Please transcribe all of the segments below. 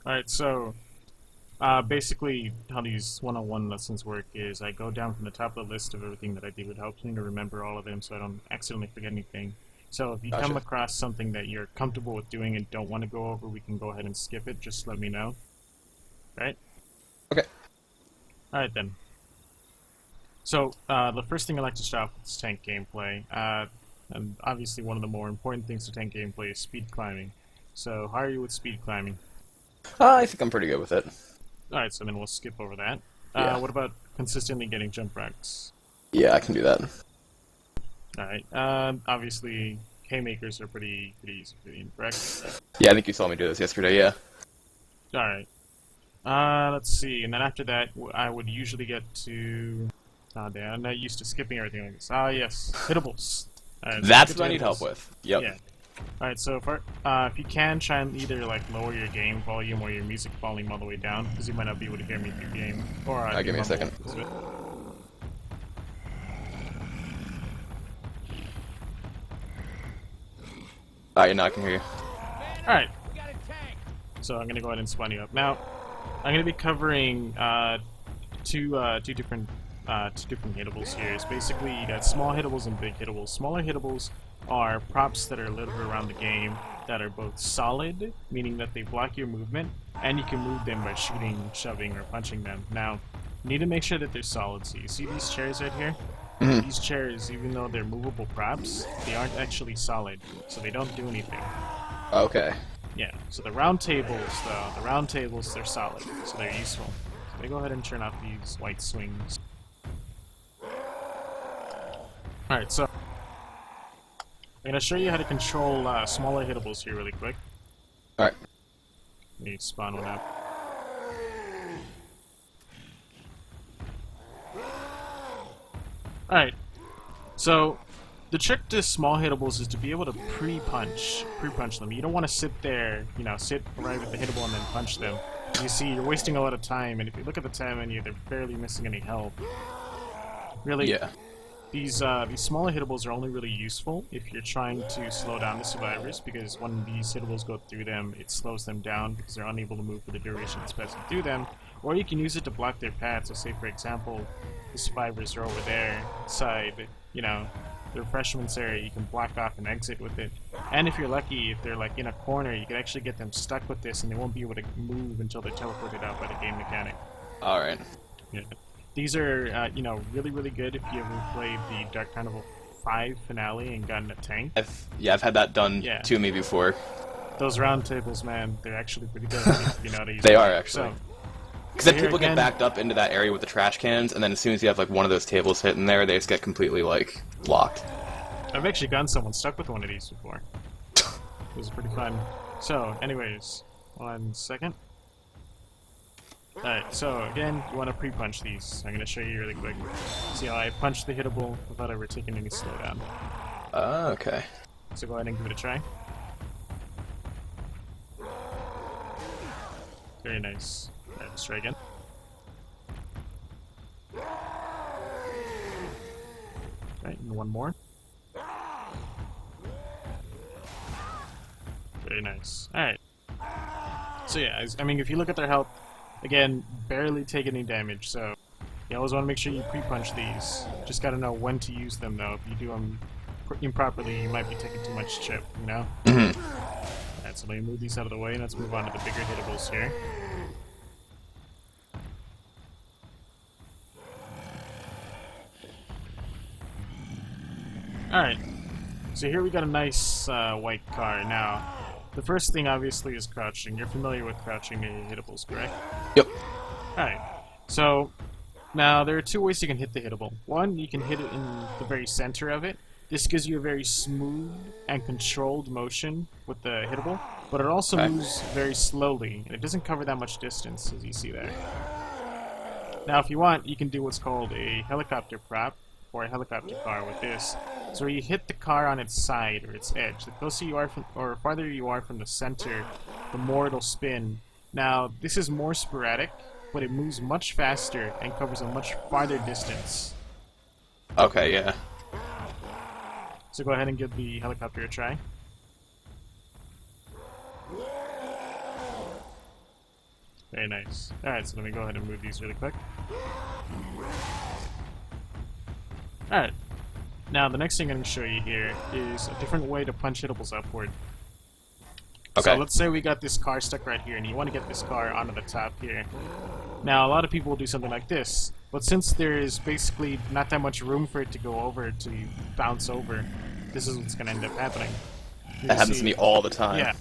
Alright, so basically how these one-on-one lessons work is I go down from the top of the list of everything that I do. It helps me to remember all of them so I don't accidentally forget anything. So if you Gotcha. come across something that you're comfortable with doing and don't want to go over, we can go ahead and skip it. Just let me know. Right? Okay. Alright then. So the first thing I like to start off with is tank gameplay. And obviously one of the more important things to tank gameplay is speed climbing. So how are you with speed climbing? I think I'm pretty good with it. Alright, so then we'll skip over that. Yeah. What about consistently getting jump racks? Yeah, I can do that. Alright, obviously haymakers are pretty easy for you, correct? Yeah, I think you saw me do this yesterday, yeah. Alright. Let's see, and then after that, I would usually get to... Oh, damn, I'm not used to skipping everything like this. Ah, yes, hitables. Alright, so That's get what to I need help hitables. with. Yep. Yeah. Alright, so if you can, try and either like lower your game volume or your music volume all the way down, because you might not be able to hear me through game. Or Give me a second. Alright, now I can hear you. Alright. So I'm gonna go ahead and spawn you up. Now, I'm gonna be covering two different hitables here. It's basically you got small hitables and big hitables. Smaller hitables are props that are littered around the game that are both solid, meaning that they block your movement, and you can move them by shooting, shoving, or punching them. Now, you need to make sure that they're solid. So you see these chairs right here? These chairs, even though they're movable props, they aren't actually solid, so they don't do anything. Okay. Yeah, so the round tables, though, they're solid, so they're useful. So let me go ahead and turn off these white swings. Alright, so I'm going to show you how to control smaller hitables here really quick. Alright. Let me spawn one up. Alright, so the trick to small hitables is to be able to pre-punch them. You don't want to sit there, sit right at the hitable and then punch them. You see, you're wasting a lot of time, and if you look at the time menu, they're barely missing any health. Really, Yeah. these smaller hitables are only really useful if you're trying to slow down the survivors, because when these hitables go through them, it slows them down because they're unable to move for the duration it's passing through them. Or you can use it to block their path. So say, for example, the survivors are over there, side, the refreshments area, you can block off and exit with it. And if you're lucky, if they're like in a corner, you can actually get them stuck with this and they won't be able to move until they're teleported out by the game mechanic. Alright. Yeah. These are, really, really good if you ever played the Dark Carnival 5 finale and gotten a tank. I've had that done to me before. Those round tables, man, they're actually pretty good if you know how to use They them. are, actually. Because then people get backed up into that area with the trash cans, and then as soon as you have like one of those tables hit in there, they just get completely like locked. I've actually gotten someone stuck with one of these before. It was pretty fun. So, anyways, 1 second. Alright, so again, you want to pre-punch these. I'm going to show you really quick. See how I punched the hitable without ever taking any slowdown. Okay. So go ahead and give it a try. Very nice. Alright, let's try again. Alright, and one more. Very nice. Alright. So yeah, I mean, if you look at their health, again, barely take any damage, so you always want to make sure you pre-punch these. Just gotta know when to use them, though. If you do them improperly, you might be taking too much chip, Alright, so let me move these out of the way, and let's move on to the bigger hitables here. Alright, so here we got a nice white car. Now, the first thing obviously is crouching. You're familiar with crouching hitables, correct? Yep. Alright, so now there are two ways you can hit the hitable. One, you can hit it in the very center of it. This gives you a very smooth and controlled motion with the hitable, but it also moves very slowly, and it doesn't cover that much distance, as you see there. Now, if you want, you can do what's called a helicopter prop, or a helicopter car with this. So where you hit the car on its side or its edge. The closer you are from, or farther you are from the center, the more it'll spin. Now, this is more sporadic, but it moves much faster and covers a much farther distance. Okay, yeah. So go ahead and give the helicopter a try. Very nice. Alright, so let me go ahead and move these really quick. Alright. Now, the next thing I'm going to show you here is a different way to punch hitables upward. Okay. So let's say we got this car stuck right here, and you want to get this car onto the top here. Now, a lot of people will do something like this, but since there is basically not that much room for it to go over, to bounce over, this is what's going to end up happening. That happens to me all the time. Yeah.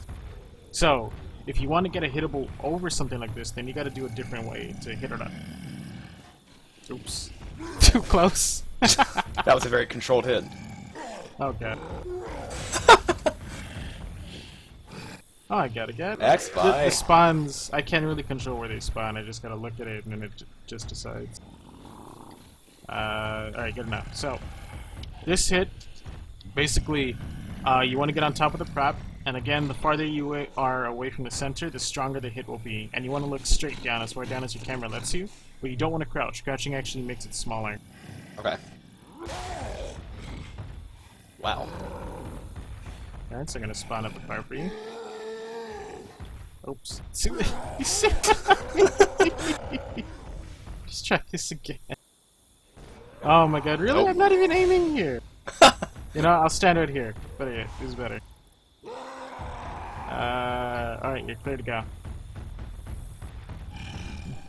So, if you want to get a hittable over something like this, then you got to do a different way to hit it up. Oops. Too close. That was a very controlled hit. Okay. Oh, I got it. X by. The spawns, I can't really control where they spawn. I just gotta look at it and then it just decides. Alright, good enough. So, this hit, basically, you want to get on top of the prop, and again, the farther you are away from the center, the stronger the hit will be. And you want to look straight down, as far down as your camera lets you, but you don't want to crouch. Crouching actually makes it smaller. Okay. Wow. Alright, so I'm gonna spawn up a car for you. Oops. Just try this again. Oh my god, really? Nope. I'm not even aiming here! You know, I'll stand right here. Better yet, this is better. Alright, you're clear to go.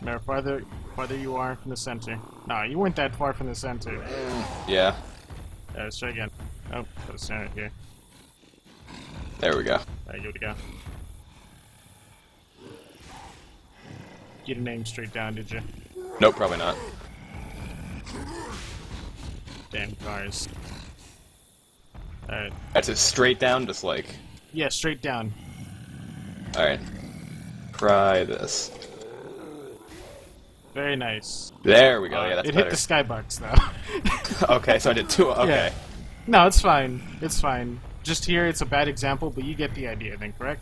Remember, farther you are from the center. No, you weren't that far from the center. Yeah. Let's try again. Oh, gotta stand right here. There we go. Alright, give it a go. You didn't aim straight down, did you? Nope, probably not. Damn cars. Alright. That's it straight down, just like... Yeah, straight down. Alright. Try this. Very nice. There we go, yeah, that's it better. hit the skybox, though. Okay, so I did two, okay. Yeah. No, it's fine. It's fine. Just here, it's a bad example, but you get the idea then, correct?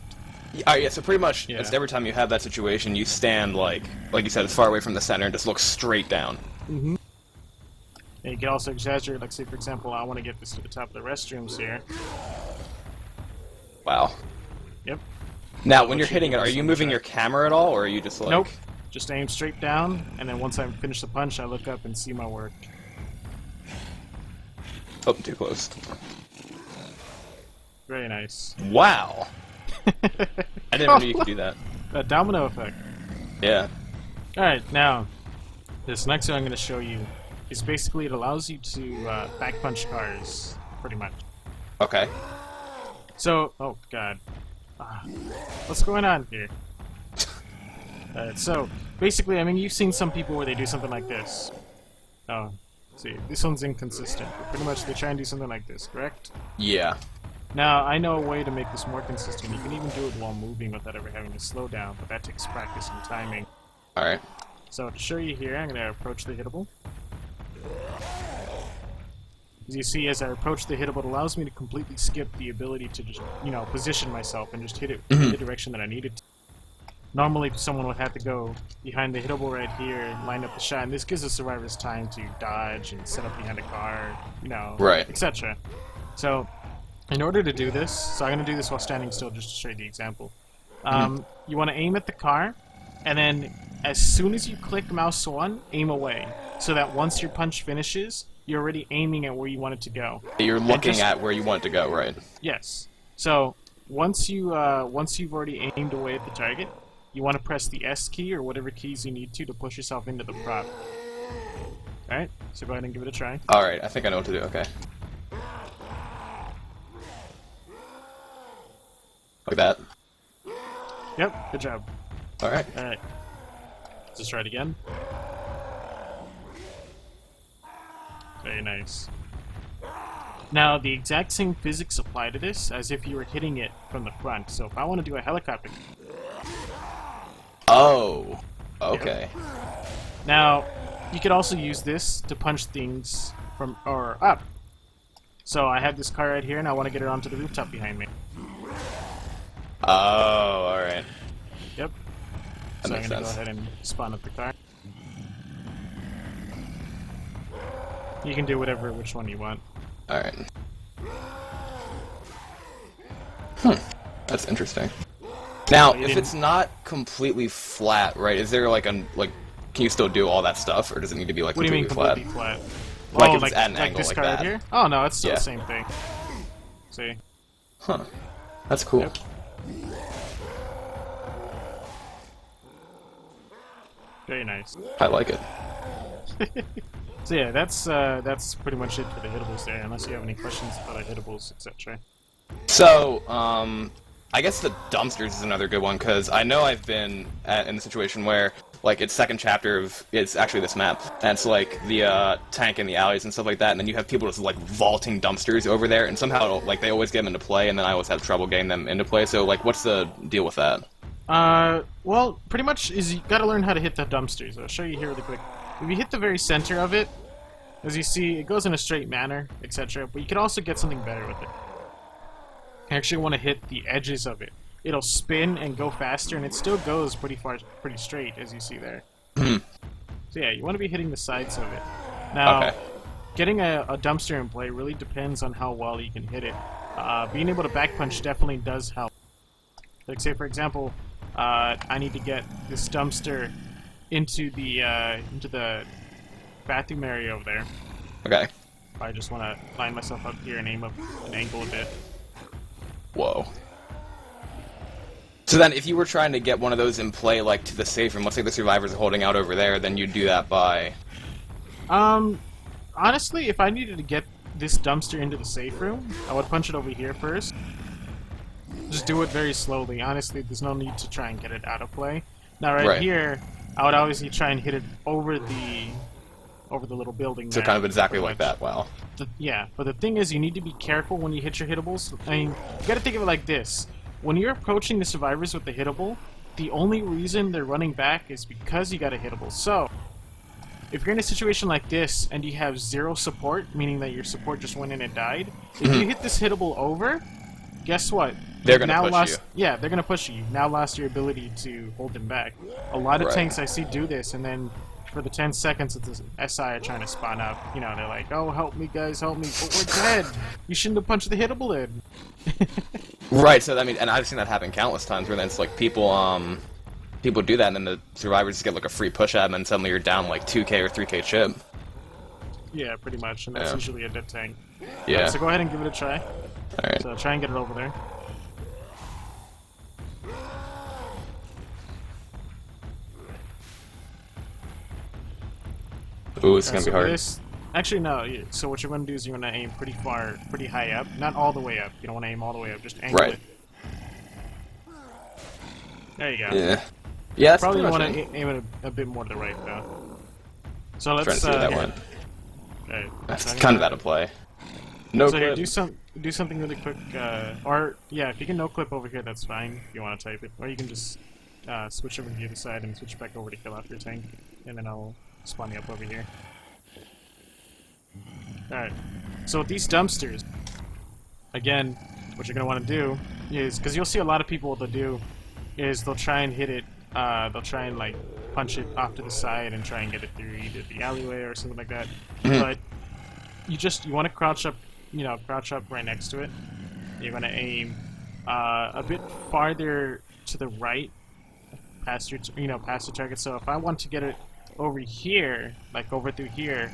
Alright, yeah, so pretty much, Yeah. it's every time you have that situation, you stand, like you said, as far away from the center and just look straight down. Mm-hmm. And you can also exaggerate, like, say, for example, I want to get this to the top of the restrooms here. Wow. Yep. Now, when you're hitting it, are you moving your camera at all, or are you just like... Nope. Just aim straight down, and then once I finish the punch, I look up and see my work. Oh, too close. Very nice. Wow! I didn't know you could do that. A domino effect. Yeah. Alright, now, this next one I'm going to show you is basically it allows you to back punch cars, pretty much. Okay. So, oh god. What's going on here? Alright, so, basically, I mean, you've seen some people where they do something like this. Oh, see, this one's inconsistent. But pretty much they try and do something like this, correct? Yeah. Now, I know a way to make this more consistent. You can even do it while moving without ever having to slow down, but that takes practice and timing. Alright. So, to show you here, I'm going to approach the hittable. As you see, as I approach the hittable, it allows me to completely skip the ability to just, you know, position myself and just hit it in the direction that I need it to. Normally, someone would have to go behind the hittable right here and line up the shot, and this gives the survivors time to dodge and set up behind a car, you know, Right. etc. So, in order to do this, so I'm going to do this while standing still just to show you the example. You want to aim at the car, and then as soon as you click mouse 1, aim away, so that once your punch finishes, you're already aiming at where you want it to go. You're looking at where you want it to go, right? Yes. So once you've already aimed away at the target, you want to press the S key or whatever keys you need to push yourself into the prop. All right. So go ahead and give it a try. Alright, I think I know what to do, okay. Like that? Yep. Good job. Alright. All right. Let's try it again. Very nice. Now, the exact same physics apply to this as if you were hitting it from the front. So if I want to do a helicopter... Oh. Okay. Now, you could also use this to punch things from or up. So I have this car right here, and I want to get it onto the rooftop behind me. Oh, alright. Yep. That So I'm makes going to go sense. ahead and spawn up the car. You can do which one you want. Alright. That's interesting. Now, you if didn't- it's not completely flat, right? Is there like can you still do all that stuff, or does it need to be like What do you mean completely completely flat? Like Oh, if it's at an angle this like card that. here? Oh no, it's still Yeah. the same thing. See? Huh. That's cool. Yep. Very nice. I like it. So yeah, that's pretty much it for the hittables there, unless you have any questions about the hittables, etc. So, I guess the dumpsters is another good one, because I know I've been in a situation where, like, it's second chapter of, it's actually this map, and it's like the tank in the alleys and stuff like that, and then you have people just, like, vaulting dumpsters over there, and somehow, like, they always get them into play, and then I always have trouble getting them into play, so, like, what's the deal with that? Well, pretty much is you gotta learn how to hit the dumpsters. I'll show you here really quick. If you hit the very center of it, as you see, it goes in a straight manner, etc., but you can also get something better with it. You actually want to hit the edges of it. It'll spin and go faster, and it still goes pretty straight, as you see there. So yeah, you want to be hitting the sides of it. Now, getting a dumpster in play really depends on how well you can hit it. Being able to back punch definitely does help. Like, say for example, I need to get this dumpster into the bathroom area over there. Okay. I just want to line myself up here and aim up an angle a bit. Whoa. So then, if you were trying to get one of those in play, like, to the safe room, let's say the survivors are holding out over there, then you'd do that by... Honestly, if I needed to get this dumpster into the safe room, I would punch it over here first. Just do it very slowly. Honestly, there's no need to try and get it out of play. Now, right here, I would obviously try and hit it over the little building So there, kind of exactly like pretty much. that, wow. Yeah, but the thing is, you need to be careful when you hit your hittables. I mean, you gotta think of it like this. When you're approaching the survivors with the hittable, the only reason they're running back is because you got a hittable. So, if you're in a situation like this and you have zero support, meaning that your support just went in and died, if you hit this hittable over, guess what? They're gonna now push lost, you. Yeah, they're gonna push you. You've now lost your ability to hold them back. A lot of Right. tanks I see do this, and then for the 10 seconds that the SI are trying to spawn up, you know, they're like, "Oh, help me, guys, help me!" But we're dead. You shouldn't have punched the hittable in. Right, so, I mean, and I've seen that happen countless times, where then it's like people do that, and then the survivors just get, like, a free push at them, and suddenly you're down, like, 2k or 3k chip. Yeah, pretty much, and that's Yeah. usually a dead tank. Yeah. Alright, so go ahead and give it a try. Alright. So try and get it over there. Ooh, it's Alright, gonna so be hard. this, actually, no. So what you're going to do is you're going to aim pretty high up. Not all the way up. You don't want to aim all the way up. Just angle Right. it. There you go. Yeah. Yeah, that's Probably pretty want much to it. aim it a bit more to the right, though. So let's Trying to see where that went. Alright. That's So I'm kind of gonna- out of play. No So here, clip. do something really quick, or yeah, if you can no clip over here, that's fine. If you want to type it, or you can just switch over to the other side and switch back over to kill off your tank, and then I'll spawn you up over here. All right. So with these dumpsters, again, what you're gonna want to do is, because you'll see a lot of people, what they'll do is they'll try and hit it. They'll try and like punch it off to the side and try and get it through either the alleyway or something like that. But you want to crouch up, crouch up right next to it. You're gonna aim a bit farther to the right, past your, past the target. So if I want to get it over here, like over through here,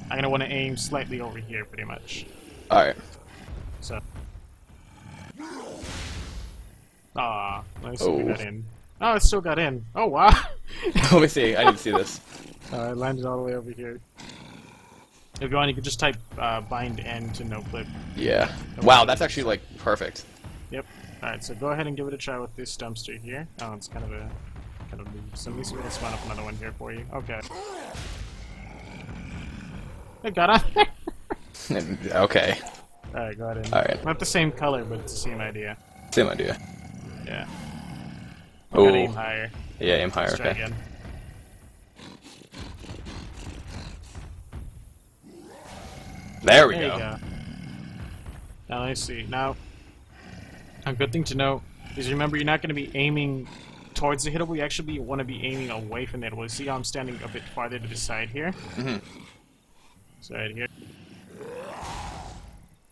I'm gonna want to aim slightly over here, pretty much. Alright. So. Let me see if we got in. Oh, it still got in. Oh, wow. Let me see. I didn't see this. It landed all the way over here. If you want, you can just type bind N to no clip. Yeah. Wow, that's actually, like, perfect. Yep. Alright, so go ahead and give it a try with this dumpster here. Oh, it's kind of loose. So at least we're gonna spawn up another one here for you. Okay. It got on there. Okay. Alright, go ahead and... Alright. Not the same color, but it's the same idea. Same idea. Yeah. Oh. Gotta aim higher. Yeah, aim higher, Let's try okay. again. There we There go. you go. Now let me see. Now, a good thing to know is remember you're not going to be aiming towards the hittable. You actually want to be aiming away from the hittable. See how I'm standing a bit farther to the side here? Mm-hmm. So right here.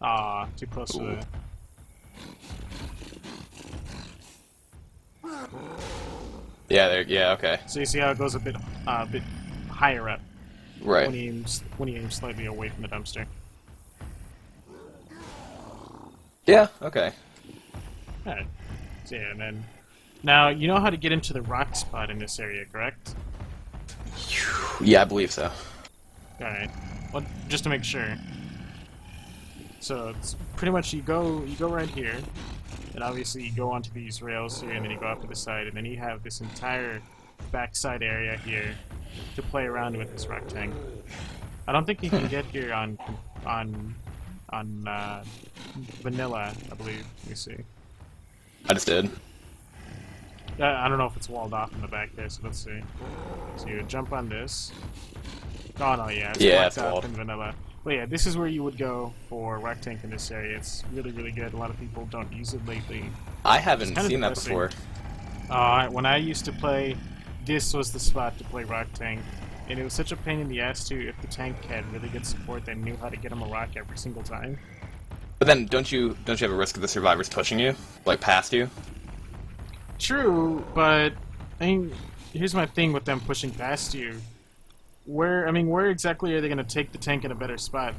Ah, too close to the... Yeah, there. Yeah, okay. So you see how it goes a bit higher up Right. when he aims slightly away from the dumpster. Yeah, okay. Alright. So yeah, and then now you know how to get into the rock spot in this area, correct? Yeah, I believe so. Alright. Well, just to make sure. So it's pretty much you go right here, and obviously you go onto these rails here, and then you go up to the side, and then you have this entire backside area here to play around with this rock tank. I don't think you can get here on vanilla, I believe. Let me see. I just did. I don't know if it's walled off in the back there, so let's see. So you jump on this. Oh no, yeah, It's blocked walled. out in vanilla. But yeah, this is where you would go for rock tank in this area. It's really, really good. A lot of people don't use it lately. I haven't kinda seen that depressing. before. When I used to play, this was the spot to play rock tank. And it was such a pain in the ass too if the tank had really good support that knew how to get him a rock every single time. But then, don't you have a risk of the survivors pushing you, like past you? True, but I mean, here's my thing with them pushing past you. Where exactly are they going to take the tank in a better spot?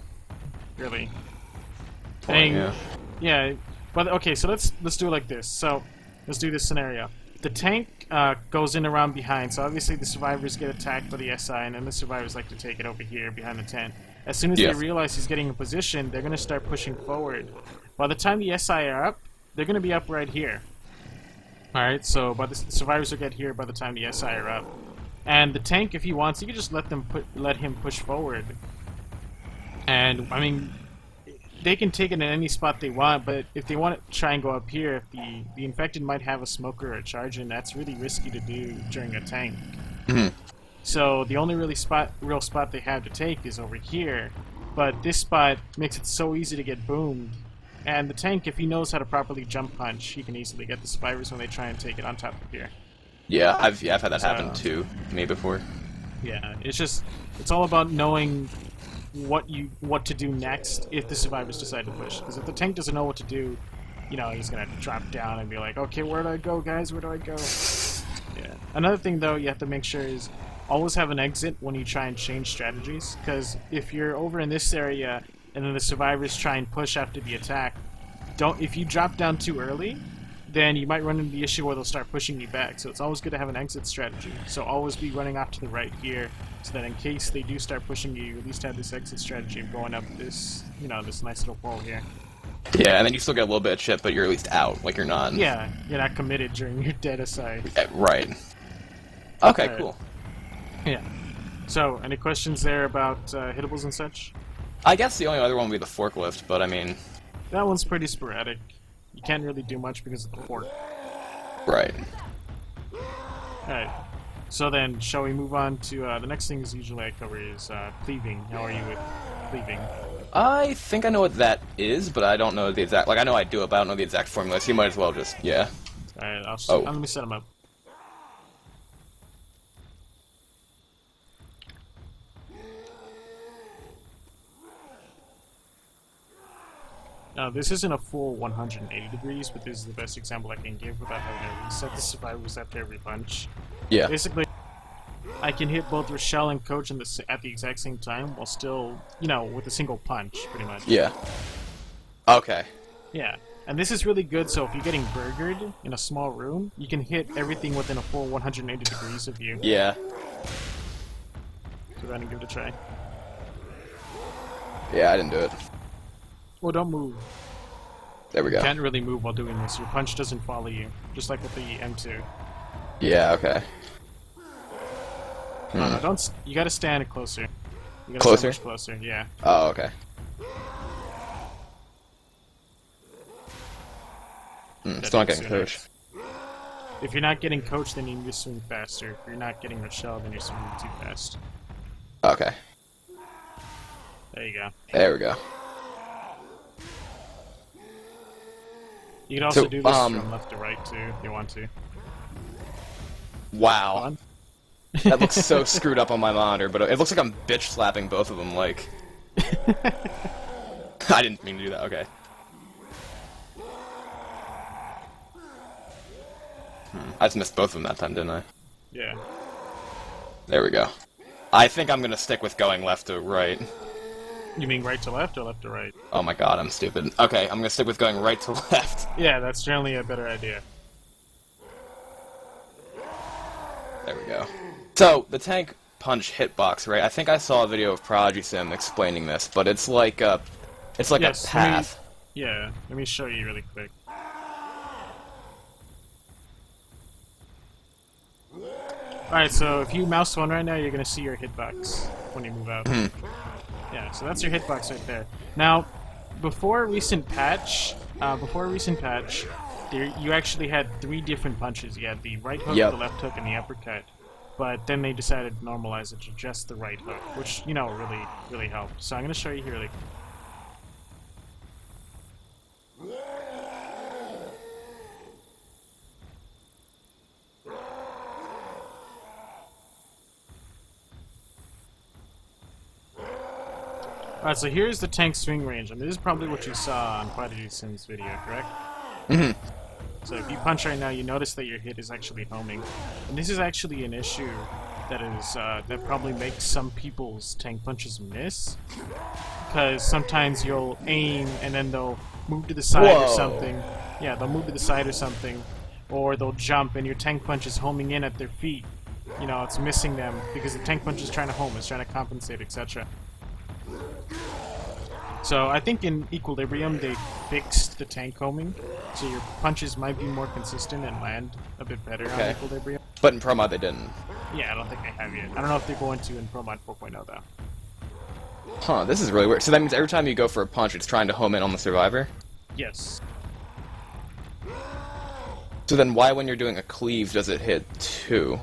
Really? I mean, Yeah. yeah, but okay, so let's do it like this. So let's do this scenario. The tank goes in around behind, so obviously the survivors get attacked by the SI, and then the survivors like to take it over here behind the tent. As soon as Yeah. they realize he's getting in position, they're going to start pushing forward. By the time the SI are up, they're going to be up right here. Alright, so the survivors will get here by the time the SI are up. And the tank, if he wants, he can just let him push forward. And, I mean, they can take it in any spot they want, but if they want to try and go up here, if the infected might have a smoker or a charge in, that's really risky to do during a tank. So the only real spot they have to take is over here, but this spot makes it so easy to get boomed. And the tank, if he knows how to properly jump punch, he can easily get the survivors when they try and take it on top of here. Yeah, I've had that So- happen to me before. Yeah, it's all about knowing what to do next if the survivors decide to push. Because if the tank doesn't know what to do, you know, he's gonna drop down and be like, okay, where do I go, guys? Where do I go? Yeah. Another thing, though, you have to make sure is always have an exit when you try and change strategies. Because if you're over in this area and then the survivors try and push after the attack, if you drop down too early, then you might run into the issue where they'll start pushing you back. So it's always good to have an exit strategy. So always be running off to the right here, so that in case they do start pushing you, you at least have this exit strategy of going up this, this nice little pole here. Yeah, and then you still get a little bit of chip, but you're at least out. Like, you're not... Yeah, you're not committed during your dead aside. Right. Okay, Alright. cool. Yeah. So, any questions there about hitables and such? I guess the only other one would be the forklift, but I mean... That one's pretty sporadic. You can't really do much because of the fork. Right. Alright. So then, shall we move on to the next thing is usually I cover is cleaving. How are you with cleaving? I think I know what that is, but I don't know the exact... Like, I know I do it, but I don't know the exact formula, so you might as well just... Yeah. Alright, Oh. let me set them up. Now, this isn't a full 180 degrees, but this is the best example I can give without having to reset the survivors after every punch. Yeah. Basically, I can hit both Rochelle and Coach at the exact same time while still, with a single punch, pretty much. Yeah. Okay. Yeah. And this is really good, so if you're getting burgered in a small room, you can hit everything within a full 180 degrees of you. Yeah. So go ahead and give it a try. Yeah, I didn't do it. Well, don't move. There we go. You can't really move while doing this. Your punch doesn't follow you, just like with the M2. Yeah, okay. No, don't. You gotta stand closer. You gotta Closer? stand much closer, yeah. Oh, okay. Still not getting coach. If you're not getting Coach, then you need to swing faster. If you're not getting Rochelle, then you're swinging too fast. Okay. There you go. There we go. You can also So, do this from left to right, too, if you want to. Wow. On. That looks so screwed up on my monitor, but it looks like I'm bitch slapping both of them, like... I didn't mean to do that, okay. I just missed both of them that time, didn't I? Yeah. There we go. I think I'm gonna stick with going left to right. You mean right to left or left to right? Oh my god, I'm stupid. Okay, I'm gonna stick with going right to left. Yeah, that's generally a better idea. There we go. So, the tank punch hitbox, right? I think I saw a video of Prodigy Sim explaining this, but it's like a Yes, path. Yeah, let me show you really quick. Alright, so if you mouse one right now, you're gonna see your hitbox when you move out. Yeah, so that's your hitbox right there. Now, before a recent patch, you actually had 3 different punches. You had the right hook, Yep. the left hook, and the uppercut. But then they decided to normalize it to just the right hook, which, you know, really helped. So I'm gonna show you here really. Alright, so here's the tank swing range, and this is probably what you saw on Prodigy Sim's video, correct? So if you punch right now, you notice that your hit is actually homing. And this is actually an issue that probably makes some people's tank punches miss. Because sometimes you'll aim, and then they'll move to the side or something. Yeah, they'll move to the side or something. Or they'll jump, and your tank punch is homing in at their feet. You know, it's missing them, because the tank punch is trying to home, it's trying to compensate, etc. So I think in Equilibrium they fixed the tank homing, so your punches might be more consistent and land a bit better on Equilibrium. But in Pro Mod they didn't. Yeah, I don't think they have yet. I don't know if they're going to in Pro Mod 4.0 though. Huh, this is really weird. So that means every time you go for a punch, it's trying to home in on the survivor? Yes. So then why, when you're doing a cleave, does it hit 2?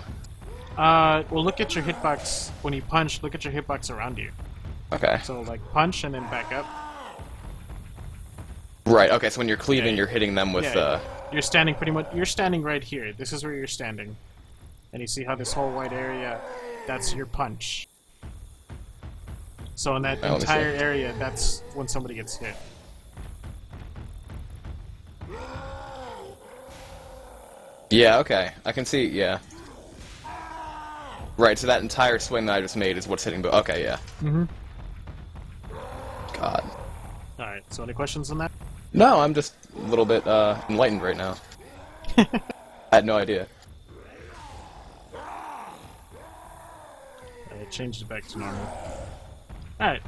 Well, look at your hitbox. When you punch, look at your hitbox around you. Okay. So, like, punch and then back up. Right, okay, so when you're cleaving, you're hitting them with You're standing pretty much... You're standing right here. This is where you're standing. And you see how this whole white area, that's your punch. So in that entire area, that's when somebody gets hit. Yeah, okay. I can see, yeah. Right, so that entire swing that I just made is what's hitting the... Okay, yeah. God. Alright, so any questions on that? No, I'm just a little bit enlightened right now. I had no idea. I changed it back to normal. Alright,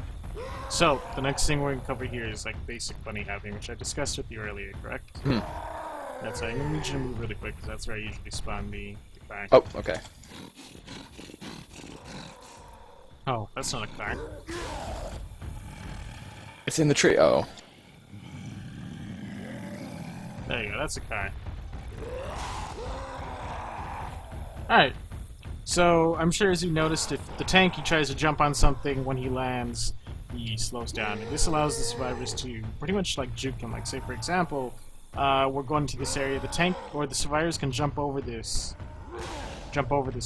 so the next thing we're going to cover here is like basic bunny hopping, which I discussed with you earlier, correct? That's right, I'm going to need you to move really quick, because that's where I usually spawn the car. Oh, okay. Oh, that's not a car. It's in the tree. Oh. There you go, that's a car. Alright, so I'm sure as you noticed, if the tank, he tries to jump on something, when he lands, he slows down. And this allows the survivors to pretty much like juke him. Like, say for example, we're going to this area, the tank or the survivors can jump over this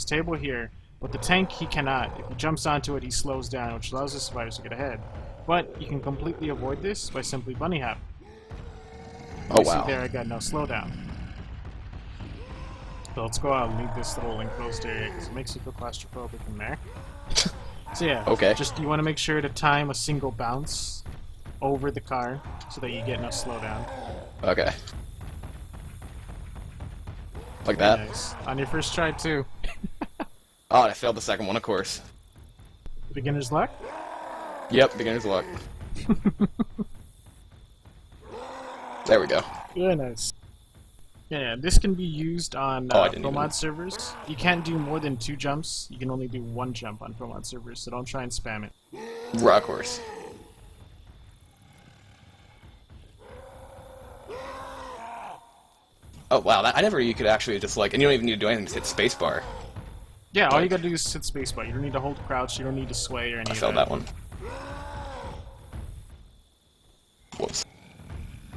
table here, but the tank, he cannot. If he jumps onto it, he slows down, which allows the survivors to get ahead. But you can completely avoid this by simply bunny hop. Oh, See wow. there, I got no slowdown. So let's go out and leave this little enclosed area because it makes you feel claustrophobic in there. So yeah, Okay. just you want to make sure to time a single bounce over the car so that you get no slowdown. Okay. Like that? Nice. On your first try too. Oh, I failed the second one, of course. Beginner's luck? Yep, beginner's luck. There we go. Yeah, nice. Yeah, this can be used on Pro Mod servers. You can't do more than 2 jumps. You can only do 1 jump on Pro Mod servers, so don't try and spam it. Right, of course. Oh, wow, I never you could actually just, like... And you don't even need to do anything, just hit spacebar. Yeah, all you gotta do is hit spacebar. You don't need to hold crouch, you don't need to sway or anything. I failed that one. Whoops.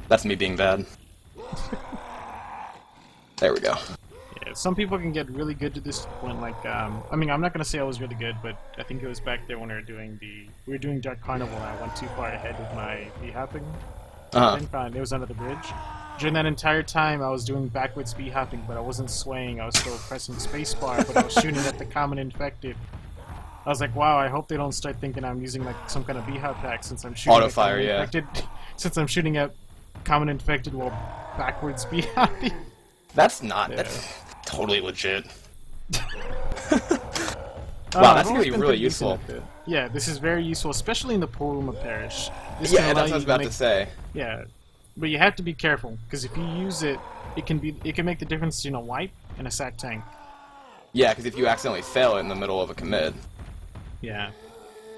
That's me being bad. There we go. Yeah, some people can get really good to this point, like, I mean, I'm not gonna say I was really good, but I think it was back there when we were doing Dark Carnival, and I went too far ahead with my V-hopping. It was under the bridge. During that entire time, I was doing backwards speed hopping, but I wasn't swaying. I was still pressing spacebar, but I was shooting at the common infected. I was like, wow, I hope they don't start thinking I'm using like some kind of B-hop hack since I'm shooting at Auto-fire, yeah. infected. Since I'm shooting at common infected while backwards speed hopping. That's not. Yeah. That's totally legit. Wow, Wow, I've that's gonna always be been really pretty decent useful. at it. Yeah, this is very useful, especially in the pool room of Parish. This Yeah, can allow that's what I was you to about make- to say. Yeah, but you have to be careful because if you use it, it can make the difference between a wipe and a sack tank. Yeah, because if you accidentally fail it in the middle of a commit, Yeah,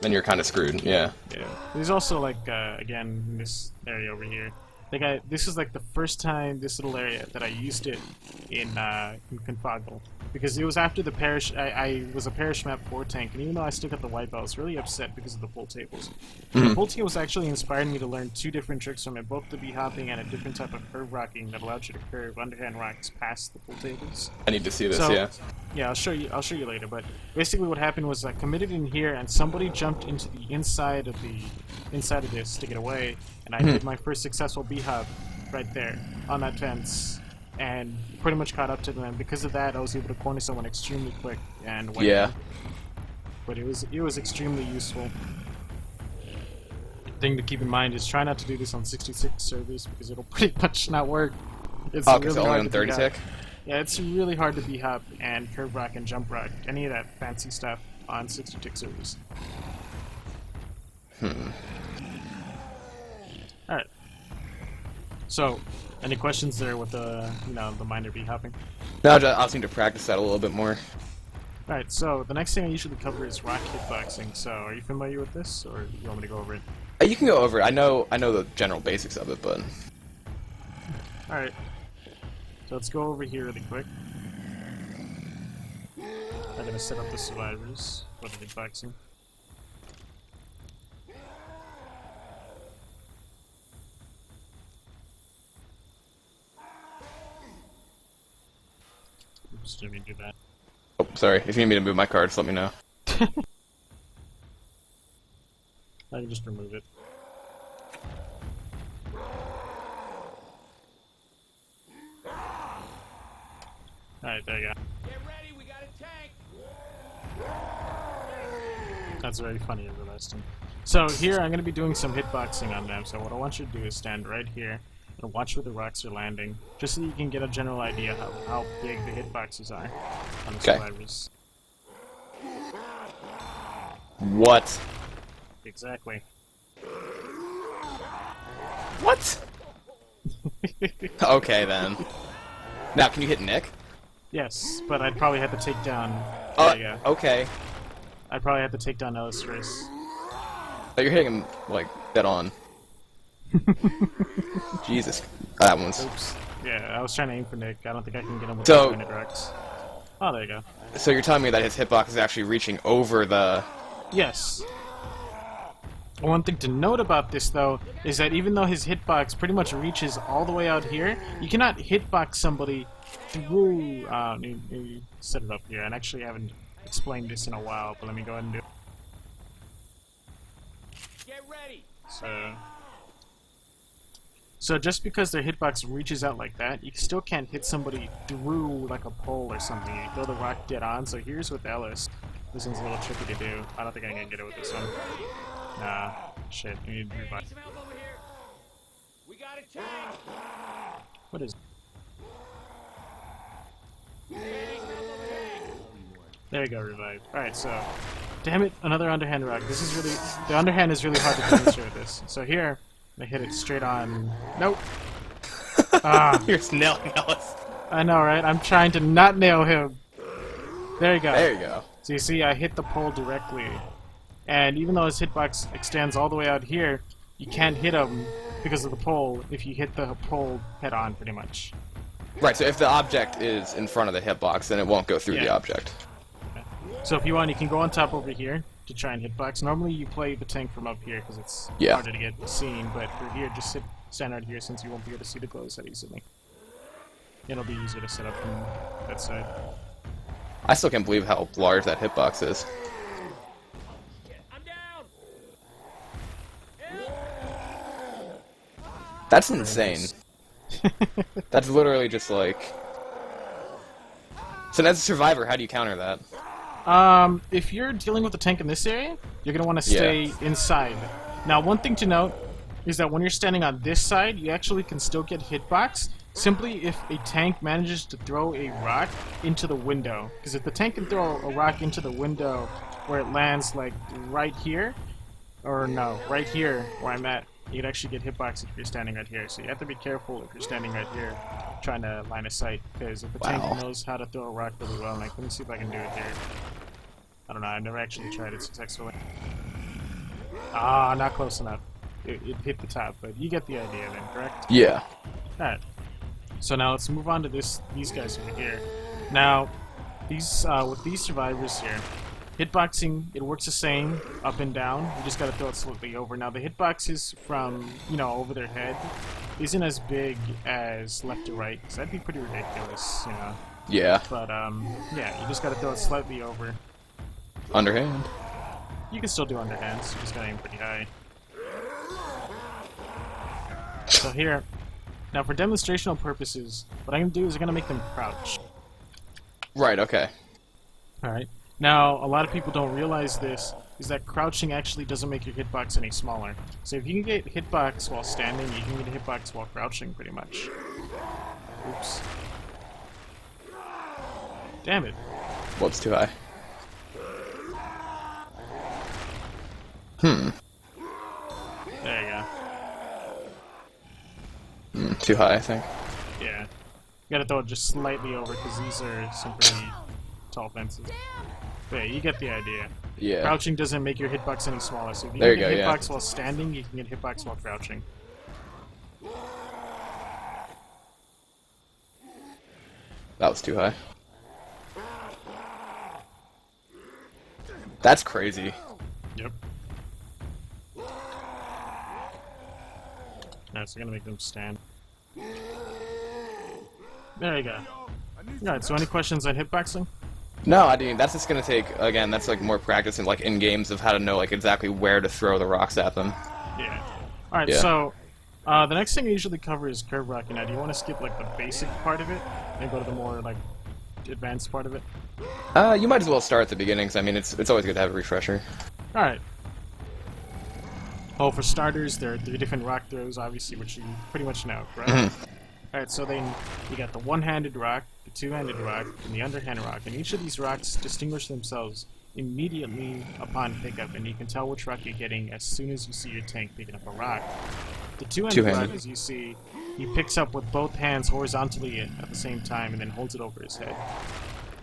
then you're kind of screwed. Yeah. yeah. There's also like again in this area over here. Like this is like the first time this little area that I used it in Confoggle. Because it was after the Parish, I was a Parish map 4 tank, and even though I still got the wipe, I was really upset because of the pull tables. The pull tables actually inspired me to learn 2 different tricks from it, both the B-hopping and a different type of curve rocking that allowed you to curve underhand rocks past the pull tables. I need to see this. So, Yeah. yeah, I'll show you later. But basically, what happened was I committed in here, and somebody jumped into the inside of this to get away, and I did my first successful B-hop right there on that fence, and pretty much caught up to them. And because of that, I was able to corner someone extremely quick and win. Yeah. But it was extremely useful. Thing to keep in mind is try not to do this on 66 servers because it'll pretty much not work. It's Oh, because really only hard on to thirty B-hop. tick. Yeah, it's really hard to B-hop and curve rock and jump rock, any of that fancy stuff on 60 tick servers. Alright. So, any questions there with the, the minor B-hopping? No, I'll need to practice that a little bit more. Alright, so the next thing I usually cover is rock hitboxing. So, are you familiar with this, or you want me to go over it? You can go over it. I know the general basics of it, but Alright. So let's go over here really quick. I'm gonna set up the survivors for the hitboxing. Oops, didn't mean to do that. oh, sorry. If you need me to move my card, just let me know. I can just remove it. Alright, there you go. Get ready, we got a tank! That's very funny, everlasting. So here I'm going to be doing some hitboxing on them, so what I want you to do is stand right here and watch where the rocks are landing, just so you can get a general idea how big the hitboxes are on the Okay. survivors. What? Exactly. What? Okay then. Now, can you hit Nick? Yes, but I'd probably have to take down... There you go. Okay. I'd probably have to take down Ellis first. But you're hitting him like dead on. Jesus, that one's. Oops. Yeah, I was trying to aim for Nick. I don't think I can get him with So- 200 rocks. Oh, there you go. So you're telling me that his hitbox is actually reaching over the? Yes. One thing to note about this, though, is that even though his hitbox pretty much reaches all the way out here, you cannot hitbox somebody through... let me set it up here, and actually I haven't explained this in a while, but let me go ahead and do it. Get ready! So just because their hitbox reaches out like that, you still can't hit somebody through like a pole or something. You throw the rock dead on, so here's with Ellis. This one's a little tricky to do. I don't think I'm gonna get it with this one. Nah, shit, we need to revive. Need some help over here! We got a tank! What is... There we go, revive. Alright, so... Damn it, another underhand rock. This is really... The underhand is really hard to demonstrate with this. So here, I hit it straight on... Nope! Ah, You're nailing Ellis. I know, right? I'm trying to not nail him. There you go. There you go. So you see, I hit the pole directly. And even though his hitbox extends all the way out here, you can't hit him because of the pole if you hit the pole head on, pretty much. Right. So if the object is in front of the hitbox, then it won't go through the Yeah. object. So if you want, you can go on top over here to try and hitbox. Normally you play the tank from up here because it's Yeah. harder to get seen, but for here, just stand out here since you won't be able to see the glows that easily. It'll be easier to set up from that side. I still can't believe how large that hitbox is. I'm down! That's insane. That's literally just like... So as a survivor, how do you counter that? If you're dealing with the tank in this area, you're gonna want to Yeah. stay inside. Now, one thing to note is that when you're standing on this side, you actually can still get hitbox simply if a tank manages to throw a rock into the window. Because if the tank can throw a rock into the window where it lands, like right here, or no, right here where I'm at, you'd actually get hitbox if you're standing right here. So you have to be careful if you're standing right here trying to line of sight, because if the Wow. tank knows how to throw a rock really well, like, let me see if I can do it here. I don't know, I've never actually tried it successfully. Ah, not close enough. It hit the top, but you get the idea then, correct? Yeah. Alright. So now let's move on to these guys over here. Now, these with these survivors here, hitboxing, it works the same, up and down. You just gotta throw it slightly over. Now the hitboxes from, over their head isn't as big as left to right, because that'd be pretty ridiculous, Yeah. But, yeah, you just gotta throw it slightly over. Underhand. You can still do underhands, you just gotta aim pretty high. So here, now for demonstrational purposes, what I'm gonna do is I'm gonna make them crouch. Right, okay. Alright. Now, a lot of people don't realize this, is that crouching actually doesn't make your hitbox any smaller. So if you can get hitbox while standing, you can get hitbox while crouching, pretty much. Oops. Damn it. Whoops, too high. Hmm. There you go. Too high, I think. Yeah. You gotta throw it just slightly over, because these are some pretty tall fences. But yeah, you get the idea. Yeah. Crouching doesn't make your hitbox any smaller, so if you There can you get go, yeah. hitbox while standing, you can get hitbox while crouching. That was too high. That's crazy. Yep. Alright, so we're gonna make them stand. There you go. Alright, so any questions on hitboxing? No, I mean, that's just gonna take, again, that's like more practice in, like, in games of how to know, like, exactly where to throw the rocks at them. Yeah. Alright, Yeah. so the next thing I usually cover is curve rocking. Now, do you want to skip like the basic part of it and go to the more like advanced part of it? You might as well start at the beginning, 'cause, I mean, it's always good to have a refresher. Alright. Well, for starters, there are 3 different rock throws, obviously, which you pretty much know, correct? Alright, so then you got the one-handed rock, the two-handed rock, and the underhand rock, and each of these rocks distinguish themselves immediately upon pickup, and you can tell which rock you're getting as soon as you see your tank picking up a rock. The two-handed rock, Two-handed. as you see, he picks up with both hands horizontally at the same time and then holds it over his head.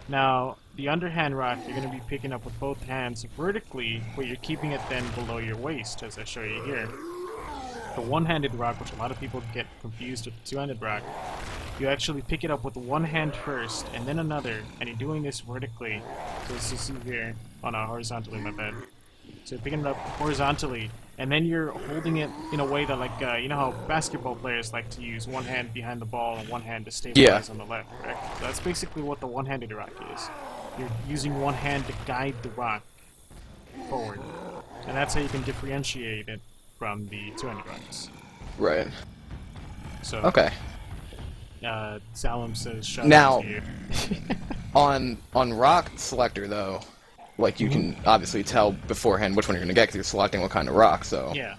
Now, the underhand rock, you're going to be picking up with both hands vertically, but you're keeping it then below your waist, as I show you here. The one-handed rock, which a lot of people get confused with the two-handed rock, you actually pick it up with one hand first, and then another, and you're doing this vertically. So as you see here, oh no, horizontally, my bad. So you're picking it up horizontally, and then you're holding it in a way that, like, you know how basketball players like to use one hand behind the ball and one hand to stabilize on the left, correct? So that's basically what the one-handed rock is. You're using one hand to guide the rock forward. And that's how you can differentiate it from the two-handed rocks. Right. So, Okay. Salem says, shout Now- out to you. On rock selector, though, like, you can obviously tell beforehand which one you're gonna get, because you're selecting what kind of rock, so... Yeah.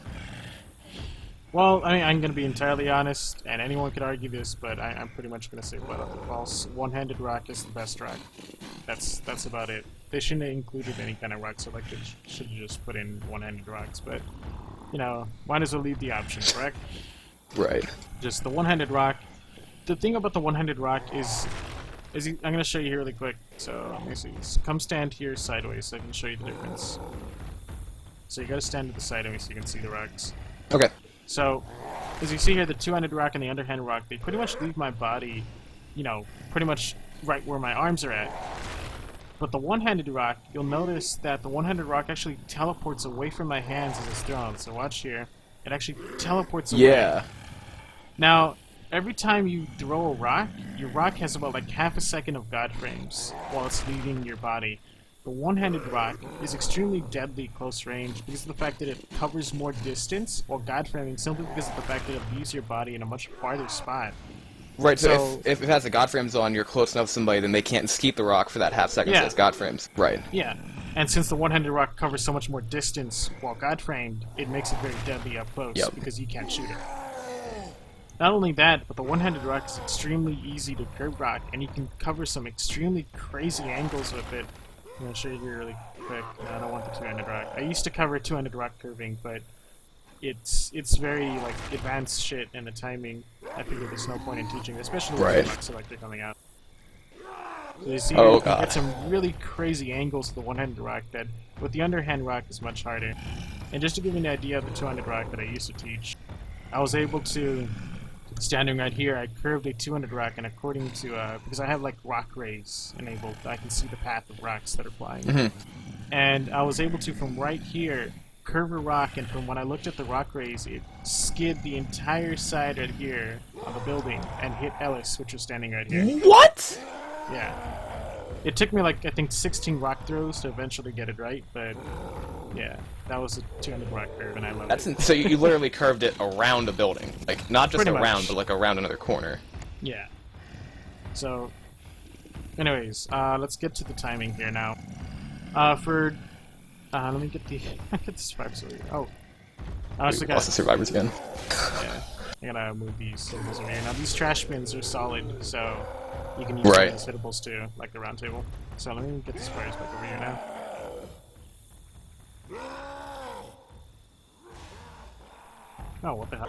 Well, I mean, I'm going to be entirely honest, and anyone could argue this, but I'm pretty much going to say flat out false. One-handed rock is the best rock. That's about it. They shouldn't have included any kind of rock selected. Should have just put in one-handed rocks, but, you know, might as well leave the option, correct? Right. Just the one-handed rock. The thing about the one-handed rock is I'm going to show you here really quick. So, let me see. Come stand here sideways so I can show you the difference. So you got to stand to the side of me so you can see the rocks. Okay. So, as you see here, the two-handed rock and the underhand rock, they pretty much leave my body, you know, pretty much right where my arms are at. But the one-handed rock, you'll notice that the one-handed rock actually teleports away from my hands as it's thrown. So watch here. It actually teleports away. Yeah. Now, every time you throw a rock, your rock has about like half a second of God frames while it's leaving your body. the one-handed rock is extremely deadly close range because of the fact that it covers more distance, while God framing simply because of the fact that it leaves your body in a much farther spot. Right, so So- if it has a God frames on, you're close enough to somebody, then they can't escape the rock for that half second Yeah. so it's God frames. Right. Yeah, and since the one-handed rock covers so much more distance while God framed, it makes it very deadly up close Yep. because you can't shoot it. Not only that, but the one-handed rock is extremely easy to curve rock, and you can cover some extremely crazy angles with it. I'm gonna show you here really quick. No, I don't want the two-handed rock. I used to cover two-handed rock curving, but it's very like advanced shit, and the timing, I figured there's no point in teaching, especially with Right. the rock selector coming out. So you see, Oh, you can God. get some really crazy angles with the one-handed rock that with the underhand rock is much harder. And just to give you an idea of the two-handed rock that I used to teach, I was able to, standing right here, I curved a two-handed rock, and according to, because I have like rock rays enabled, I can see the path of rocks that are flying. And I was able to, from right here, curve a rock, and from when I looked at the rock rays, it skid the entire side right here of the building and hit Ellis, which was standing right here. What? Yeah. It took me like, I think 16 rock throws to eventually get it right, but yeah, that was a 200 rock curve, and I love That's it. so you literally curved it around a building. Like, not just Pretty around, much. but like around another corner. Yeah. So, anyways, let's get to the timing here now. Let me get the get the survivors over here. Oh, I also We lost the got. survivors again. Yeah, I gotta move these tables over here. Now these trash bins are solid, so you can use Right. these hittables too, like the round table. So let me get the squares back over here now. Oh, what the hell?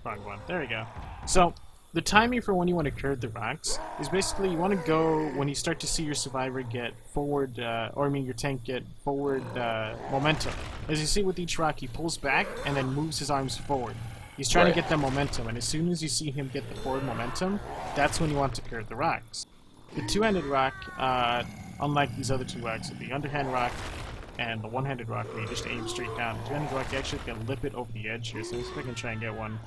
Wrong one. There we go. So, the timing for when you want to curve the rocks is basically you want to go when you start to see your survivor get forward, your tank get forward momentum. As you see with each rock, he pulls back and then moves his arms forward. He's trying Right. to get that momentum, and as soon as you see him get the forward momentum, that's when you want to curve the rocks. The two-handed rock, unlike these other two rocks, the underhand rock and the one-handed rock where you just aim straight down, the two-handed rock you actually can lip it over the edge here, so let's see if I can try and get one.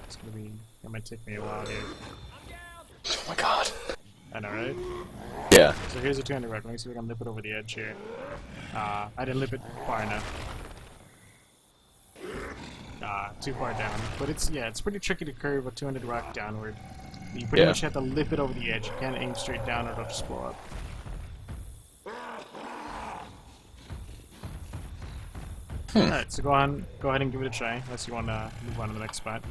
It's gonna be, it might take me a while here. Oh my god. I know, right? Yeah. So here's a two-handed rock, let me see if I can lip it over the edge here. I didn't lip it far enough. Too far down. But it's pretty tricky to curve a two-handed rock downward. You pretty Yeah. much have to lip it over the edge. You can't aim straight down or it'll just blow up. Alright, so go ahead and give it a try, unless you want to move on to the next spot.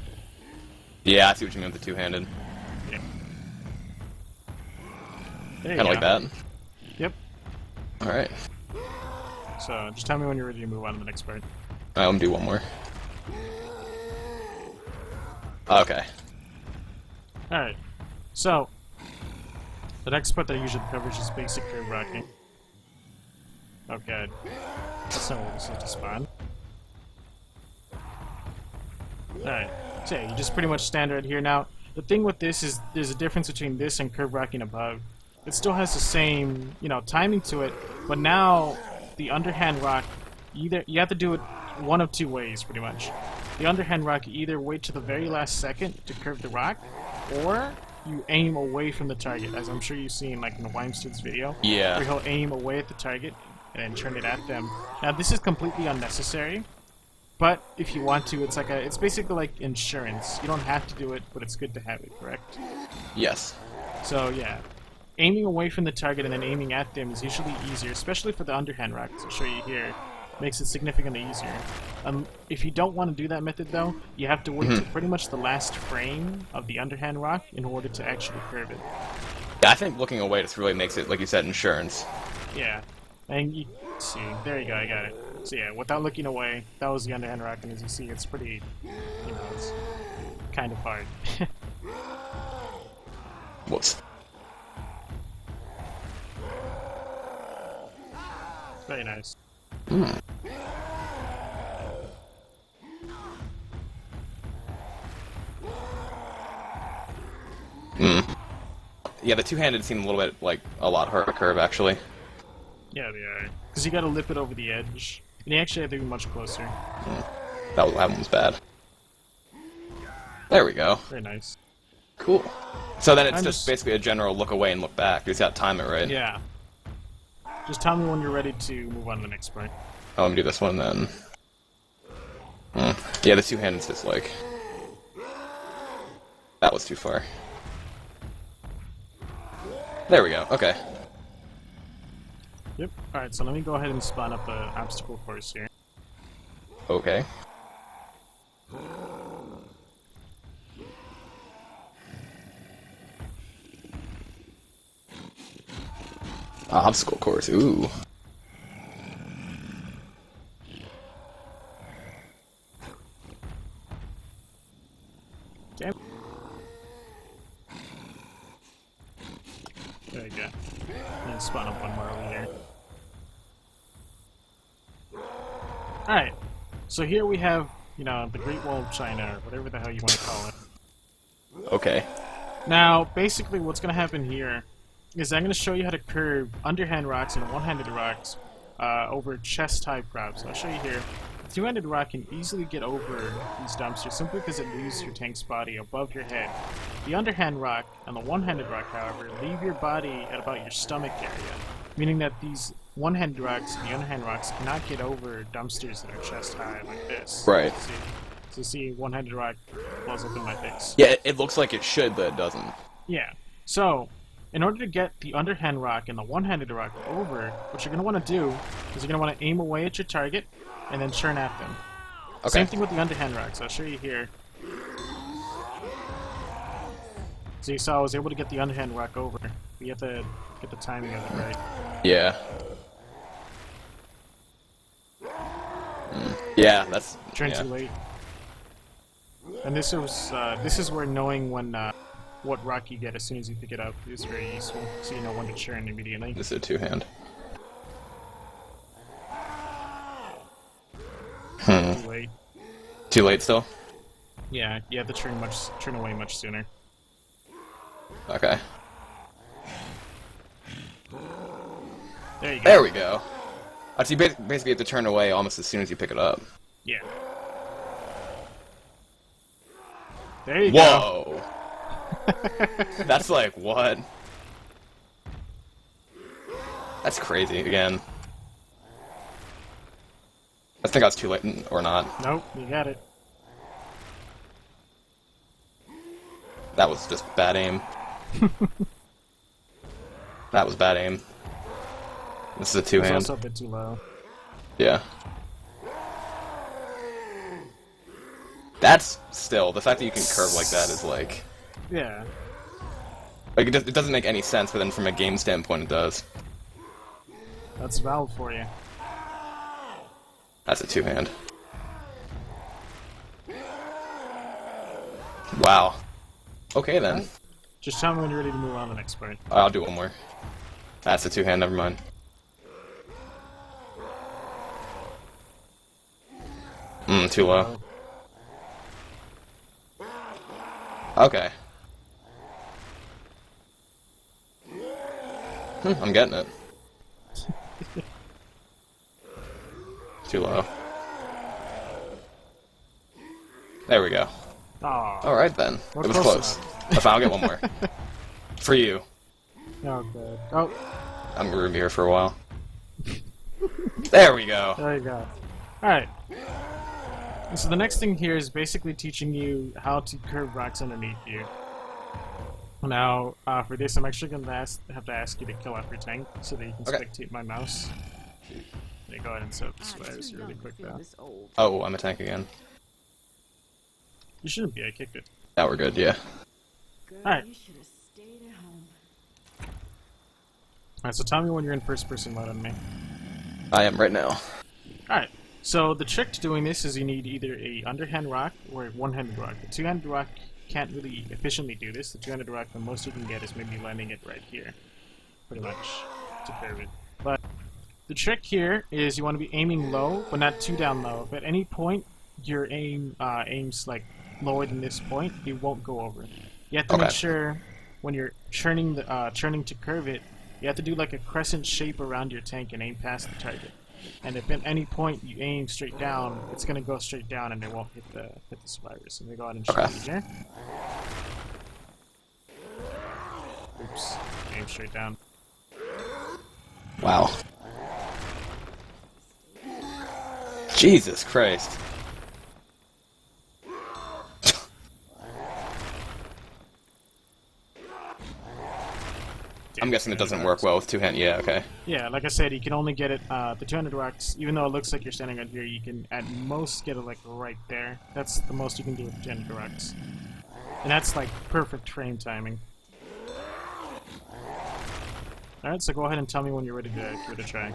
Yeah, I see what you mean with the two-handed. Yeah. There you Kind of like go. that. Yep. Alright. So just tell me when you're ready to move on to the next part. I'm gonna do one more. Okay. Alright. So, the next part that I usually cover is just basic curve rocking. Oh god. That's not what this is to spawn. Alright. So yeah, you just pretty much stand right here. Now, the thing with this is there's a difference between this and curve rocking above. It still has the same, timing to it, but now the underhand rock, you have to do it one of two ways, pretty much. The underhand rock, you either wait to the very last second to curve the rock, or you aim away from the target, as I'm sure you've seen like in Weinstein's video. Yeah. Where he'll aim away at the target and then turn it at them. Now this is completely unnecessary, but if you want to, it's basically like insurance. You don't have to do it, but it's good to have it, correct? Yes. So yeah, aiming away from the target and then aiming at them is usually easier, especially for the underhand rocks. I'll show you here. Makes it significantly easier. If you don't want to do that method though, you have to wait to pretty much the last frame of the underhand rock in order to actually curve it. Yeah, I think looking away just really makes it, like you said, insurance. Yeah, and you see, there you go, I got it. So yeah, without looking away, that was the underhand rock, and as you see, it's pretty, it's kind of hard. Whoops. Very nice. Yeah, the two-handed seemed a little bit like a lot harder to curve, actually. Yeah, they are. Because you gotta lip it over the edge. And you actually have to be much closer. That one was bad. There we go. Very nice. Cool. So then it's I'm just basically a general look away and look back. You just gotta time it right. Yeah. Just tell me when you're ready to move on to the next part. Oh, let me do this one then. Yeah, the two-handed's just like... That was too far. There we go, okay. Yep. Alright, so let me go ahead and spawn up the obstacle course here. Okay. Obstacle course, ooh. Okay. There you go. And spawn up one more over here. Alright. So here we have, you know, the Great Wall of China, or whatever the hell you want to call it. Okay. Now, basically what's going to happen here is I'm going to show you how to curve underhand rocks and one-handed rocks over chest-high grabs. So I'll show you here. The two-handed rock can easily get over these dumpsters simply because it leaves your tank's body above your head. The underhand rock and the one-handed rock, however, leave your body at about your stomach area, meaning that these one-handed rocks and the underhand rocks cannot get over dumpsters that are chest-high like this. Right. So you see one-handed rock blows up in my face. Yeah, it looks like it should, but it doesn't. Yeah. So, in order to get the underhand rock and the one-handed rock over, what you're going to want to do is you're going to want to aim away at your target and then churn at them. Okay. Same thing with the underhand rocks. I'll show you here. So you saw I was able to get the underhand rock over. You have to get the timing of it right. Yeah. Yeah, that's... Turn yeah. too late. And this is where knowing when what rock you get as soon as you pick it up is very useful, so you know when to churn immediately. This is a two-hand. Too late. Too late still? Yeah, you have to turn away much sooner. Okay. There you go. There we go. So you basically have to turn away almost as soon as you pick it up. Yeah. There you go. Whoa! That's like, what? That's crazy, again. I think I was too late, or not. Nope, you got it. That was just bad aim. That was bad aim. This is a It's two-hand. also a bit too low. Yeah. That's still, the fact that you can curve like that is like... Yeah. Like, it doesn't make any sense, but then from a game standpoint it does. That's valid for you. That's a two-hand. Wow. Okay then. Just tell me when you're ready to move on to the next part. I'll do one more. That's a two-hand, never mind. Too low. Okay. I'm getting it. Too low. There we go. Aw. Alright then. We're It was close close. If I'll get one more. For you. Oh, good. Oh, I'm gonna be here for a while. There we go. there you go. Alright. So the next thing here is basically teaching you how to curve rocks underneath you. Now, for this, I'm actually going to have to ask you to kill off your tank so that you can Okay. spectate my mouse. Let me go ahead and set up the swears really quick, though. Oh, I'm a tank again. You shouldn't be, I kicked it. Now we're good, yeah. Alright. You should have stayed at home. Alright, so tell me when you're in first person mode on me. I am right now. Alright, so the trick to doing this is you need either a underhand rock or a one-handed rock. The two-handed rock can't really efficiently do this. The two-handed rock, the most you can get is maybe landing it right here, pretty much, to curve it. But the trick here is you want to be aiming low, but not too down low. If at any point your aims like lower than this point, it won't go over. You have to make sure when you're churning to curve it, you have to do like a crescent shape around your tank and aim past the target. And if at any point you aim straight down, it's gonna go straight down and it won't hit the survivors. So let me go ahead and show you here. Oops, aim straight down. Wow. Jesus Christ. I'm guessing it doesn't work well with two-hand. Yeah, okay. Yeah, like I said, you can only get it, the 200 rocks, even though it looks like you're standing on here, you can at most get it like right there. That's the most you can do with 200 rocks. And that's like perfect frame timing. Alright, so go ahead and tell me when you're ready to give it a try.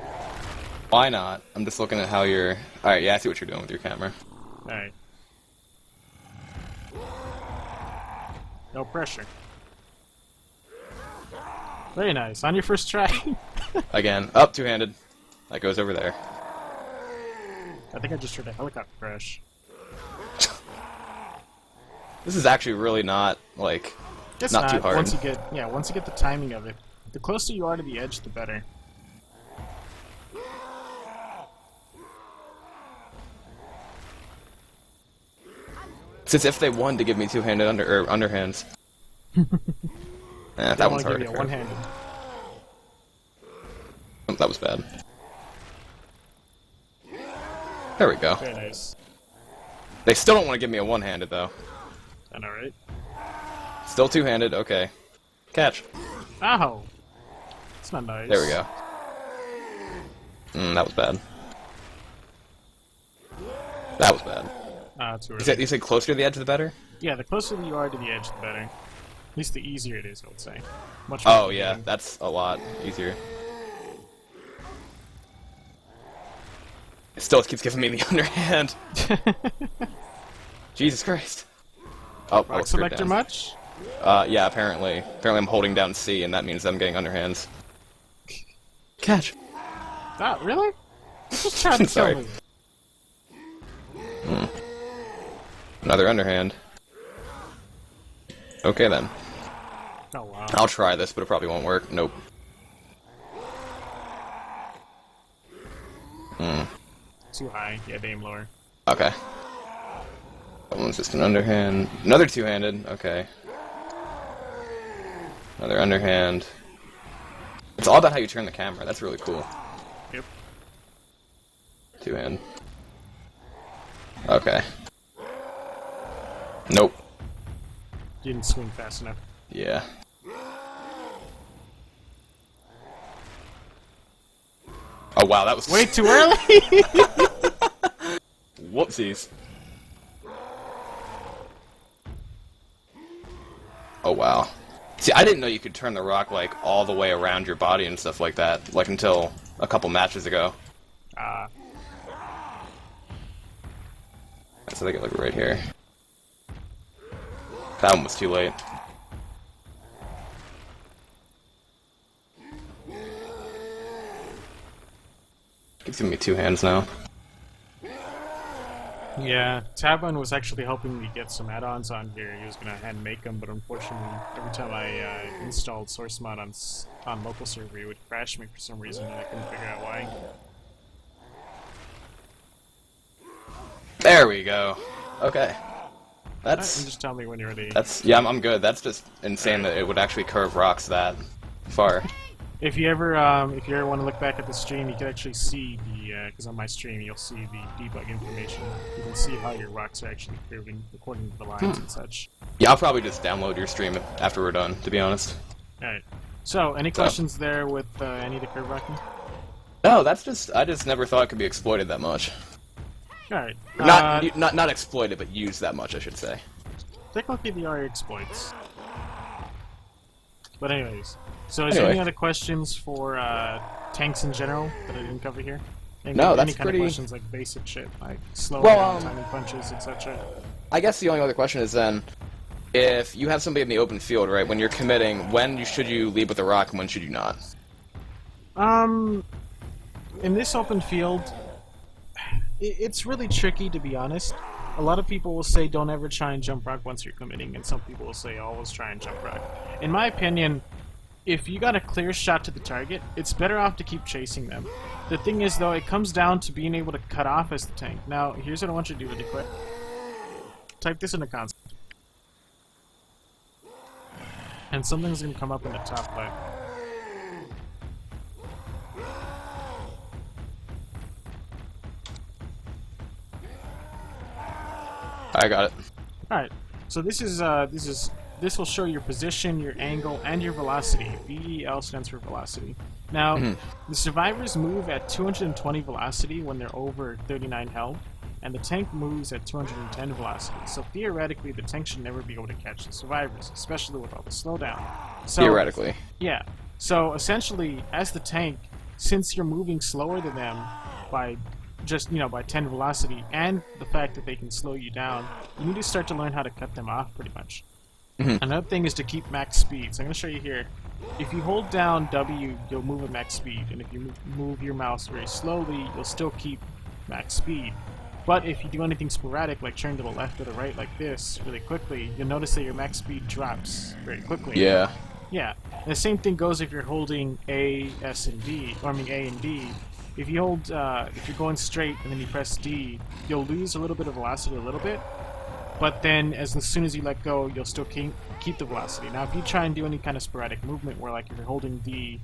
Why not? I'm just looking at how you're... Alright, yeah, I see what you're doing with your camera. Alright. No pressure. Very nice. On your first try. Again, up two-handed. That goes over there. I think I just heard a helicopter crash. This is actually really not, like, It's not too hard. Once you get the timing of it. The closer you are to the edge, the better. It's as if they wanted to give me two-handed underhands. That one's hard to curve. One-handed. Oh, that was bad. There we go. Very nice. They still don't want to give me a one-handed, though. I know, right? Still two-handed, okay. Catch. Ow! It's not nice. There we go. That was bad. That was bad. Too early. You said closer to the edge, the better? Yeah, the closer you are to the edge, the better. At least the easier it is, I would say. Much Oh, more yeah, forgiving. that's a lot easier. It still keeps giving me the underhand. Jesus Christ. Oh, I Rock was screwed selector down. much? Yeah, apparently. Apparently I'm holding down C, and that means I'm getting underhands. Catch. Ah, really? Just trying to Sorry. kill me. Another underhand. Okay, then. Oh, wow. I'll try this, but it probably won't work. Nope. Too high. Yeah, aim lower. Okay. That one's just an underhand. Another two-handed. Okay. Another underhand. It's all about how you turn the camera. That's really cool. Yep. Two-hand. Okay. Nope. Didn't swing fast enough. Yeah. Oh wow, that was Way too early! Whoopsies. Oh wow. See, I didn't know you could turn the rock like all the way around your body and stuff like that, like until a couple matches ago. So they get like right here. That one was too late. Keeps giving me two hands now. Yeah, Tabun was actually helping me get some add-ons on here. He was gonna hand make them, but unfortunately, every time I installed source mod on local server, it would crash me for some reason, and I couldn't figure out why. There we go. Okay. And That's just tell me when you're ready. yeah, I'm good. That's just insane that it would actually curve rocks that far. If you ever want to look back at the stream, you can actually see the because on my stream you'll see the debug information. You can see how your rocks are actually curving according to the lines and such. Yeah, I'll probably just download your stream after we're done, to be honest. All right. So, any questions there with any of the curve rocking? No, that's just I just never thought it could be exploited that much. All right. Not exploited, but used that much, I should say. Technically, they are exploits. But anyways, so is there any other questions for tanks in general that I didn't cover here? No, that's any kind pretty- of questions like basic shit, like slow Well, timing punches, etc. I guess the only other question is then, if you have somebody in the open field, right, when you're committing, should you lead with a rock and when should you not? In this open field, it's really tricky, to be honest. A lot of people will say don't ever try and jump rock once you're committing, and some people will say always try and jump rock. In my opinion, if you got a clear shot to the target, it's better off to keep chasing them. The thing is, though, it comes down to being able to cut off as the tank. Now, here's what I want you to do really quick. Type this in the console. And something's going to come up in the top left. I got it. All right. So this will show your position, your angle, and your velocity. VEL stands for velocity. Now, the survivors move at 220 velocity when they're over 39 health, and the tank moves at 210 velocity. So theoretically, the tank should never be able to catch the survivors, especially with all the slowdown. So, Theoretically. yeah. So essentially, as the tank, since you're moving slower than them by just, by 10 velocity, and the fact that they can slow you down, you need to start to learn how to cut them off pretty much. Another thing is to keep max speed. So I'm going to show you here. If you hold down W, you'll move at max speed, and if you move your mouse very slowly, you'll still keep max speed. But if you do anything sporadic, like turn to the left or the right like this really quickly, you'll notice that your max speed drops very quickly. Yeah. Yeah. And the same thing goes if you're holding A, S, and D, or I mean A and D. If you hold, if you're going straight and then you press D, you'll lose a little bit of velocity a little bit, but then as soon as you let go, you'll still keep the velocity. Now, if you try and do any kind of sporadic movement where, like, if you're holding D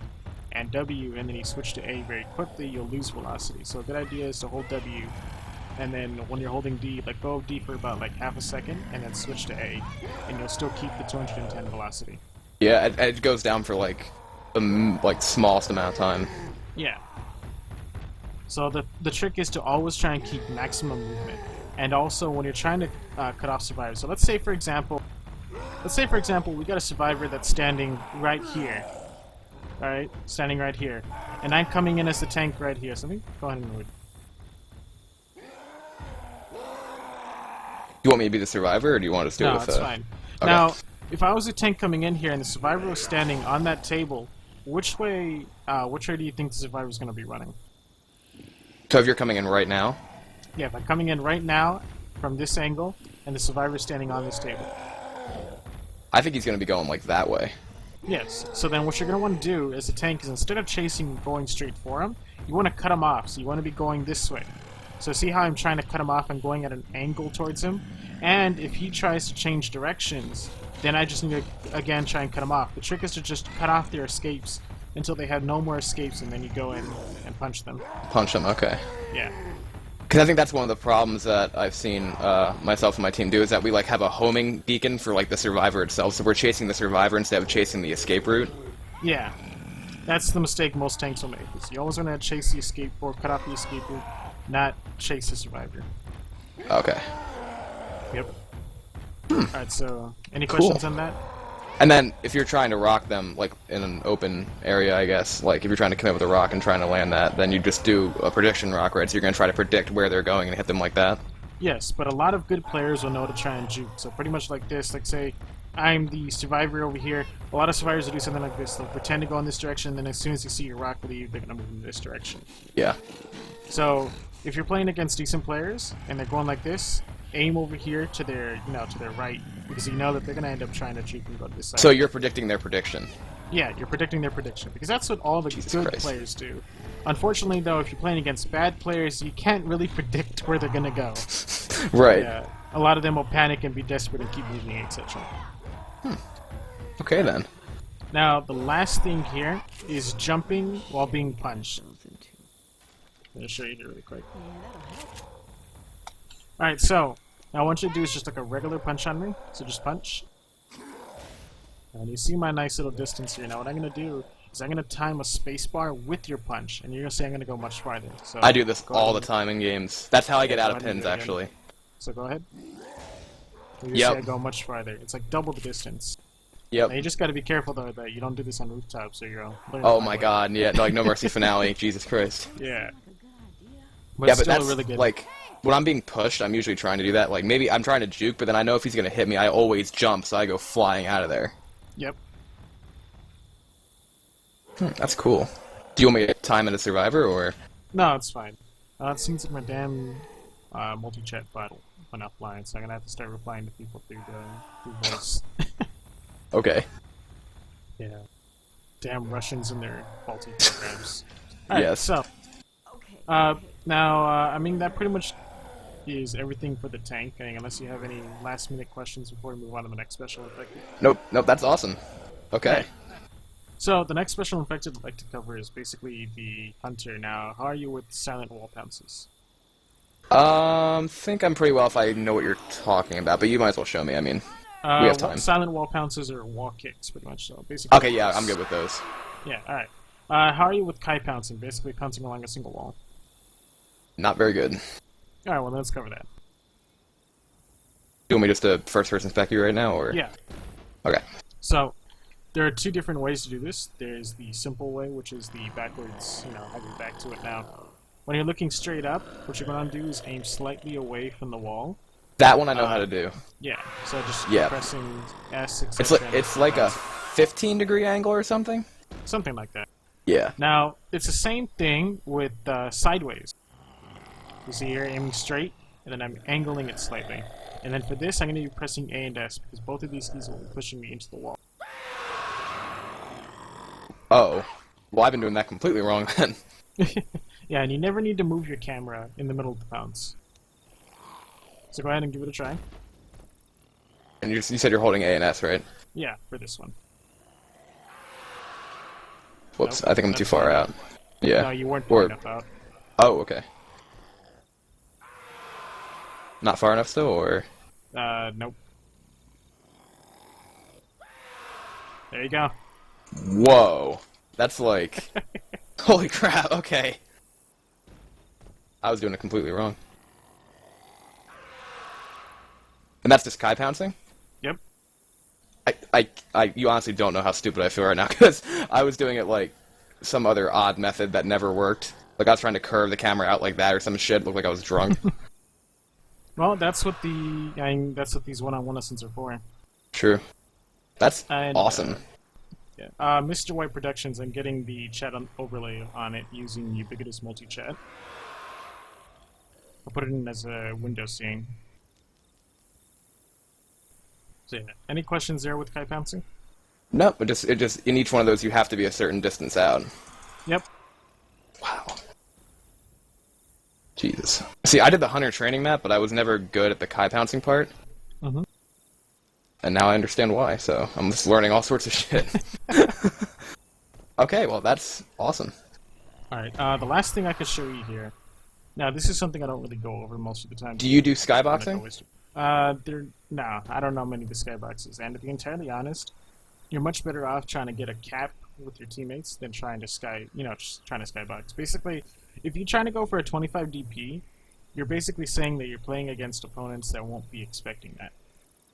and W and then you switch to A very quickly, you'll lose velocity. So a good idea is to hold W, and then when you're holding D, let go of D for about like half a second, and then switch to A, and you'll still keep the 210 velocity. Yeah, it goes down for like the smallest amount of time. Yeah. So the trick is to always try and keep maximum movement, and also when you're trying to cut off survivors. So let's say for example we got a survivor that's standing right here. All right, standing right here, and I'm coming in as the tank right here. So let me go ahead and move. Do you want me to be the survivor, or do you want us to do it No, with it's fine. Okay. Now, if I was a tank coming in here and the survivor was standing on that table, which way do you think the survivor is going to be running? So if you're coming in right now? Yeah, if I'm coming in right now from this angle and the survivor is standing on this table. I think he's going to be going like that way. Yes. So then what you're going to want to do as a tank is instead of chasing going straight for him, you want to cut him off. So you want to be going this way. So see how I'm trying to cut him off and going at an angle towards him? And if he tries to change directions, then I just need to, again, try and cut him off. The trick is to just cut off their escapes until they have no more escapes, and then you go in and punch them. Punch him, okay. Yeah. Because I think that's one of the problems that I've seen myself and my team do, is that we like have a homing beacon for like the survivor itself, so we're chasing the survivor instead of chasing the escape route. Yeah. That's the mistake most tanks will make. Is you always want to chase the escape or cut off the escape route, not chase the survivor. Okay. Yep. Alright, so any questions on that? And then if you're trying to rock them like in an open area, I guess, like if you're trying to come in with a rock and trying to land that, then you just do a prediction rock, right? So you're going to try to predict where they're going and hit them like that? Yes, but a lot of good players will know to try and juke. So pretty much like this, like say I'm the survivor over here. A lot of survivors will do something like this. They'll pretend to go in this direction, and then as soon as they see your rock leave, they're going to move in this direction. Yeah. So if you're playing against decent players and they're going like this, aim over here to their, to their right, because you know that they're going to end up trying to juke and go to this side. So you're predicting their prediction? Yeah, you're predicting their prediction, because that's what all the Jesus good Christ. players do. Unfortunately, though, if you're playing against bad players, you can't really predict where they're going to go. Right. Yeah, a lot of them will panic and be desperate and keep moving, etc. Okay, then. Now, the last thing here is jumping while being punched. I'm going to show you here really quick. Alright, so, now what I want you to do is just like a regular punch on me. So just punch. And you see my nice little distance here. Now what I'm going to do is I'm going to time a spacebar with your punch. And you're going to say I'm going to go much farther. So I do this go all the ahead time in games. That's how I get Yeah, out go of ahead and pins, do it again. actually. So go ahead. You Yep. say I go much farther. It's like double the distance. Yep. Now you just got to be careful though that you don't do this on rooftops or you'll learn Oh the hard my way. god, yeah, like No Mercy finale, Jesus Christ. Yeah. But Yeah, it's but still that's, really good. like, when I'm being pushed, I'm usually trying to do that. Like, maybe I'm trying to juke, but then I know if he's gonna hit me, I always jump, so I go flying out of there. Yep. That's cool. Do you want me to time it as Survivor, or...? No, it's fine. It seems like my damn multi-chat bot went offline, so I'm gonna have to start replying to people through voice. Okay. Yeah. Damn Russians and their faulty programs. Alright, Yes. so now I mean that pretty much is everything for the tank. I mean, unless you have any last-minute questions before we move on to the next special effect. Nope, that's awesome. Okay. So the next special effect I'd like to cover is basically the Hunter. Now, how are you with silent wall pounces? Think I'm pretty well if I know what you're talking about, but you might as well show me. I mean, we have time. Silent wall pounces or wall kicks, pretty much. So basically. Okay, yeah, I'm good with those. Yeah. All right. How are you with Kai pouncing? Basically pouncing along a single wall. Not very good. All right. Well, let's cover that. You want me just to first-person spec you right now, or? Yeah. Okay. So, there are two different ways to do this. There's the simple way, which is the backwards, have your back to it now. When you're looking straight up, what you're going to do is aim slightly away from the wall. That one I know how to do. Yeah, so just Yeah. pressing S, etc. It's like a 15-degree angle or something? Something like that. Yeah. Now, it's the same thing with sideways. You see here, aiming straight, and then I'm angling it slightly. And then for this, I'm going to be pressing A and S, because both of these keys will be pushing me into the wall. Oh. Well, I've been doing that completely wrong then. Yeah, and you never need to move your camera in the middle of the pounce. So go ahead and give it a try. And you said you're holding A and S, right? Yeah, for this one. Whoops, Nope, I think I'm too far out. Yeah. No, you weren't far enough out. Oh, okay. Not far enough still, or? Nope. There you go. Whoa. That's like... Holy crap, okay. I was doing it completely wrong. And that's just Kai pouncing? Yep. You honestly don't know how stupid I feel right now, because I was doing it like some other odd method that never worked. Like I was trying to curve the camera out like that or some shit, looked like I was drunk. Well, that's what that's what these one-on-one lessons are for. True. That's And, awesome. Yeah. Mr. White Productions, I'm getting the chat overlay on it using Ubiquitous Multi-Chat. I'll put it in as a window scene. So yeah, any questions there with Kai pouncing? No, it just in each one of those you have to be a certain distance out. Yep. Wow. Jesus. See, I did the hunter training map, but I was never good at the Kai pouncing part. Mm-hmm. And now I understand why, so I'm just learning all sorts of shit. Okay, well, that's awesome. Alright, the last thing I could show you here. Now, this is something I don't really go over most of the time. Do you do skyboxing? No, I don't know many of the skyboxes. And to be entirely honest, you're much better off trying to get a cap with your teammates than trying to just trying to skybox. Basically, if you're trying to go for a 25 DP, you're basically saying that you're playing against opponents that won't be expecting that.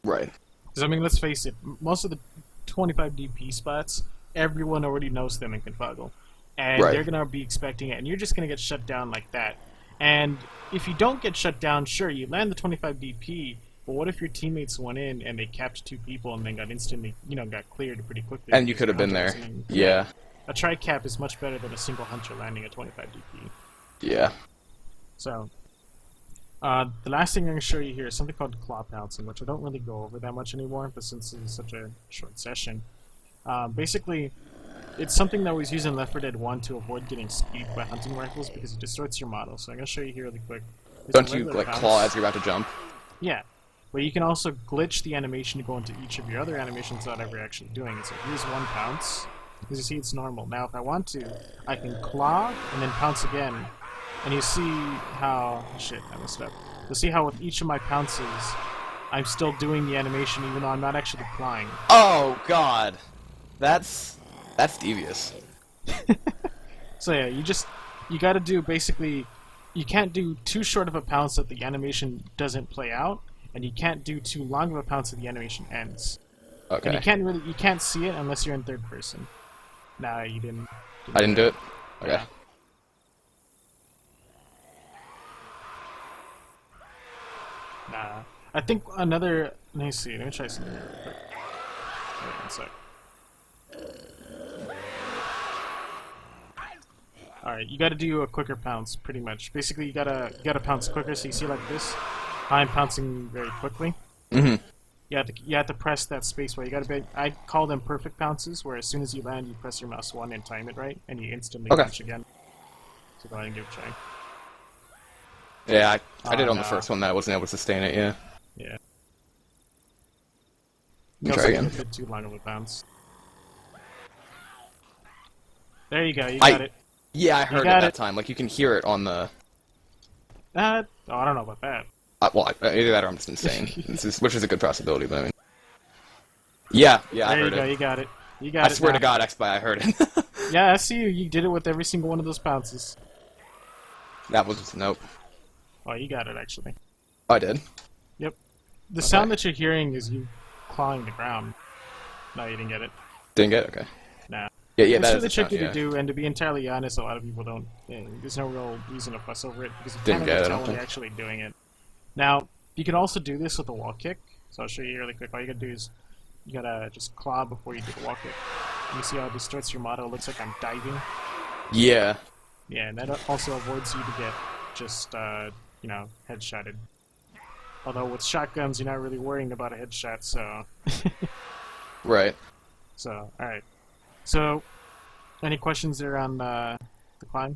Right. Because, I mean, let's face it, most of the 25 DP spots, everyone already knows them and can fuggle. And Right. they're going to be expecting it, and you're just going to get shut down like that. And if you don't get shut down, sure, you land the 25 DP, but what if your teammates went in and they capped two people and then got instantly, got cleared pretty quickly? And you could have been there. Yeah. A tri-cap is much better than a single hunter landing a 25 DP. Yeah. So, the last thing I'm going to show you here is something called claw pouncing, which I don't really go over that much anymore, but since this is such a short session. Basically, it's something that was used in Left 4 Dead 1 to avoid getting skied by hunting rifles because it distorts your model. So I'm going to show you here really quick. Don't you, like, claw as you're about to jump? Yeah. But you can also glitch the animation to go into each of your other animations without ever actually doing it. So here's one pounce. As you see, it's normal. Now, if I want to, I can claw and then pounce again. And you see how... Shit, I messed up. You'll see how with each of my pounces, I'm still doing the animation even though I'm not actually flying. Oh, God. That's devious. So yeah, you gotta do basically... You can't do too short of a pounce that the animation doesn't play out, and you can't do too long of a pounce that the animation ends. Okay. And you can't see it unless you're in third person. Nah, you didn't. I didn't do it? Okay. Yeah. Nah. I think another... Let me see. Let me try something real quick. Wait one sec. Alright, you gotta do a quicker pounce, pretty much. Basically, you gotta pounce quicker, so you see like this. I'm pouncing very quickly. Mm-hmm. You have to press that space bar. You gotta be... I call them perfect pounces, where as soon as you land, you press your mouse 1 and time it right, and you instantly punch again. So go ahead and give it a try. Yeah, I did on the first one that I wasn't able to sustain it, yeah. Yeah. Try again. A bit too long of a bounce. There you go, you got it. Yeah, I heard it got that it. time. Like, you can hear it on the... Oh, I don't know about that. Well, either that or I'm just insane, which is a good possibility, but I mean... Yeah, I There you heard go, it. you got it. You got I it swear now. to God, X-By, I heard it. Yeah, I see you. You did it with every single one of those pounces. That was... Nope. Oh, you got it, actually. Oh, I did? Yep. The Okay. sound that you're hearing is you clawing the ground. No, you didn't get it. Didn't get it? Okay. Nah. Yeah, It's that really is the sound, tricky yeah. to do, and to be entirely honest, a lot of people don't. There's no real reason to fuss over it because you Didn't can't really get it, I tell don't when you're think. actually doing it. Now, you can also do this with a wall kick. So I'll show you really quick. All you gotta do is you gotta just claw before you do the wall kick. And you see how it distorts your model? It looks like I'm diving. Yeah. Yeah, and that also avoids you to get just headshotted. Although with shotguns, you're not really worrying about a headshot, so. Right. So, alright. So, any questions there on the climb?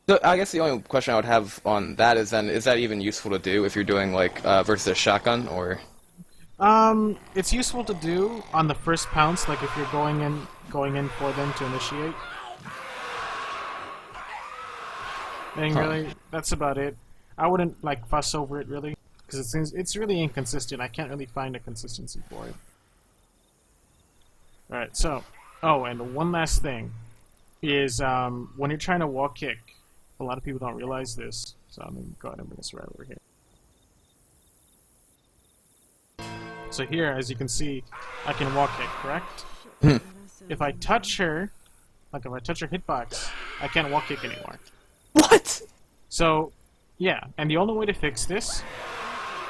So I guess the only question I would have on that is then, is that even useful to do if you're doing, like, versus a shotgun, or... It's useful to do on the first pounce, like if you're going in for them to initiate. And really, that's about it. I wouldn't, like, fuss over it, really, because it's really inconsistent. I can't really find a consistency for it. Alright, so... Oh, and one last thing is, when you're trying to wall kick, a lot of people don't realize this, so I'm going to go ahead and bring this right over here. So here, as you can see, I can wall kick, correct? If I touch her, like if I touch her hitbox, I can't wall kick anymore. What? So, yeah, and the only way to fix this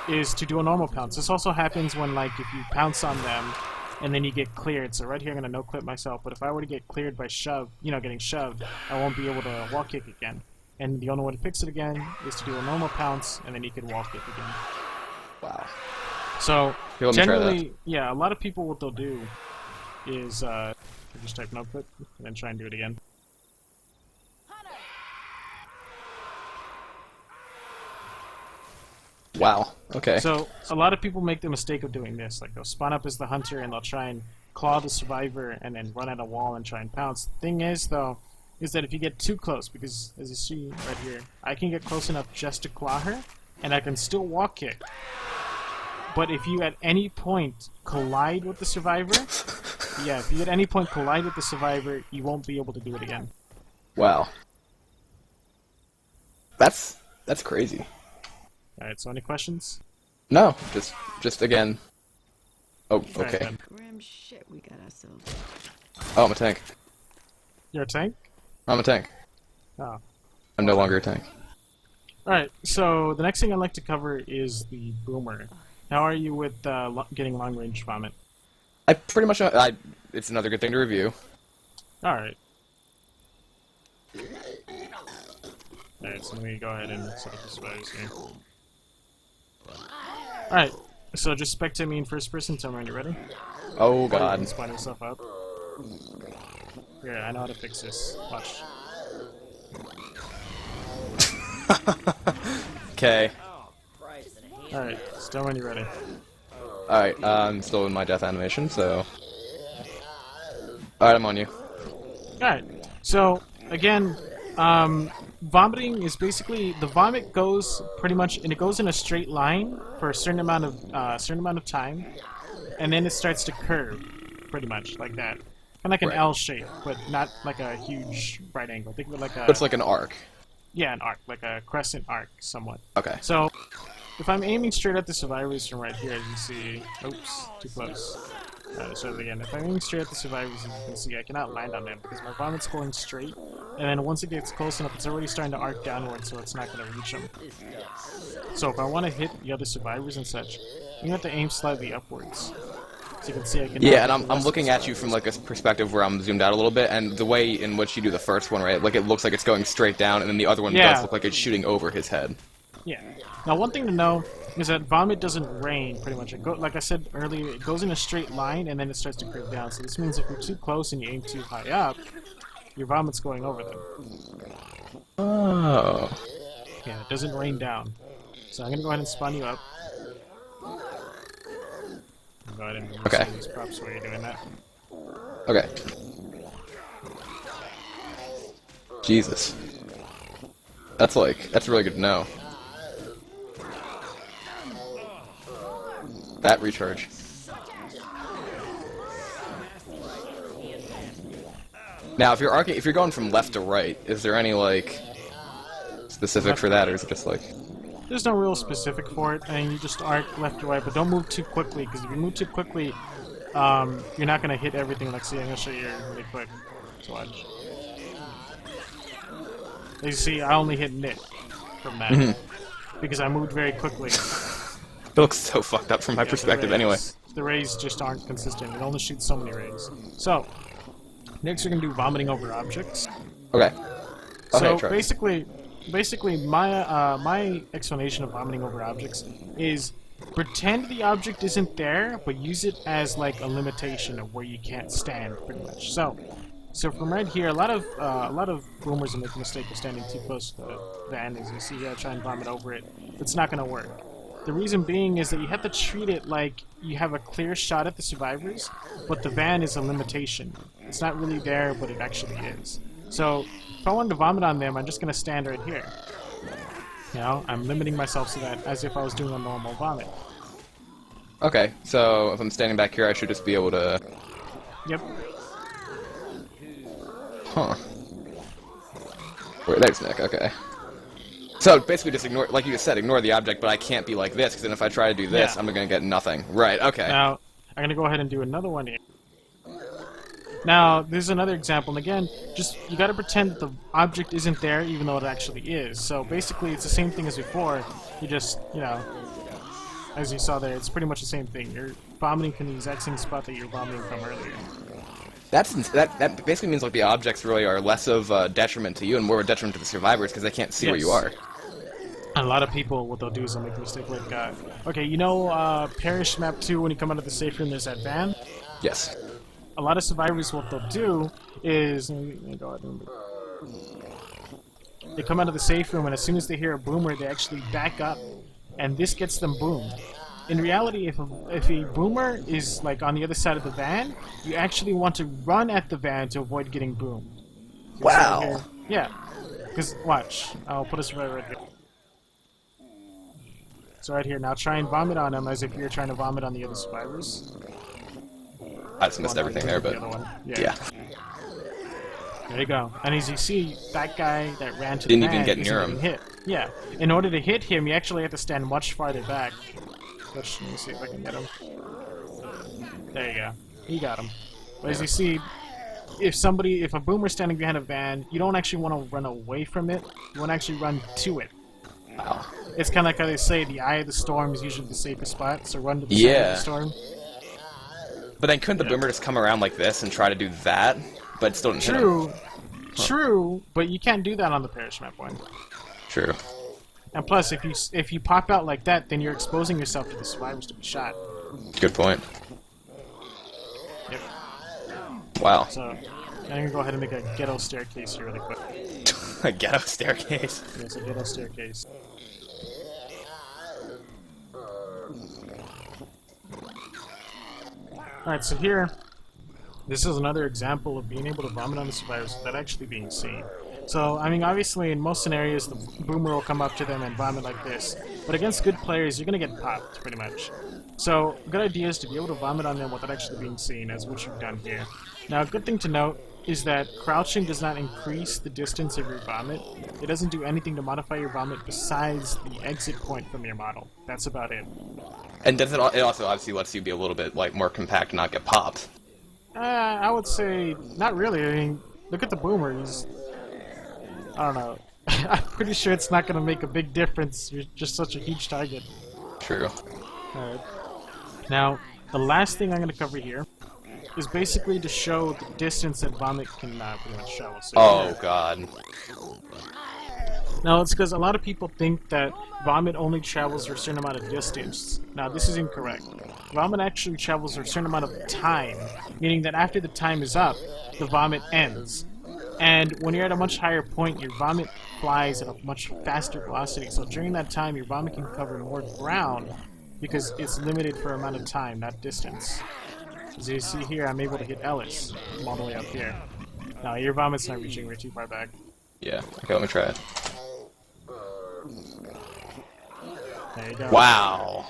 is to do a normal pounce. This also happens when, like, if you pounce on them and then you get cleared. So right here I'm going to no-clip myself, but if I were to get cleared by getting shoved, I won't be able to wall kick again. And the only way to fix it again is to do a normal pounce, and then you can wall kick again. Wow. So, Here, let me try generally, yeah, a lot of people, what they'll do is just type no-clip and then try and do it again. Wow. Okay. So, a lot of people make the mistake of doing this. Like, they'll spawn up as the hunter and they'll try and claw the survivor and then run at a wall and try and pounce. The thing is, though, is that if you get too close, because as you see right here, I can get close enough just to claw her, and I can still wall kick. But if you at any point collide with the survivor, yeah, if you at any point collide with the survivor, you won't be able to do it again. Wow. That's crazy. Alright, so any questions? No, just again. Oh, Alright, okay. then. Grim shit we got ourselves. Oh, I'm a tank. You're a tank? I'm a tank. Oh. I'm no longer a tank. Alright, so the next thing I'd like to cover is the boomer. How are you with getting long-range vomit? I pretty much it's another good thing to review. Alright. Alright, so let me go ahead and set up the survivors here. Alright, so just spectate me in first person, tell me when you're ready. Oh Or you can god. spawn yourself up. Here, I know how to fix this. Watch. Okay. Alright, so tell me when you're ready. Alright, I'm still in my death animation, so... Alright, I'm on you. Alright, so, again, vomiting is basically, the vomit goes pretty much, and it goes in a straight line for a certain amount of time, and then it starts to curve, pretty much, like that. Kind of like an Right. L shape, but not like a huge right angle. Think of it like a... But it's like an arc. Yeah, an arc, like a crescent arc, somewhat. Okay. So, if I'm aiming straight at the survivors from right here, as you see... Oops, too close. Let's try it again. If I'm aiming straight at the survivors, as you can see, I cannot land on them because my vomit's going straight, and then once it gets close enough, it's already starting to arc downward, so it's not going to reach them. So if I want to hit the other survivors and such, you have to aim slightly upwards. So you can see I can... Yeah, and I'm looking at you from like a perspective where I'm zoomed out a little bit, and the way in which you do the first one, right? Like it looks like it's going straight down, and then the other one Yeah. does look like it's shooting over his head. Yeah. Now, one thing to know is that vomit doesn't rain, pretty much. Like I said earlier, it goes in a straight line, and then it starts to curve down. So this means if you're too close and you aim too high up, your vomit's going over them. Oh. Yeah, it doesn't rain down. So I'm going to go ahead and spawn you up. Go ahead and remove Okay. some of these props while you're doing that. Okay. Jesus. That's really good to know. That recharge. Now, if you're going from left to right, is there any like specific for that, or is it just like? There's no real specific for it, and you just arc left to right, but don't move too quickly, because if you move too quickly, you're not gonna hit everything. Like, see, I'm gonna show you really quick. So watch. As you see, I only hit Nick from that because I moved very quickly. It looks so fucked up from my perspective, anyway. The rays just aren't consistent. It only shoots so many rays. So, next we're gonna do vomiting over objects. Okay. So try. basically, my explanation of vomiting over objects is pretend the object isn't there, but use it as like a limitation of where you can't stand, pretty much. So from right here, a lot of boomers make the mistake of standing too close to the van, as you see here. I try and vomit over it. It's not gonna work. The reason being is that you have to treat it like you have a clear shot at the survivors, but the van is a limitation. It's not really there, but it actually is. So, if I wanted to vomit on them, I'm just going to stand right here. You know, I'm limiting myself to that as if I was doing a normal vomit. Okay, so if I'm standing back here, I should just be able to... Yep. Huh. Wait, there's Nick, okay. So basically just ignore, like you just said, ignore the object, but I can't be like this, because then if I try to do this, Yeah. I'm going to get nothing. Right, okay. Now, I'm going to go ahead and do another one here. Now, there's another example, and again, just, you gotta pretend that the object isn't there, even though it actually is. So basically, it's the same thing as before, you just, you know, as you saw there, it's pretty much the same thing. You're vomiting from the exact same spot that you're vomiting from earlier. That basically means like the objects really are less of a detriment to you and more of a detriment to the survivors, because they can't see where you are. And a lot of people, what they'll do is they'll make the mistake like, okay, you know, Parish Map 2, when you come out of the safe room, there's that van? Yes. A lot of survivors, what they'll do is, they come out of the safe room, and as soon as they hear a boomer, they actually back up, and this gets them boomed. In reality, if a boomer is like on the other side of the van, you actually want to run at the van to avoid getting boomed. Wow. Yeah, because watch, I'll put a survivor right here. So right here, now try and vomit on them as if you're trying to vomit on the other survivors. I just missed everything there, but... Yeah. There you go. And as you see, that guy that ran to Didn't the even van get isn't near getting him. hit. Yeah. In order to hit him, you actually have to stand much farther back. Let me see if I can get him. There you go. He got him. But as you see, if a boomer's standing behind a van, you don't actually want to run away from it. You want to actually run to it. Wow. It's kind of like how they say the eye of the storm is usually the safest spot, so run to the side of the storm. But then couldn't the boomer just come around like this and try to do that, but still didn't hit him? True, but you can't do that on the Parish Map 1. True. And plus, if you pop out like that, then you're exposing yourself to the survivors to be shot. Good point. Yep. Wow. So, I'm gonna go ahead and make a ghetto staircase here really quick. A ghetto staircase. There's a ghetto staircase. Alright, so here, this is another example of being able to vomit on the survivors without actually being seen. So, I mean, obviously, in most scenarios, the boomer will come up to them and vomit like this. But against good players, you're going to get popped, pretty much. So, a good idea is to be able to vomit on them without actually being seen, as what you've done here. Now, a good thing to note is that crouching does not increase the distance of your vomit. It doesn't do anything to modify your vomit besides the exit point from your model. That's about it. And does it also obviously lets you be a little bit like more compact and not get popped? I would say not really. I mean, look at the boomer. I don't know. I'm pretty sure it's not going to make a big difference. You're just such a huge target. True. Alright. Now, the last thing I'm going to cover here is basically to show the distance that vomit can pretty much travel. So Oh god. Now, it's because a lot of people think that vomit only travels for a certain amount of distance. Now, this is incorrect. Vomit actually travels for a certain amount of time, meaning that after the time is up, the vomit ends. And when you're at a much higher point, your vomit flies at a much faster velocity. So during that time, your vomit can cover more ground because it's limited for amount of time, not distance. As you see here, I'm able to hit Ellis from all the way up here. Now, your vomit's not reaching way too far back. Yeah. Okay, let me try it. There you go. Wow.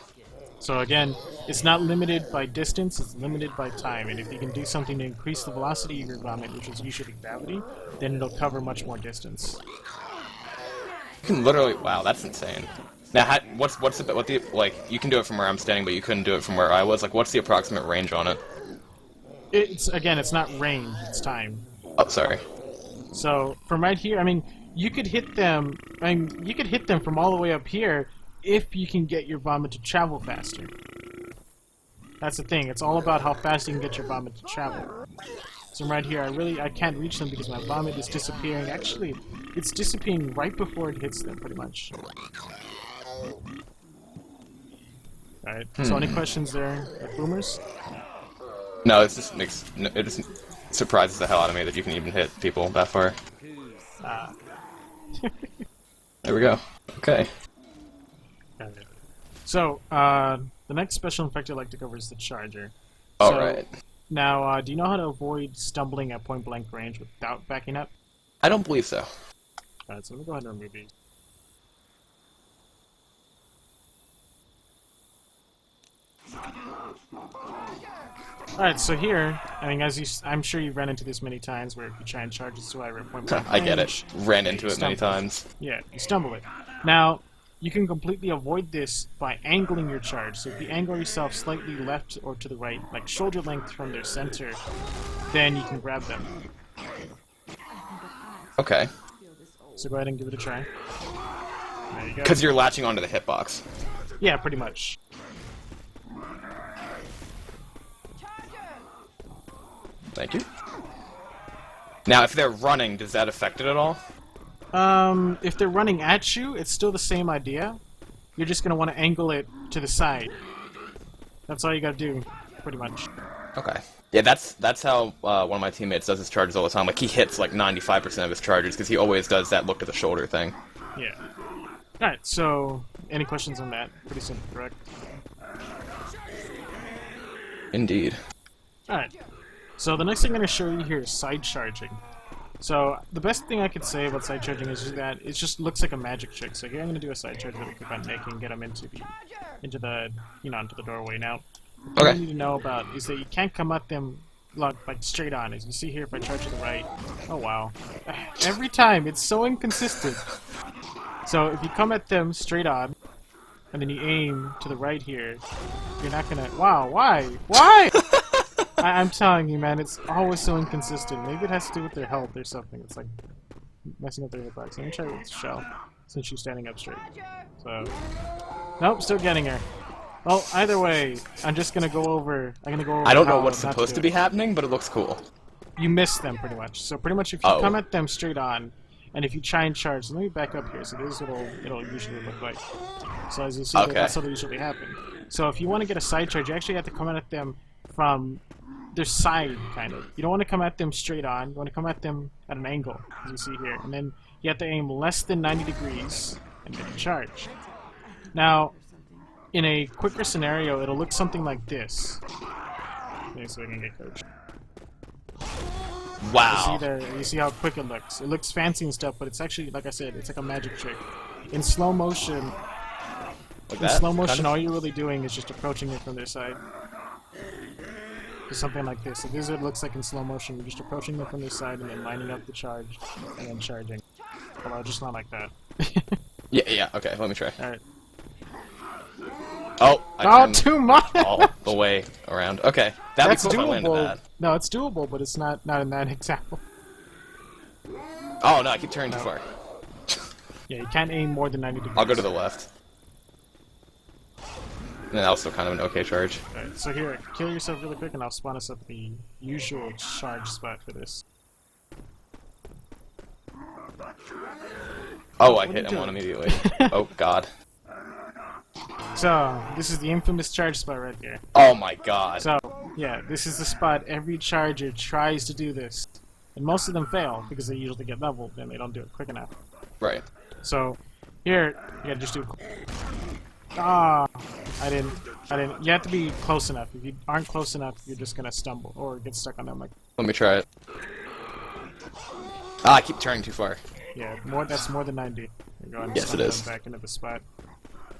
So again, it's not limited by distance, it's limited by time. And if you can do something to increase the velocity of your vomit, which is usually gravity, then it'll cover much more distance. You can literally... Wow, that's insane. Now, what the... Like, you can do it from where I'm standing, but you couldn't do it from where I was. Like, what's the approximate range on it? Again, it's not range, it's time. Oh, sorry. So, from right here, I mean, you could hit them from all the way up here if you can get your vomit to travel faster. That's the thing, it's all about how fast you can get your vomit to travel. So right here, I can't reach them because my vomit is disappearing. Actually, it's disappearing right before it hits them, pretty much. Alright, so any questions there, Boomers? No, it just surprises the hell out of me that you can even hit people that far. There we go. Okay. So, the next special effect I'd like to cover is the Charger. Alright. Now, do you know how to avoid stumbling at point-blank range without backing up? I don't believe so. Alright, so let me go ahead and remove these. Alright, so here, I mean, I'm sure you've run into this many times where if you try and charge it to at point-blank I get it. range, Ran into it many stumble. times. Yeah, you stumble it. Now, you can completely avoid this by angling your charge. So if you angle yourself slightly left or to the right, like shoulder length from their center, then you can grab them. Okay. So go ahead and give it a try. There you go. Because you're latching onto the hitbox. Yeah, pretty much. Thank you. Now, if they're running, does that affect it at all? If they're running at you, it's still the same idea. You're just gonna want to angle it to the side. That's all you gotta do, pretty much. Okay. Yeah, that's how one of my teammates does his charges all the time. Like, he hits like 95% of his charges because he always does that look to the shoulder thing. Yeah. Alright, so, any questions on that? Pretty simple, correct? Indeed. Alright. So the next thing I'm going to show you here is side charging. So the best thing I could say about side charging is that it just looks like a magic trick. So here I'm going to do a side charge really quick on Nick and get him into the doorway. Now, what Okay. you need to know about is that you can't come at them like straight on. As you see here, if I charge to the right, oh wow, every time it's so inconsistent. So if you come at them straight on, and then you aim to the right here, you're not gonna. Wow, why? I'm telling you, man, it's always so inconsistent. Maybe it has to do with their health or something. It's like messing up their hitbox. Let me try with Shell, since she's standing up straight. So, nope, still getting her. Well, either way, I'm gonna go over. I don't know how what's not supposed to do be it. happening, but it looks cool. You miss them pretty much. So pretty much, if you Oh. come at them straight on, and if you try and charge, so let me back up here. So this is what it'll usually look like. So as you see, Okay. that's what will usually happen. So if you want to get a side charge, you actually have to come at them from their side, kind of. You don't want to come at them straight on. You want to come at them at an angle, as you see here. And then you have to aim less than 90 degrees and then charge. Now, in a quicker scenario, it'll look something like this. Okay, so I can get coached. Wow. You see how quick it looks. It looks fancy and stuff, but it's actually, like I said, it's like a magic trick. In slow motion, Like all you're really doing is just approaching it from their side. Just something like this. So this is what it looks like in slow motion. You're just approaching them from their side and then lining up the charge and then charging. Although just not like that. Yeah, okay, let me try. Alright. Oh, I Oh, turned too much! all the way around. Okay, that'd That's be cool if I landed doable. that. No, it's doable, but it's not in that example. Oh, no, I keep turning too far. Yeah, you can't aim more than 90 degrees. I'll go to the left. And that was still kind of an okay charge. Alright, so here, kill yourself really quick and I'll spawn us up the usual charge spot for this. Oh, I What are hit you him one doing? immediately. Oh, God. So, this is the infamous charge spot right here. Oh, my God. So, yeah, this is the spot every charger tries to do this. And most of them fail because they usually get leveled and they don't do it quick enough. Right. So, here, you gotta just do... Ah, I didn't. You have to be close enough. If you aren't close enough, you're just gonna stumble or get stuck on them. Like, Let me try it. Ah, I keep turning too far. yeah, that's more than 90. You're going Yes, it is. back into the spot.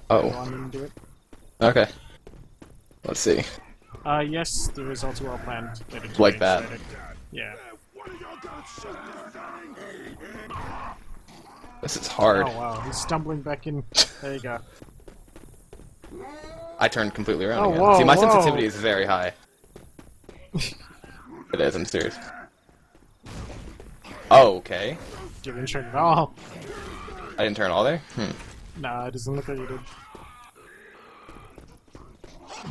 Oh. You want me to do it? Okay. Let's see. Yes, the results were all planned. Like that. Yeah. This is hard. Oh wow, he's stumbling back in. There you go. I turned completely around Oh, again. whoa, See, my whoa. sensitivity is very high. It is, I'm serious. Oh, okay. You didn't turn at all. I didn't turn all there? Nah, it doesn't look like you did.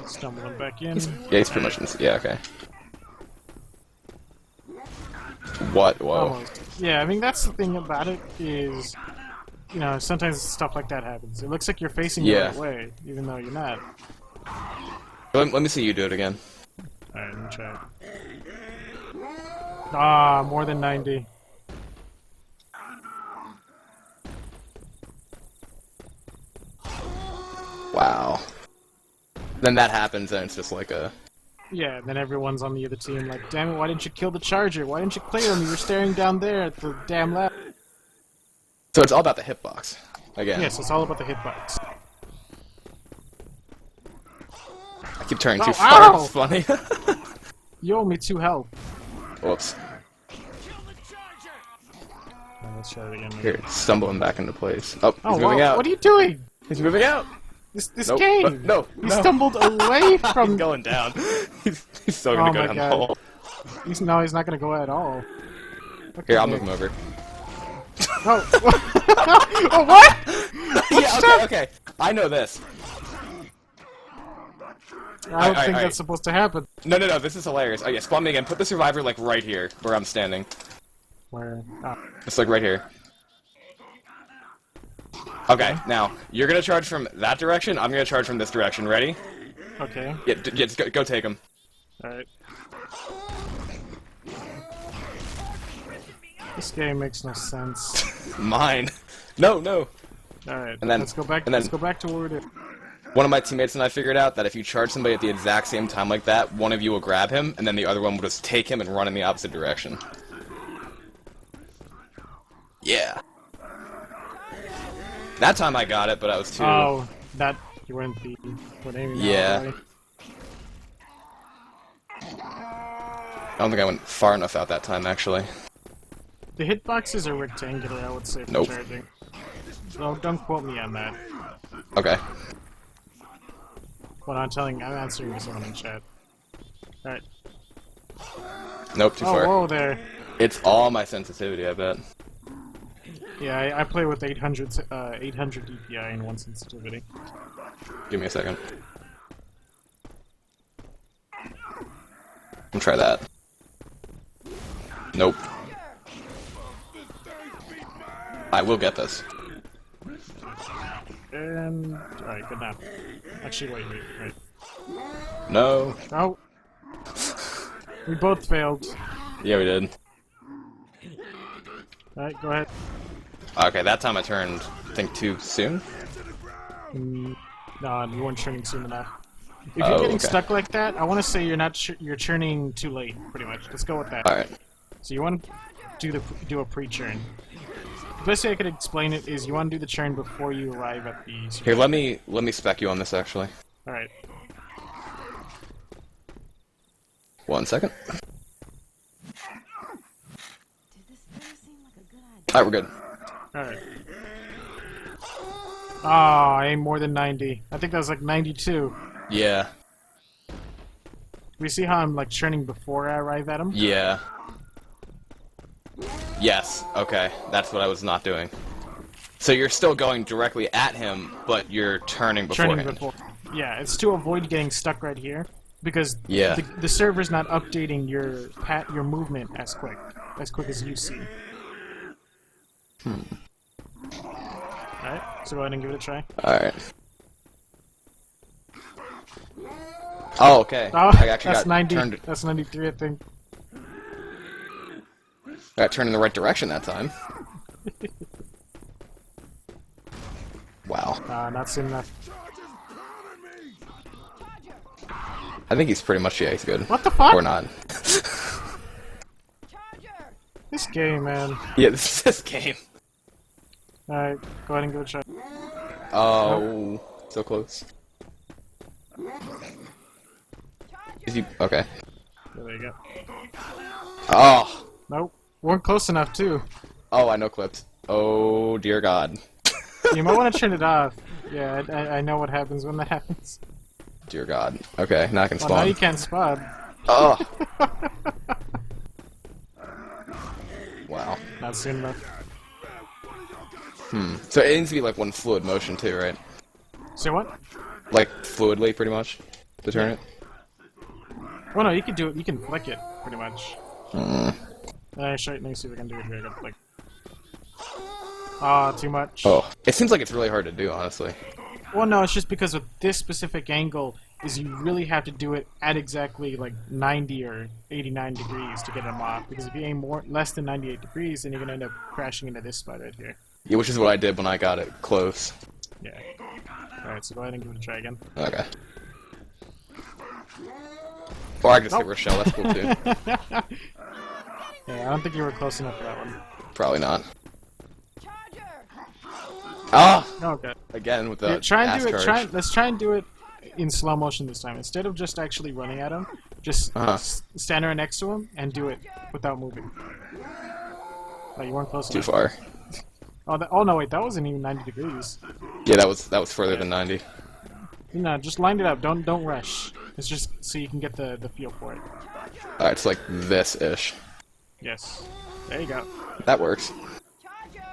Stumbling back in. Yeah, he's pretty much yeah, okay. What? Whoa. Almost. Yeah, I mean that's the thing about it is, you know, sometimes stuff like that happens. It looks like you're facing the right way, even though you're not. Let me see you do it again. Alright, let me try it. Ah, more than 90. Wow. Then that happens, and it's just like a... Yeah, then everyone's on the other team like, damn it, why didn't you kill the charger? Why didn't you clear him? You were staring down there at the damn lab. So it's all about the hitbox. Again. Yes, it's all about the hitbox. I keep turning Oh, too far, ow! it's funny. You owe me 2 health. Whoops. Alright, let's try it again. Here, it's stumbling back into place. Oh, Oh, he's moving whoa, out. what are you doing? He's moving out! This Nope. game! No, He no. stumbled away from... He's going down. He's still gonna Oh go my down God. the hole. He's not gonna go at all. Okay, Here, I'll Nick. move him over. Oh, oh what? Yeah, okay. I know this. I don't Alright, think alright. that's supposed to happen. No, this is hilarious. Oh yeah, spawn me again. Put the survivor, like, right here, where I'm standing. Where? Oh. It's, like, right here. Okay, now, you're gonna charge from that direction, I'm gonna charge from this direction. Ready? Okay. Yeah, just go take him. Alright. This game makes no sense. Mine. No. Alright, And then- let's go back. and then- Let's go back to where we did. One of my teammates and I figured out that if you charge somebody at the exact same time like that, one of you will grab him, and then the other one will just take him and run in the opposite direction. Yeah. That time I got it, but I was too... Oh, that you weren't the aiming at Yeah. already. I don't think I went far enough out that time, actually. The hitboxes are rectangular, I would say, for Nope. charging. So don't quote me on that. Okay. What I'm answering someone in chat. Alright. Nope, too Oh, far. whoa there. It's all my sensitivity, I bet. Yeah, I play with 800 DPI and 1 sensitivity. Give me a second. I'll try that. Nope. I will get this. And alright, good now. Actually, wait. No. Oh, we both failed. Yeah, we did. Alright, go ahead. Okay, that time I turned, I think, too soon? No, you weren't churning soon enough. If you're Oh, getting okay. stuck like that, I want to say you're churning too late, pretty much. Let's go with that. Alright. So you want to do a pre-churn. The best way I could explain it is you want to do the churn before you arrive at the... Here, let me spec you on this, actually. Alright. Dude, 1 second. this really seemed like a good idea. Alright, we're good. Alright. Ah, I aimed more than 90. I think that was like 92. Yeah. We see how I'm like churning before I arrive at him? Yeah. Yes, okay. That's what I was not doing. So you're still going directly at him, but you're turning beforehand. Churning before. Yeah, it's to avoid getting stuck right here. Because Yeah. the server's not updating your movement as quick as you see. Alright, so go ahead and give it a try. Alright. Oh, okay. Oh, I actually that's got 90. turned. That's 93, I think. I got turned in the right direction that time. Wow. Not soon enough. I think he's pretty much, yeah, he's good. What the fuck? Or not. This game, man. Yeah, this game. Alright, go ahead and give it a try. Oh, so close. Is he okay? There you go. Oh, Nope. Weren't close enough, too. oh, I know clips. Oh dear God, You might want to turn it off. Yeah, I know what happens when that happens. dear God. Okay, now I can Well, now spawn. you can't spot. Oh, wow. Not soon enough. So it needs to be like one fluid motion too, right? Say what? Like fluidly, pretty much, to turn it. Well, no, you can do it. You can flick it, pretty much. Let me see if I can do it here. I can flick. Ah, too much. Oh, it seems like it's really hard to do, honestly. Well, no, it's just because with this specific angle, is you really have to do it at exactly like 90 or 89 degrees to get them off. Because if you aim less than 98 degrees, then you're gonna end up crashing into this spot right here. Yeah, which is what I did when I got it close. Yeah. All right, so go ahead and give it a try again. Okay. Or I can just hit Rochelle. That's cool too. Yeah, I don't think you were close enough for that one. Probably not. Charger! Ah! Okay. Again with the Yeah, try and ass do it. charge. Let's try and do it in slow motion this time. Instead of just actually running at him, just stand right next to him and do it without moving. Oh, you weren't close Too enough. far. Oh no, wait, that wasn't even 90 degrees. Yeah, that was further than 90. No, just line it up. Don't rush. It's just so you can get the feel for it. Alright, it's like this-ish. Yes. There you go. That works. Charger!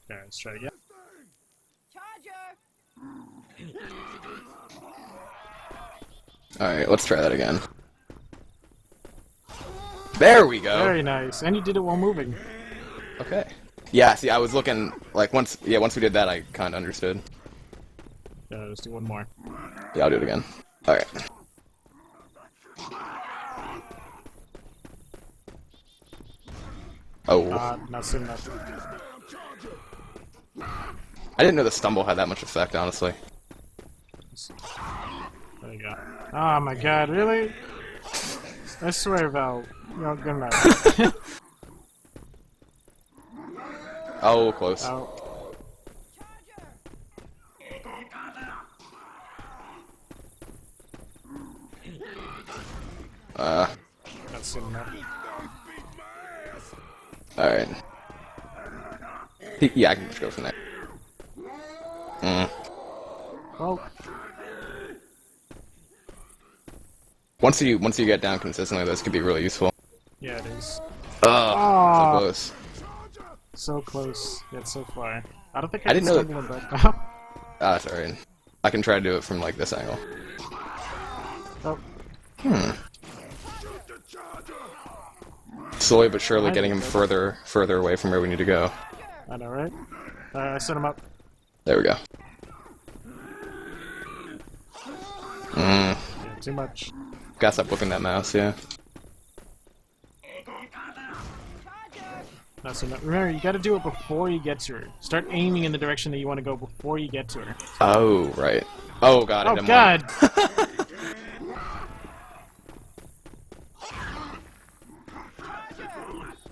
Okay, let's try it again. Charger! Alright, let's try that again. There we go! Very nice. And you did it while moving. Okay. Yeah, see, I was looking, like, once we did that, I kinda understood. Yeah, let's do one more. Yeah, I'll do it again. Alright. Oh. Not soon enough. I didn't know the stumble had that much effect, honestly. There you go. Oh my god, really? I swear, Val. You're good enough. Oh, close. Oh. Not soon enough. Alright. Yeah, I can just go from there. Well, Once you get down consistently, this could be really useful. yeah, it is. Ugh, so close. So close, yet so far. I don't think I, I can didn't know stumble him back now. Ah, sorry. I can try to do it from, like, this angle. Oh, Slowly but surely I getting him think further away from where we need to go. I know, right? I set him up. There we go. Yeah, too much. Gotta stop whipping that mouse, yeah. Not soon enough. Remember, you gotta do it before you get to her. Start aiming in the direction that you want to go before you get to her. Oh, right. Oh, God. I Oh, didn't God!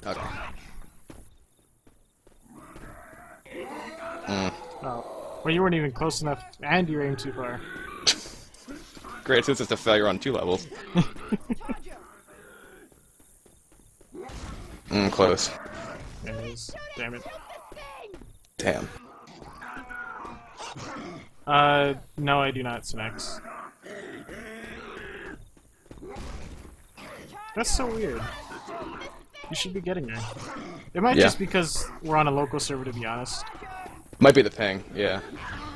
Okay. Oh. Well, you weren't even close enough, and you aimed too far. Great, since it's a failure on 2 levels. Close. There it is. Damn it. Damn. No, I do not, Sinex. That's so weird. You should be getting her. It might Yeah. just because we're on a local server, to be honest. Might be the ping, yeah.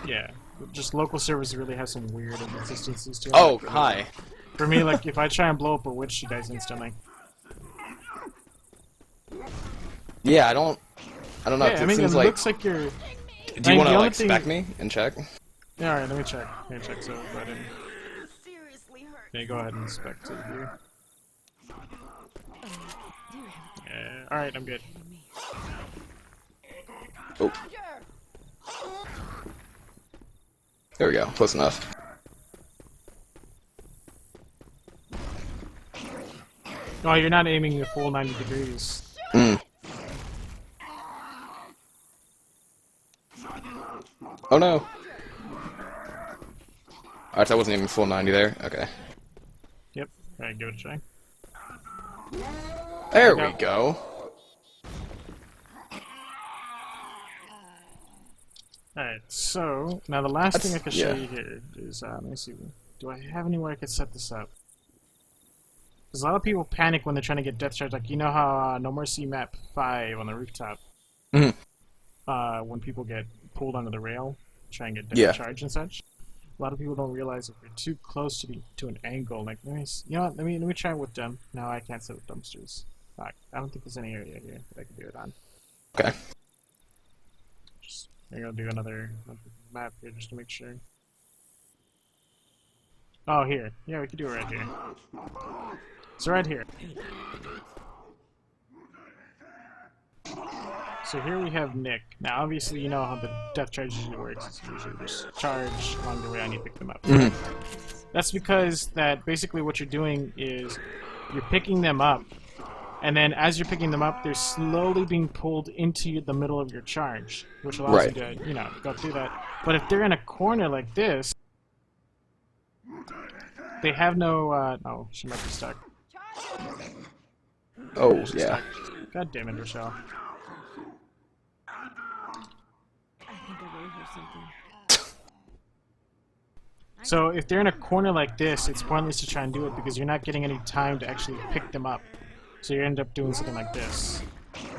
Yeah. Just local servers really have some weird inconsistencies to them. Oh, Like, hi. For me, like, if I try and blow up a witch, she dies instantly. Yeah, I don't know. Yeah, It I mean, it seems like... looks like you're... Do you I mean, want to, the only like, thing- spec me and check? Yeah, alright, let me check. Let me check, so go ahead and... Seriously hurt. Yeah, go ahead and spec to here. Yeah, alright, I'm good. Oh, there we go. Close enough. Oh, you're not aiming the full 90 degrees. Oh, no. Alright, so I wasn't even full 90 there. Okay. Yep. Alright, give it a try. There we go. Alright, so now the last thing I can show yeah. you here is, let me see, do I have anywhere I could set this up? Because a lot of people panic when they're trying to get depth charge, like, you know how No Mercy map 5 on the rooftop, when people get pulled onto the rail, try and get depth charge and such? A lot of people don't realize if you're too close to an angle, like, you know what, let me try it with them. No, I can't set with dumpsters. Fuck, I don't think there's any area here that I can do it on. Okay. I'm gonna do another map here just to make sure. Oh, here. Yeah, we can do it right here. So right here. So here we have Nick. Now, obviously, you know how the depth charge usually works. It's usually just charge along the way and you pick them up. That's because that basically what you're doing is you're picking them up, and then as you're picking them up, they're slowly being pulled into the middle of your charge, which allows you to, you know, go through that. But if they're in a corner like this, they have no, oh, she might be stuck. Oh, She's yeah. stuck. God damn it, Rochelle. So if they're in a corner like this, it's pointless to try and do it because you're not getting any time to actually pick them up. So you end up doing something like this.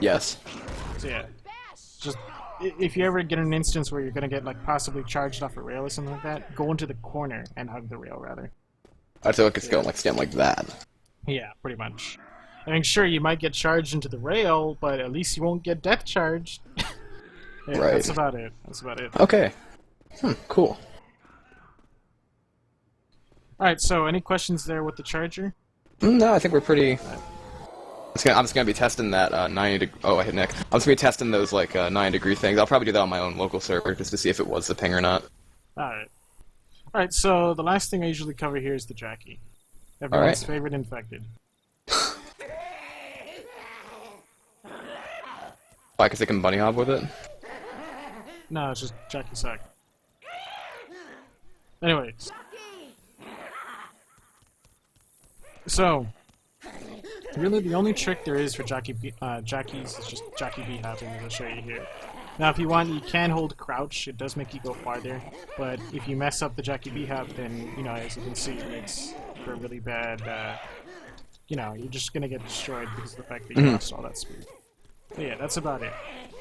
Yes. So yeah, just if you ever get an instance where you're gonna get like possibly charged off a rail or something like that, go into the corner and hug the rail rather. I feel like it's going like stand like that. Yeah, pretty much. I mean, sure, you might get charged into the rail, but at least you won't get death charged. Yeah, Right. That's about it. That's about it. Okay. Cool. Alright, so any questions there with the charger? No, I think we're pretty... I'm just gonna be testing that 90 oh, I hit Nick. I'm just gonna be testing those like 9-degree things. I'll probably do that on my own local server just to see if it was the ping or not. Alright. Alright, so the last thing I usually cover here is the Jockey. Everyone's favorite infected. Why, because they can bunny hop with it? No, it's just Jockey suck. Anyways. So, really the only trick there is for jockeys is just jockey b-hopping, as I'll show you here. Now if you want, you can hold crouch, it does make you go farther, but if you mess up the jockey b-hop, then, you know, as you can see, it makes for a really bad, you know, you're just gonna get destroyed because of the fact that you lost all that speed. But yeah, that's about it.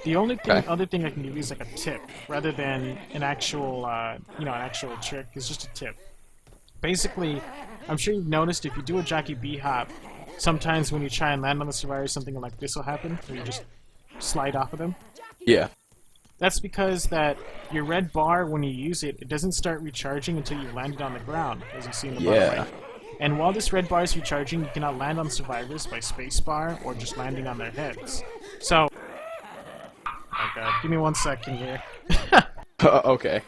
The only thing, other thing I can give you is like a tip, rather than an actual, you know, an actual trick. It's just a tip. Basically, I'm sure you've noticed if you do a jockey b-hop, sometimes when you try and land on the survivor, something like this will happen, where you just slide off of them. Yeah. That's because that your red bar, when you use it, it doesn't start recharging until you've landed on the ground, as you see in the bottom right. And while this red bar is recharging, you cannot land on survivors by spacebar or just landing on their heads. So, oh god, give me 1 second here. Okay.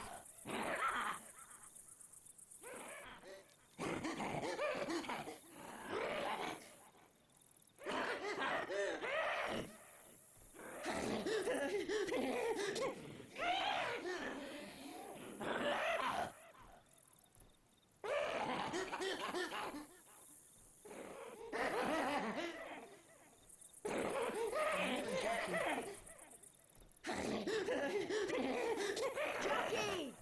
Jockey!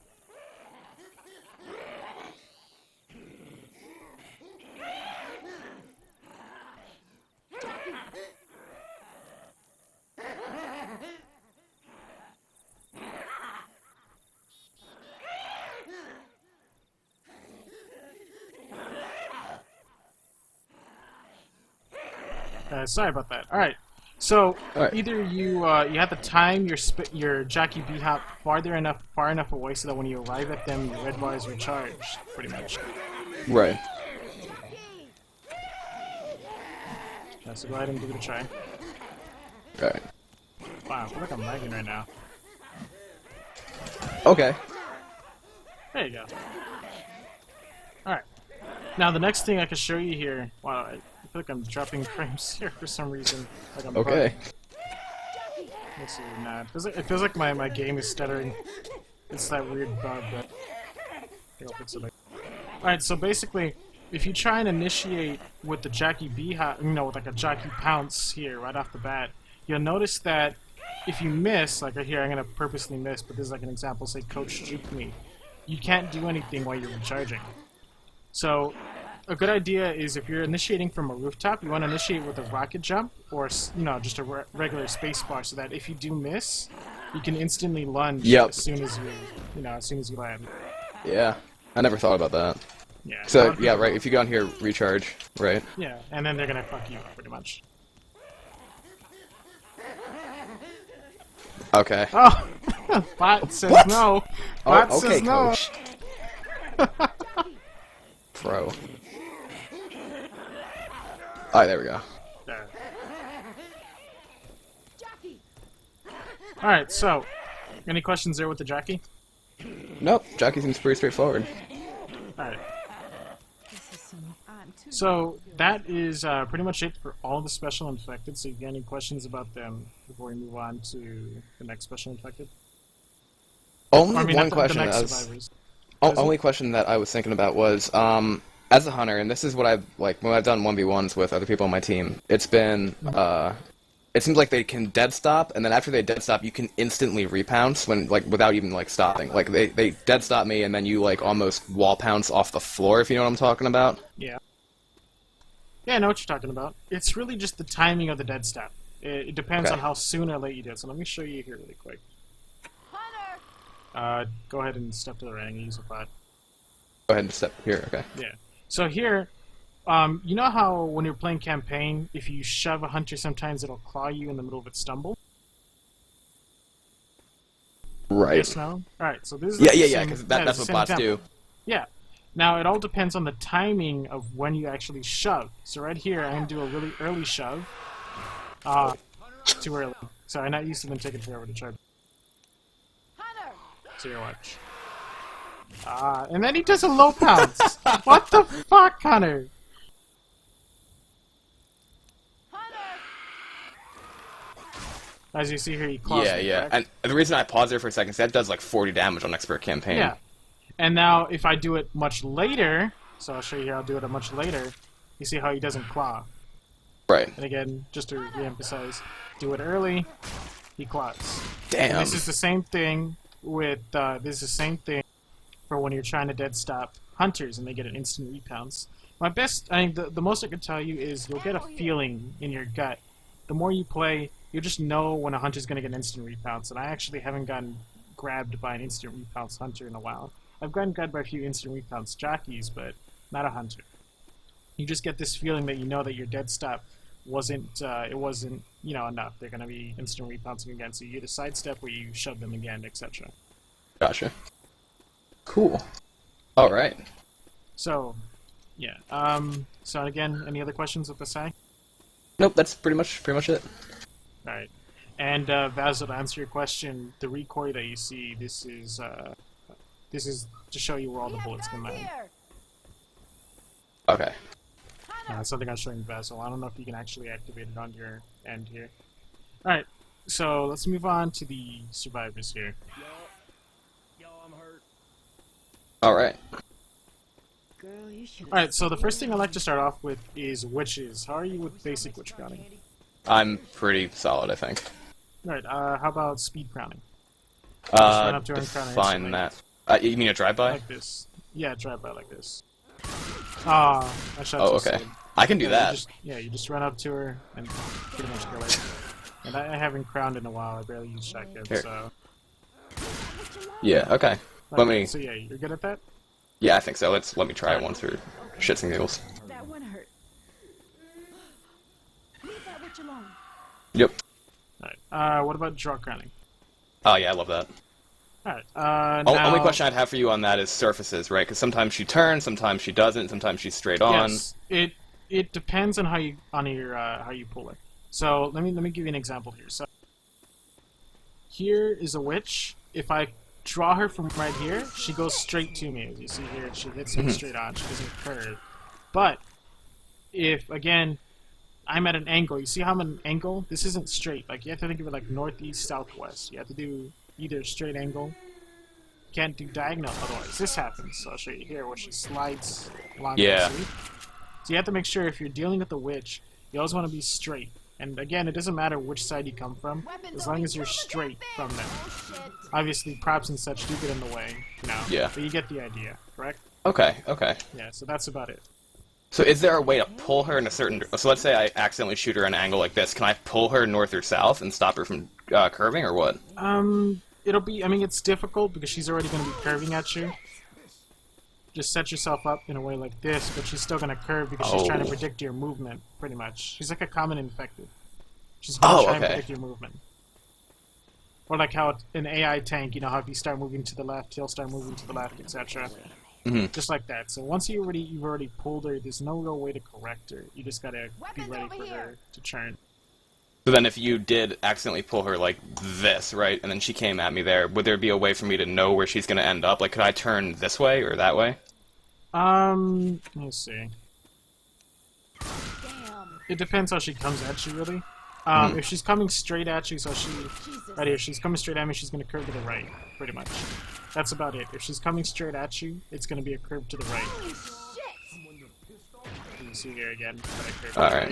Sorry about that. Alright, so either you you have to time your jockey b-hop far enough away so that when you arrive at them, your red bar is recharged, pretty much. Right. So go ahead and give it a try. Right. Wow, I feel like I'm lagging right now. Okay. There you go. Alright. Now the next thing I can show you here, wow, I feel like I'm dropping frames here for some reason. Like I'm Okay. bugged. Let's see, nah, it feels like my game is stuttering. It's that weird bug, but I think I'll fix it later. Alright, so basically, if you try and initiate with the Jockey with like a Jockey pounce here right off the bat, you'll notice that if you miss, like right here, I'm going to purposely miss, but this is like an example, say Coach Juke me, you can't do anything while you're recharging. So, a good idea is if you're initiating from a rooftop, you want to initiate with a rocket jump, or, just a regular space bar, so that if you do miss, you can instantly lunge as soon as you land. Yeah, I never thought about that. Yeah. So, yeah, right, if you go in here, recharge, right? Yeah, and then they're gonna fuck you up, pretty much. Okay. Oh! Bot says What? no! Bot Oh, okay, says no! coach. Pro. Alright, there we go. There. Jockey! Alright, so, any questions there with the Jockey? Nope, Jockey seems pretty straightforward. Alright. I'm too So, that is pretty much it for all the special infected, so if you have any questions about them before we move on to the next special infected? Only Or, I mean, one the question next that I was... survivors. Only question that I was thinking about was, as a hunter, and this is what I've, like, when I've done 1v1s with other people on my team, it's been, it seems like they can dead stop, and then after they dead stop, you can instantly repounce when, like, without even, like, stopping. Like, they dead stop me, and then you, like, almost wall pounce off the floor, if you know what I'm talking about. Yeah. Yeah, I know what you're talking about. It's really just the timing of the dead stop. It depends Okay. on how soon or late you do it, so let me show you here really quick. Hunter! Go ahead and step to the ring and use a bot. Go ahead and step here, okay. Yeah. So here, you know how when you're playing campaign, if you shove a hunter, sometimes it'll claw you in the middle of its stumble? Right. Yes, no? Alright, so this is Yeah, the yeah, same- because it's that's the what same bots example. do. Yeah. Now, it all depends on the timing of when you actually shove. So right here, I'm going to do a really early shove. Too early. So I'm not used to them taking forever to charge. Hunter! So your watch. And then he does a low pounce. What the fuck, Hunter? Hunter! As you see here, he claws Yeah, me, yeah. correct? And the reason I paused there for a second is that does like 40 damage on expert campaign. Yeah. And now, if I do it much later, so I'll show you here, I'll do it much later, you see how he doesn't claw. Right. And again, just to re-emphasize, do it early, he claws. And Damn. this is the same thing with, for when you're trying to dead stop hunters and they get an instant repounce. The most I could tell you is you'll get a feeling in your gut. The more you play, you'll just know when a hunter's going to get an instant repounce, and I actually haven't gotten grabbed by an instant repounce hunter in a while. I've gotten grabbed by a few instant repounce jockeys, but not a hunter. You just get this feeling that you know that your dead stop wasn't enough. They're going to be instant repouncing again, so you either sidestep or you shove them again, etc. Gotcha. Cool. Alright. So, yeah. So again, any other questions with the SAG? Nope, that's pretty much it. Alright. And Vasil, to answer your question, the recoil that you see, this is to show you where all the bullets can land. Here! Okay. That's something I'm showing Vasil. I don't know if you can actually activate it on your end here. Alright, so let's move on to the survivors here. Alright. Girl, you should Alright, so the first thing I like to start off with is witches. How are you with basic witch crowning? I'm pretty solid, I think. Alright, how about speed crowning? run up to her and crown her Define instantly. that. You mean a drive-by? Like this. Yeah, drive by like this. Ah, I shot Oh, too okay. soon. I can do Yeah, that. you just run up to her and pretty much kill her. And I haven't crowned in a while. I barely use shotgun, Here. so. Yeah, okay. Let me... So yeah, you're good at that. Yeah, I think so. Let me try it once for shits and giggles. That one hurt. Leave that witch alone. Yep. Alright. What about draw crowning? Oh, yeah, I love that. Alright. Only question I'd have for you on that is surfaces, right? Because sometimes she turns, sometimes she doesn't, sometimes she's straight on. Yes, it depends on how you pull her. So let me give you an example here. So here is a witch. If I draw her from right here, she goes straight to me. As you see here, she hits me straight on. She doesn't curve. But if again I'm at an angle, you see how I'm at an angle? This isn't straight. Like you have to think of it like northeast, southwest. You have to do either straight angle, can't do diagonal, otherwise this happens. So I'll show you here where she slides along Yeah. the street. So you have to make sure if you're dealing with the witch, you always want to be straight. And again, it doesn't matter which side you come from, as long as you're straight from them. Obviously, props and such do get in the way, you know. Yeah. But you get the idea, correct? Okay, okay. Yeah, so that's about it. So is there a way to pull her in a certain... So let's say I accidentally shoot her at an angle like this. Can I pull her north or south and stop her from curving, or what? It'll be, I mean, it's difficult because she's already going to be curving at you. Just set yourself up in a way like this, but she's still going to curve because she's trying to predict your movement, pretty much. She's like a common infected. She's going to try and predict your movement. Or like how an AI tank, you know, how if you start moving to the left, he'll start moving to the left, etc. Mm-hmm. Just like that. So once you've already pulled her, there's no real way to correct her. You just got to be ready for her to turn. So then if you did accidentally pull her like this, right, and then she came at me there, would there be a way for me to know where she's going to end up? Like, could I turn this way or that way? Let me see. Damn. It depends how she comes at you, really. If she's coming straight at you, so right here, she's coming straight at me, she's going to curve to the right, pretty much. That's about it. If she's coming straight at you, it's going to be a curve to the right. You can see here again, another curve to the Alright.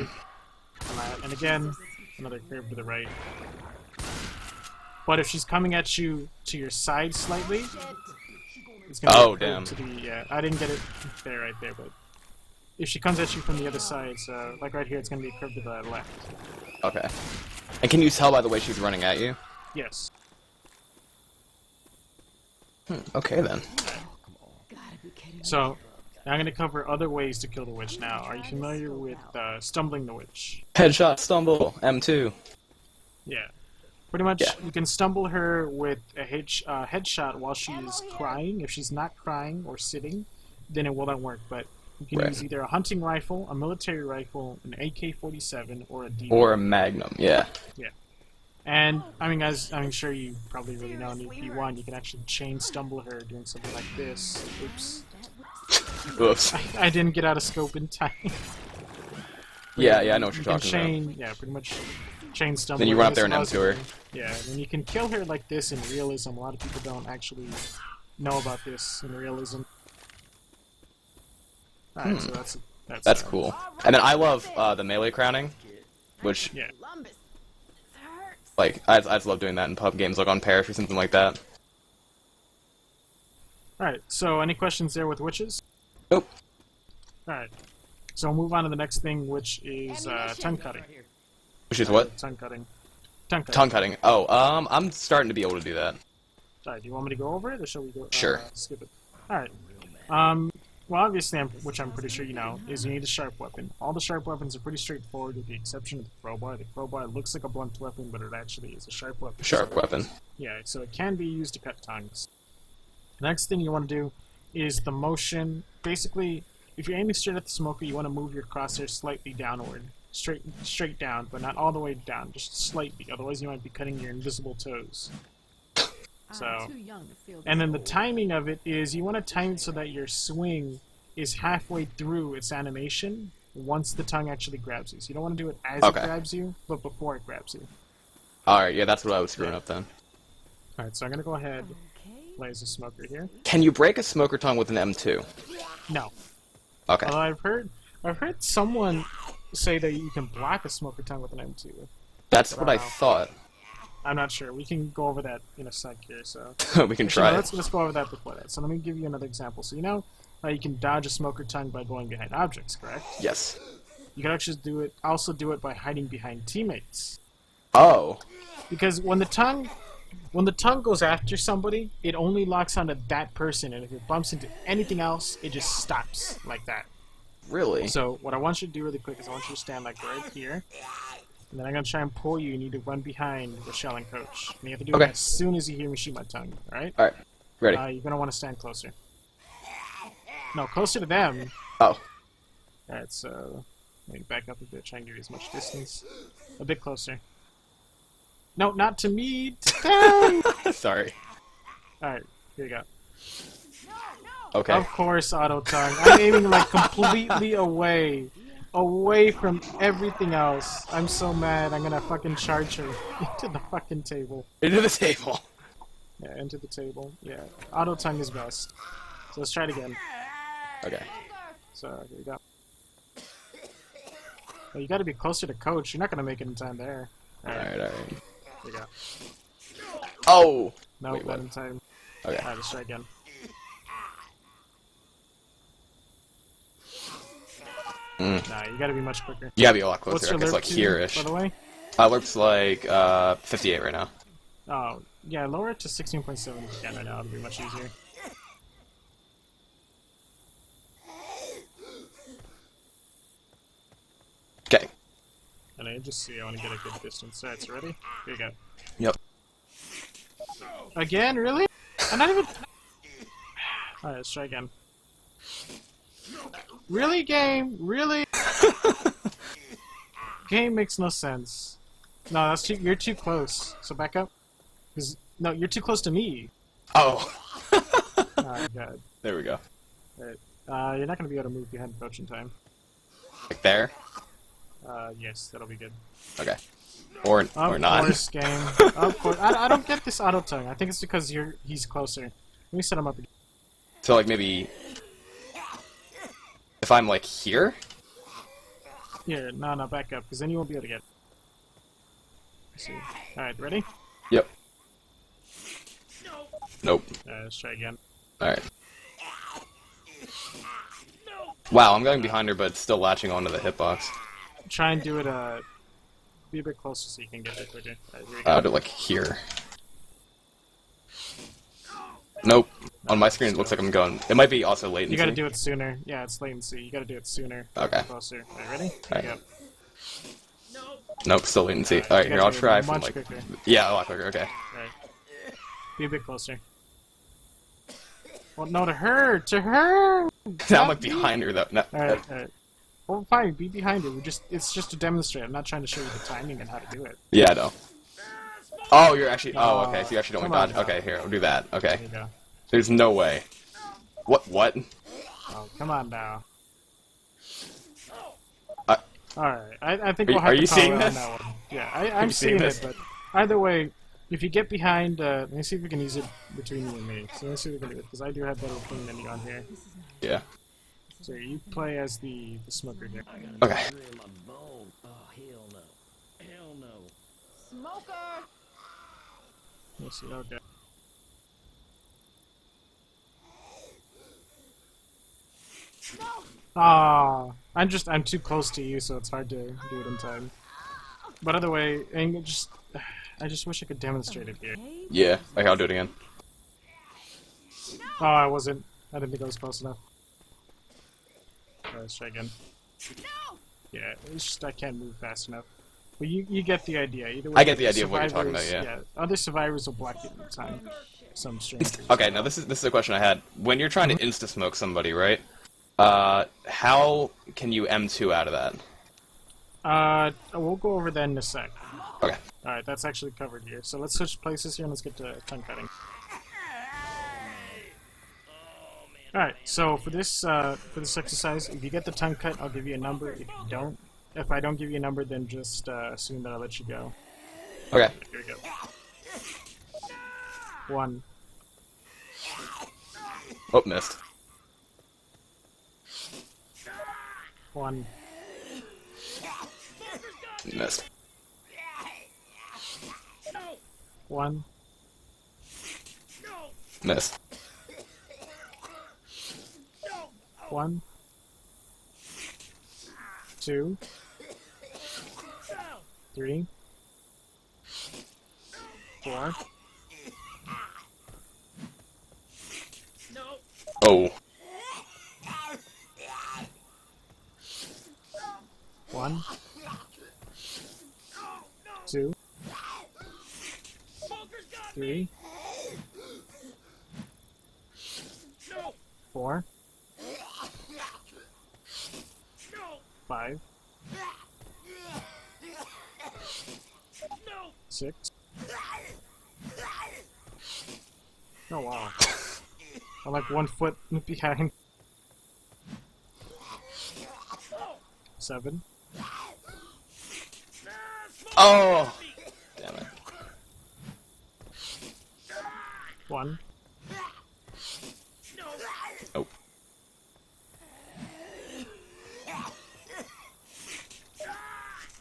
right. And again, another curve to the right. But if she's coming at you to your side slightly, it's going to be a curve to the... Yeah, I didn't get it there right there, but... If she comes at you from the other side, so like right here, it's going to be a curve to the left. Okay. And can you tell by the way she's running at you? Yes. Okay then. Gotta be kidding me. So, now I'm going to cover other ways to kill the witch now. Are you familiar with stumbling the witch? Headshot, stumble, M2. Yeah. Pretty much, Yeah. you can stumble her with a headshot while she's crying. If she's not crying or sitting, then it will not work. But you can use either a hunting rifle, a military rifle, an AK-47, or a D. Or a Magnum, yeah. Yeah. And, I mean, guys, I'm sure you probably already know in P1, you can actually chain stumble her doing something like this. Oops. Oops. I didn't get out of scope in time. Yeah, I know what you're You can talking chain, about. yeah, pretty much chain stumble. Then you her. run up This there and allows M2 her. Yeah, and you can kill her like this in realism. A lot of people don't actually know about this in realism. Alright, so That's cool. And then I love the melee crowning, which, Yeah. like, I just love doing that in pub games, like on Parish or something like that. Alright, so any questions there with witches? Nope. Alright. So we'll move on to the next thing, which is tongue cutting. Which is what? Tongue cutting. Tongue cutting. Tongue cutting. Oh, I'm starting to be able to do that. Alright, do you want me to go over it, or shall we go Sure. skip it? Alright. Well, obviously, which I'm pretty sure you know, is you need a sharp weapon. All the sharp weapons are pretty straightforward with the exception of the crowbar. The crowbar looks like a blunt weapon, but it actually is a sharp weapon. Sharp weapon. Yeah, so it can be used to cut tongues. The next thing you want to do is the motion. Basically, if you're aiming straight at the smoker, you want to move your crosshair slightly downward. Straight down, but not all the way down, just slightly. Otherwise, you might be cutting your invisible toes. So, I'm too young to feel and then the this. timing of it is you want to time it so that your swing is halfway through its animation once the tongue actually grabs you. So you don't want to do it as it grabs you, but before it grabs you. Alright, yeah, that's what I was screwing up then. Alright, so I'm going to go ahead, Okay. blaze a smoker here. Can you break a smoker tongue with an M2? No. Okay. Although I've heard someone say that you can block a smoker tongue with an M2. That's what I thought. I'm not sure. We can go over that in a sec here, so... We can Actually, try no, it. let's go over that before that. So let me give you another example. So you know you can dodge a smoker tongue by going behind objects, correct? Yes. You can actually also do it by hiding behind teammates. Oh. Because when the tongue goes after somebody, it only locks onto that person, and if it bumps into anything else, it just stops like that. Really? So what I want you to do really quick is I want you to stand like right here, and then I'm gonna try and pull you. You need to run behind Rochelle and Coach. And you have to do it as soon as you hear me shoot my tongue. All right? Alright. Ready. You're gonna want to stand closer. No, closer to them. Oh. Alright, so let me back up a bit. Try and give you as much distance. A bit closer. No, not to me. To them. Sorry. Alright, here you go. Okay. Of course, auto tongue. I'm aiming like completely away from everything else. I'm so mad. I'm gonna fucking charge her into the fucking table. Into the table. Yeah, into the table. Yeah, auto tongue is best. So let's try it again. Okay. So here we go. Well, you got to be closer to coach. You're not gonna make it in time there. Alright. Here we go. Oh! No, Wait, not what? in time. Okay. Alright, let's try again. Nah, you gotta be much quicker. You gotta be a lot What's closer. your I guess lerp like to, here-ish. by the way? Lerp's like 58 right now. Oh, yeah, lower it to 16.7 again right now. It'll be much easier. Okay. And I just see I want to get a good distance. Alright, so ready? Here you go. Yep. Again? Really? I'm not even... Alright, let's try again. Really, game? Really? Game makes no sense. No, that's too... You're too close. So back up. 'Cause... No, you're too close to me. Oh! Oh, God. There we go. Alright. You're not going to be able to move behind the coach in time. Like there? Yes, that'll be good. Okay. Or Of not. course, game. Of course. I don't get this auto tongue. I think it's because he's closer. Let me set him up again. So like maybe... If I'm like here? Here, no, back up, because then you won't be able to get it. Let's see. Alright, ready? Yep. Nope. Let's try again. Alright. Wow, I'm going behind her, but still latching onto the hitbox. Try and do it, be a bit closer so you can get there quicker. Alright, here we go. To like here. Nope. On my screen, it looks like I'm going. It might be also latency. You gotta do it sooner. Yeah, it's latency. You gotta do it sooner. Okay. Closer. Alright, ready? Here Alright. we go. Nope, still latency. You Alright, here, gotta I'll do it try from much like. quicker. Yeah, a lot quicker. Okay. Alright. Be a bit closer. Well, no, to her! To her! Now I'm like behind her though. No, Alright. Well, fine, be behind her. It's just to demonstrate. I'm not trying to show you the timing and how to do it. Yeah, I know. Oh, you're actually. Oh, Oh, okay. So you actually don't come want to on dodge. Okay, here, I'll do that. Okay. There you go. There's no way. What? Oh, come on now. Uh, Alright, I think Are we'll you- have are to you call seeing it on this? that one. Yeah, Are I'm you seeing seeing this? it, but either way, if you get behind, let me see if we can use it between you and me. So let's see if we can do it, because I do have better ping than you on here. yeah. So you play as the smoker here. Okay. Smoker! Let's see, okay. Ah, I'm too close to you, so it's hard to do it in time. But other way, and I just wish I could demonstrate it here. Yeah. Okay, I'll do it again. Oh, I wasn't. I didn't think I was close enough. Alright, let's try again. Yeah, it's just I can't move fast enough. But you get the idea. Either way, I get the idea of what you're talking about, survivors- yeah. Other survivors will block it in time. Some strangers. Okay, now this is a question I had. When you're trying to insta smoke somebody, right? How can you M2 out of that? We'll go over that in a sec. Okay. Alright, that's actually covered here. So let's switch places here and let's get to tongue cutting. Alright, so for this exercise, if you get the tongue cut, I'll give you a number. If you don't, if I don't give you a number, then just assume that I'll let you go. Okay. Here we go. 1, Oh, missed. 1, Missed. 1, Missed. 1, 2, 3, 4, Oh. 1, 2, 3, 4, 5, 6. Oh wow. I'm like 1 foot behind. 7. Oh. Damn it. One. Oh.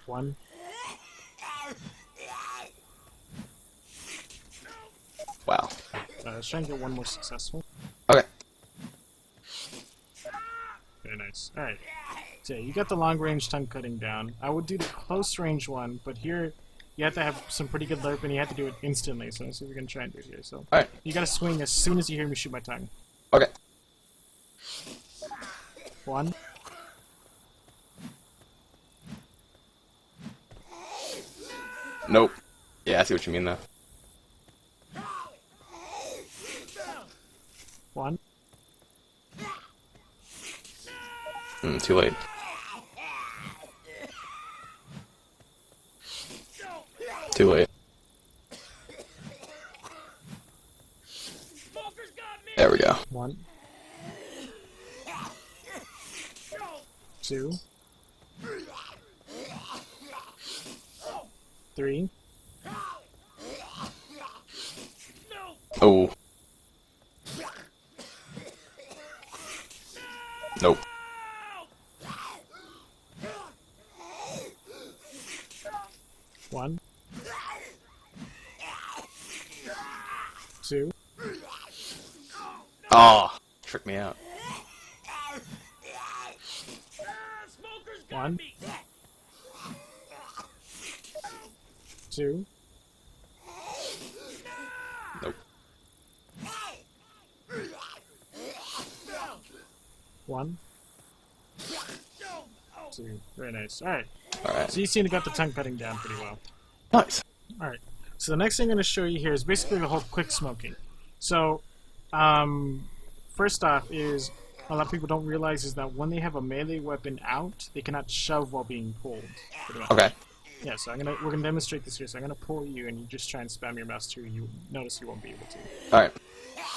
One. Wow. Let's try and get one more successful. Okay. Very nice. Alright. So yeah, you got the long range tongue cutting down. I would do the close range one, but here you have to have some pretty good lerp and you have to do it instantly, so let's see if we can try and do it here. So Alright. you gotta swing as soon as you hear me shoot my tongue. Okay. One. Nope. Yeah, I see what you mean though. One. Too late. Too late. There we go. One. Two. Three. Oh. Nope. One. Two. Oh, tricked me out. One. Two. Nope. One. Two. Very nice. Alright. Alright. So you seem to got the tongue cutting down pretty well. Nice. Alright. So the next thing I'm going to show you here is basically the whole quick smoking. So, first off is, a lot of people don't realize is that when they have a melee weapon out, they cannot shove while being pulled. pretty much. Okay. Yeah, so we're gonna demonstrate this here. So I'm gonna pull you, and you just try and spam your mouse too. You notice you won't be able to. Alright.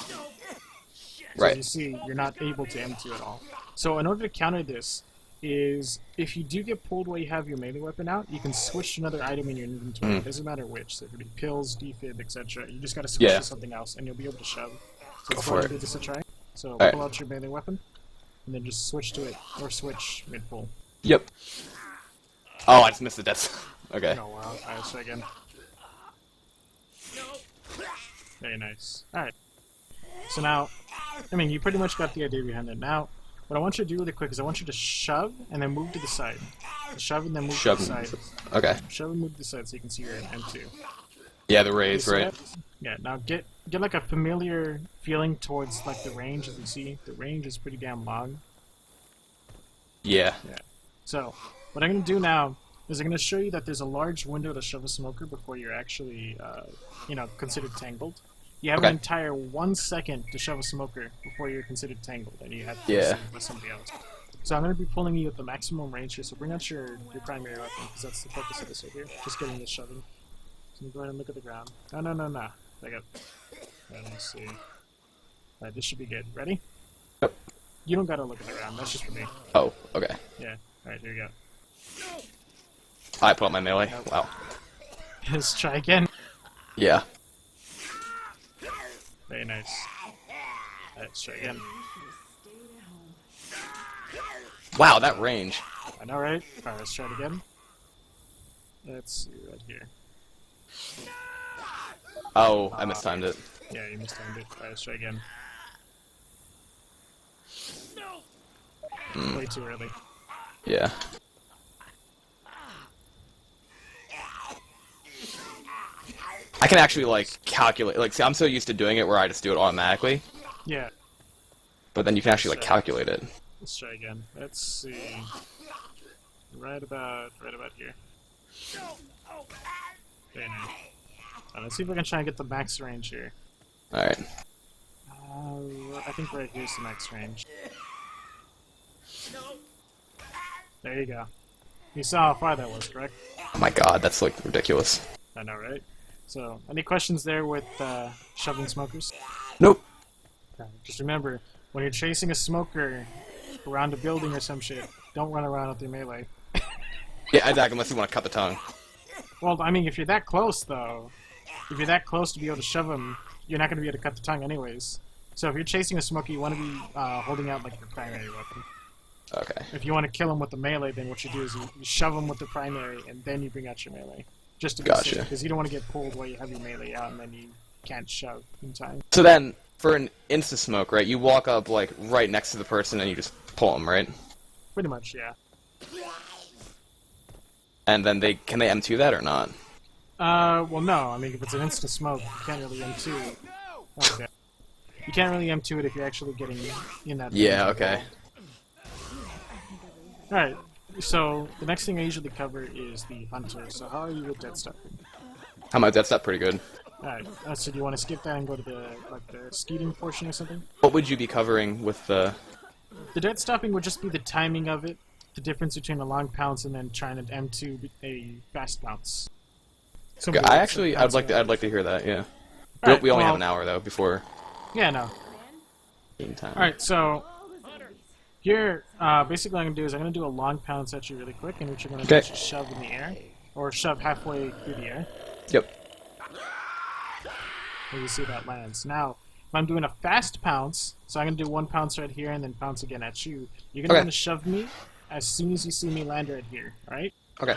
So Right. you see, you're not able to M2 at all. So in order to counter this, is if you do get pulled while you have your melee weapon out, you can switch to another item in your inventory. It doesn't matter which. So it could be pills, defib, etc. You just gotta switch Yeah. to something else, and you'll be able to shove. So Go let's for go ahead it. and do this a try. So Alright. pull out your melee weapon, and then just switch to it, or switch mid-pull. Yep. Oh, I just missed the death. Okay. Oh wow. Alright, let's try again. Very nice. Alright. So now, I mean, you pretty much got the idea behind it. Now, what I want you to do really quick is I want you to shove and then move to the side. Shove and then move Shove. to the side. Okay. Shove and move to the side so you can see your M2. Yeah, the You raise, see right? that? Yeah, now get like a familiar feeling towards like the range. As you see, the range is pretty damn long. Yeah. So, what I'm going to do now is I'm going to show you that there's a large window to shove a smoker before you're actually, considered tangled. You have Okay. an entire 1 second to shove a smoker before you're considered tangled, and you have to Yeah. proceed with somebody else. So I'm going to be pulling you at the maximum range here, so bring out your primary weapon, because that's the focus of this right here. Just getting this shoving. So go ahead and look at the ground. No. Back up. Let me see. Alright, this should be good. Ready? Yep. You don't gotta look at the ground, that's just for me. Oh, okay. Yeah. Alright, here we go. I put up my melee. Wow. Let's try again. Yeah. Very nice. Let's try again. Wow, that range. I know, right? Alright, let's try it again. Let's see, right here. Oh, I mistimed it. Yeah, you mistimed it. Alright, let's try again. Way too early. Yeah. I can actually, like, calculate. Like, see, I'm so used to doing it where I just do it automatically. Yeah, But then you can actually, like, calculate it. let's try again. Let's see. Right about here. Very nice. Let's see if we can try and get the max range here. Alright. I think right here's the max range. There you go. You saw how far that was, correct? Oh my god, that's, like, ridiculous. I know, right? So, any questions there with shoving smokers? Nope. Just remember, when you're chasing a smoker around a building or some shit, don't run around with your melee. Yeah, exactly, unless you want to cut the tongue. Well, I mean, if you're that close, though, if you're that close to be able to shove them, you're not going to be able to cut the tongue anyways. So if you're chasing a Smoky, you want to be holding out like your primary weapon. Okay. If you want to kill him with the melee, then what you do is you shove him with the primary, and then you bring out your melee. Just to be Gotcha. safe, because you don't want to get pulled while you have your melee out, and then you can't shove in time. So then, for an insta-smoke, right, you walk up, like, right next to the person and you just pull them, right? Pretty much, yeah. And then can they M2 that or not? Well, no. I mean, if it's an instant smoke, you can't really M2 it. Okay. You can't really M2 it if you're actually getting in that. Yeah, okay. Alright, so the next thing I usually cover is the hunter. So how are you with dead stuffing? How about that's not pretty good. Alright, so do you want to skip that and go to the skeeting portion or something? What would you be covering with the... The dead stopping would just be the timing of it, the difference between a long pounce and then trying to M2 a fast bounce. Okay, I'd like to hear that, yeah. Alright, We only have an hour, though, before Yeah, no. game time. Alright, so here, basically what I'm going to do is I'm going to do a long pounce at you really quick, in which you're going to just shove in the air, or shove halfway through the air. Yep. And you see that lands. Now, if I'm doing a fast pounce, so I'm going to do one pounce right here and then pounce again at you, you're going to want to shove me as soon as you see me land right here, alright? Okay.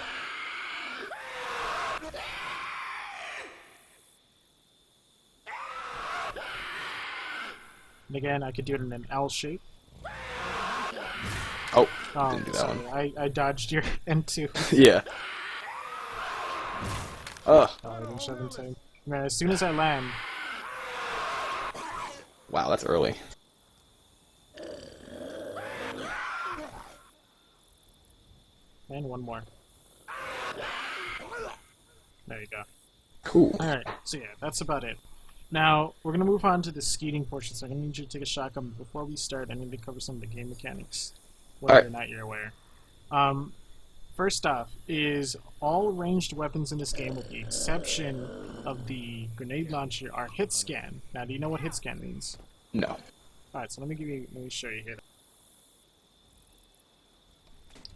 And again, I could do it in an L shape. Oh, Oh, didn't do that sorry, one. I dodged your N2. Yeah. Ugh. Oh, I didn't shove in time. Man, as soon as I land, Wow, that's early. and one more. There you go. Cool. Alright, so yeah, that's about it. Now, we're going to move on to the skeeting portion, so I'm going to need you to take a shotgun. Before we start, I need to cover some of the game mechanics, whether or not you're aware. First off, is all ranged weapons in this game, with the exception of the grenade launcher, are hit scan. Now, do you know what hit scan means? No. Alright, so let me show you here.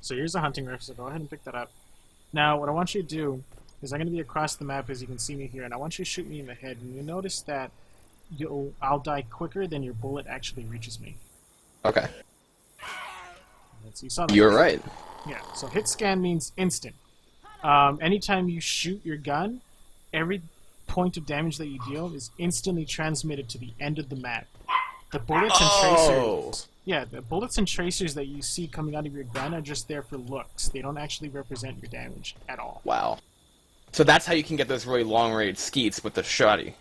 So here's a hunting rifle, so go ahead and pick that up. Now, what I want you to do is I'm going to be across the map, as you can see me here, and I want you to shoot me in the head, and you'll notice that I'll die quicker than your bullet actually reaches me. Okay. Let's see, saw that. You're right. Yeah, so hit scan means instant. Anytime you shoot your gun, every point of damage that you deal is instantly transmitted to the end of the map. The bullets and tracers... Yeah, the bullets and tracers that you see coming out of your gun are just there for looks. They don't actually represent your damage at all. Wow. So that's how you can get those really long-range skeets with the shoddy.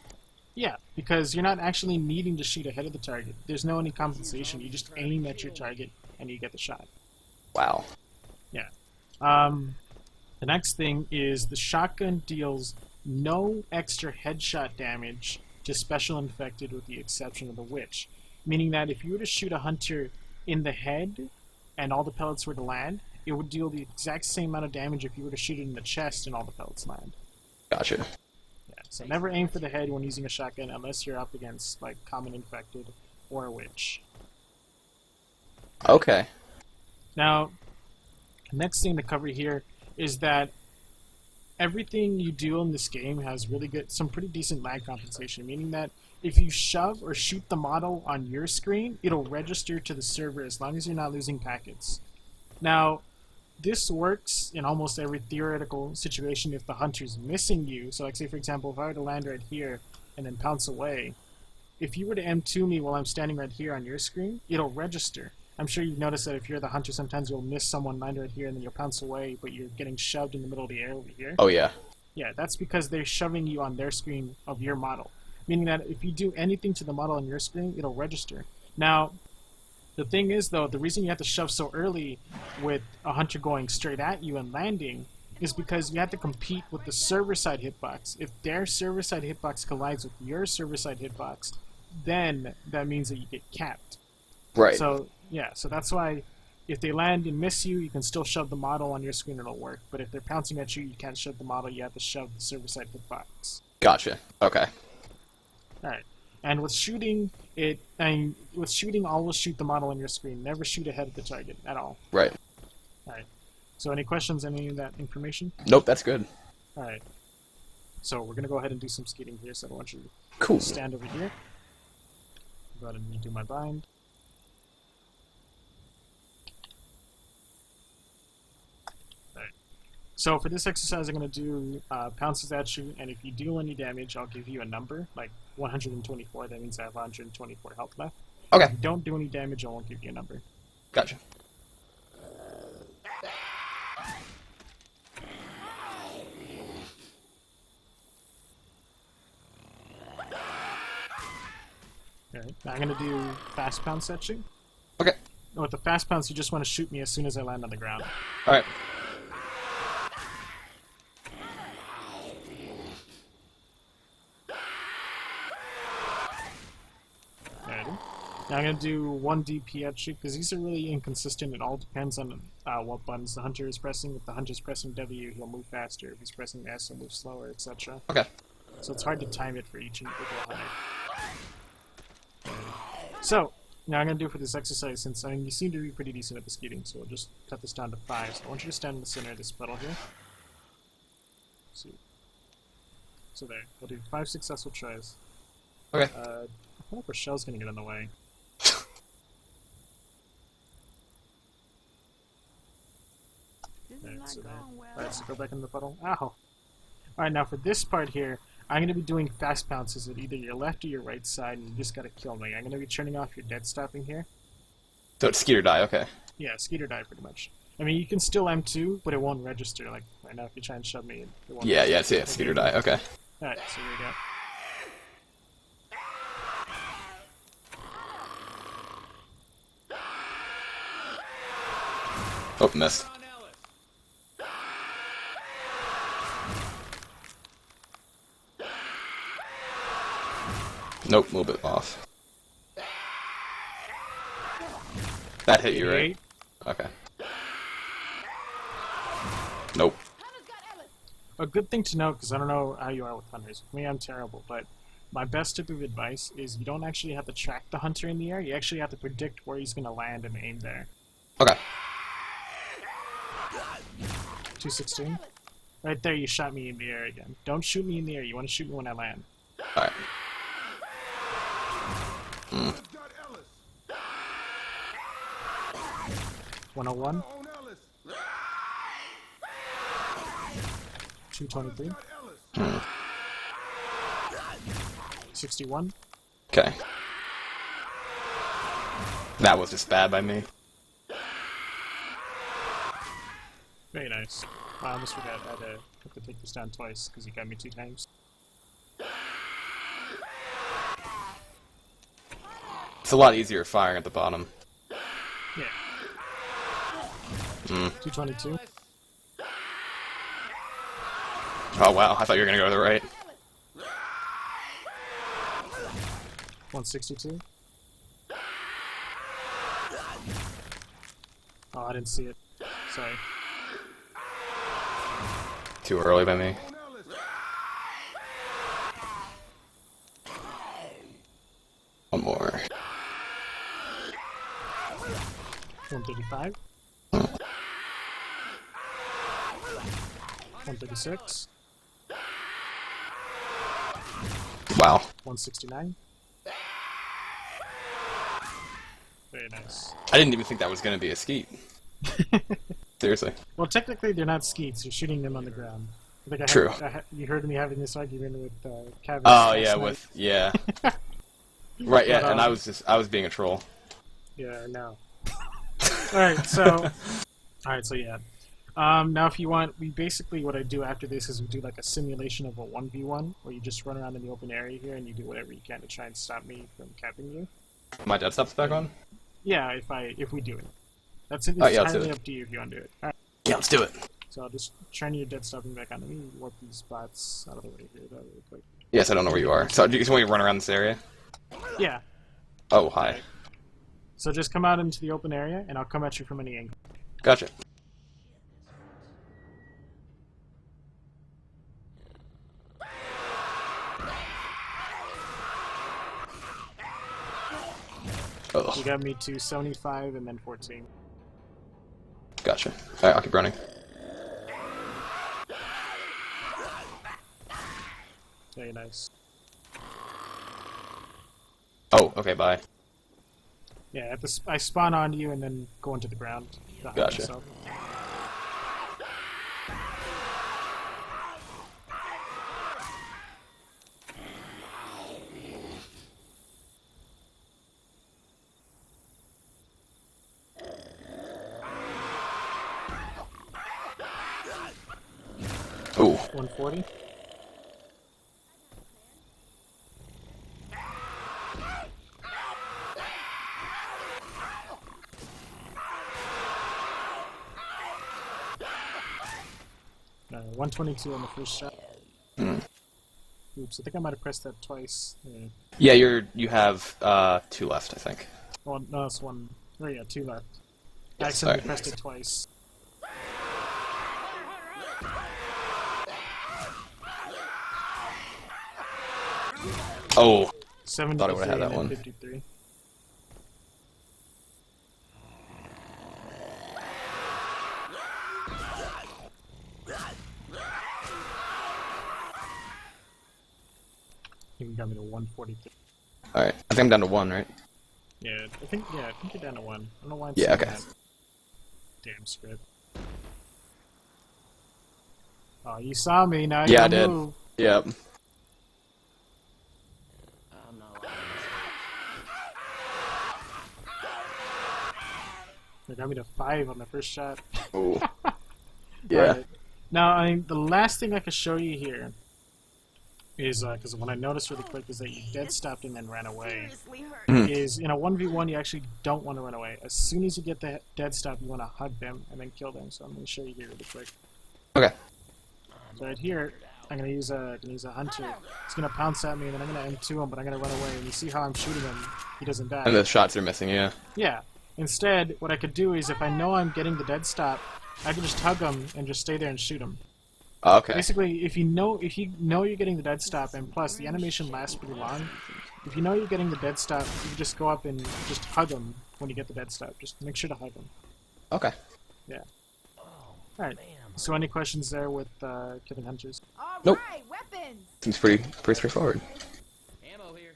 Yeah, because you're not actually needing to shoot ahead of the target. There's no any compensation. You just aim at your target and you get the shot. Wow. Yeah. The next thing is the shotgun deals no extra headshot damage to special infected, with the exception of the witch. Meaning that if you were to shoot a hunter in the head and all the pellets were to land, it would deal the exact same amount of damage if you were to shoot it in the chest and all the pellets land. Gotcha. Yeah, so never aim for the head when using a shotgun unless you're up against, like, common infected or a witch. Okay. Now, next thing to cover here is that everything you do in this game has some pretty decent lag compensation, meaning that if you shove or shoot the model on your screen, it'll register to the server as long as you're not losing packets. Now, this works in almost every theoretical situation if the hunter's missing you. So, like, say, for example, if I were to land right here and then pounce away, if you were to M2 me while I'm standing right here on your screen, it'll register. I'm sure you've noticed that if you're the hunter, sometimes you'll miss someone land right here and then you'll pounce away, but you're getting shoved in the middle of the air over here. Oh, yeah. Yeah, that's because they're shoving you on their screen of your model. Meaning that if you do anything to the model on your screen, it'll register. Now, the thing is, though, the reason you have to shove so early with a hunter going straight at you and landing is because you have to compete with the server-side hitbox. If their server-side hitbox collides with your server-side hitbox, then that means that you get capped. Right. So, yeah, so that's why if they land and miss you, you can still shove the model on your screen and it'll work. But if they're pouncing at you, you can't shove the model, you have to shove the server-side hitbox. Gotcha. Okay. Alright. And with shooting, always shoot the model on your screen. Never shoot ahead of the target at all. Right. Alright. So any questions, any of that information? Nope, that's good. Alright. So we're gonna go ahead and do some skating here. So I want you to Cool. stand over here. Go ahead and do my bind. Alright. So for this exercise, I'm going to do pounces at you, and if you deal any damage, I'll give you a number, like 124. That means I have 124 health left. Okay. If you don't do any damage, I won't give you a number. Gotcha. Alright, now I'm going to do fast pounce at you. Okay. With the fast pounce, you just want to shoot me as soon as I land on the ground. Alright. Alrighty. Now I'm going to do 1 DP at you, because these are really inconsistent. It all depends on what buttons the hunter is pressing. If the hunter is pressing W, he'll move faster. If he's pressing S, he'll move slower, etc. Okay. So it's hard to time it for each individual hunter. So, now I'm going to do for this exercise, since you seem to be pretty decent at the skating, so we'll just cut this down to 5. So I want you to stand in the center of this puddle here. So there, we'll do 5 successful tries. Okay. I feel like Rochelle's going to get in the way. This is Alright, not so there. going well. Alright, so go back in the puddle. Ow! Alright, now for this part here, I'm going to be doing fast pounces at either your left or your right side, and you just got to kill me. I'm going to be turning off your dead stopping here. So it's ski or die, okay. Yeah, skeeter die pretty much. I mean, you can still M2, but it won't register. Like, right now, if you try and shove me, it won't Yeah, register. yeah, ski or die, okay. Alright, so here we go. Oh, missed. Nope, a little bit off. That hit you, right? 88. Okay. Nope. A good thing to note, because I don't know how you are with hunters. With me, I'm terrible, but my best tip of advice is you don't actually have to track the hunter in the air. You actually have to predict where he's going to land and aim there. Okay. 216. Right there, you shot me in the air again. Don't shoot me in the air. You want to shoot me when I land. Alright. 101. 223. 61. Okay. That was just bad by me. Very nice. I almost forgot I had to have to take this down twice because you got me 2 times. It's a lot easier firing at the bottom. Yeah. Mm. 222. Oh wow, I thought you were gonna go to the right. 162. Oh, I didn't see it. Sorry. Too early by me. One more. 135. 136. Wow. 169. Very nice. I didn't even think that was gonna be a skeet. Seriously. Well, technically they're not skeets. You're shooting them on the ground. I think True. You heard me having this argument with Kevin. Oh yeah, yeah. Right, yeah, But, and I was being a troll. Yeah, no. Alright, so yeah. Now if you want, what I do after this is we do like a simulation of a 1v1, where you just run around in the open area here and you do whatever you can to try and stop me from capping you. My dead stop's back on? Yeah, if we do it. That's yeah, let's do entirely it. up to you if you want to do it. Alright, Yeah, let's do it. so I'll just turn your dead stopping back on. Let me warp these spots out of the way here though, really quick. Yes, I don't know where you are. So do you just want me to run around this area? Yeah. Oh, hi. So just come out into the open area and I'll come at you from any angle. Gotcha. You Oh, got me to 75 and then 14. gotcha. Alright, I'll keep running. Very nice. Oh, okay, bye. Yeah, I spawn on you and then go into the ground. To hide Gotcha. myself. Ooh. 140. No, 122 on the first shot. Oops, I think I might have pressed that twice. Yeah, you have 2 left, I think. Oh, no, it's one. Oh yeah, 2 left. I Yes, accidentally sorry. pressed it twice. Oh, 73 Thought I would've had that and then one. 53. You got me to 143. alright. I think I'm down to 1, right? Yeah, I think you're down to 1. I don't know why I'm Yeah, saying okay. that. Damn script. Oh, you saw me, now you Yeah, I gotta did. move. Yep. I'm not lying. They got me to 5 on the first shot. Ooh. Yeah. Alright. Now, I mean, the last thing I can show you here is, because what I noticed really quick is that you dead stopped and then ran away. Seriously hurt. Mhm. Is in a 1v1 you actually don't want to run away. As soon as you get the dead stop, you want to hug them and then kill them. So I'm going to show you here really quick. Okay. So right here, I'm going to use a hunter. He's going to pounce at me and then I'm going to M2 him, but I'm going to run away. And you see how I'm shooting him? He doesn't die. And the shots are missing, yeah. Yeah. Instead, what I could do is if I know I'm getting the dead stop, I can just hug him and just stay there and shoot him. Oh, okay. Basically, if you know you're getting the dead stop, and plus the animation lasts pretty long, if you know you're getting the dead stop, you can just go up and just hug him when you get the dead stop. Just make sure to hug him. Okay. Yeah. Alright. So any questions there with killing hunters? All Nope. right, weapons. Seems pretty straightforward. Ammo here.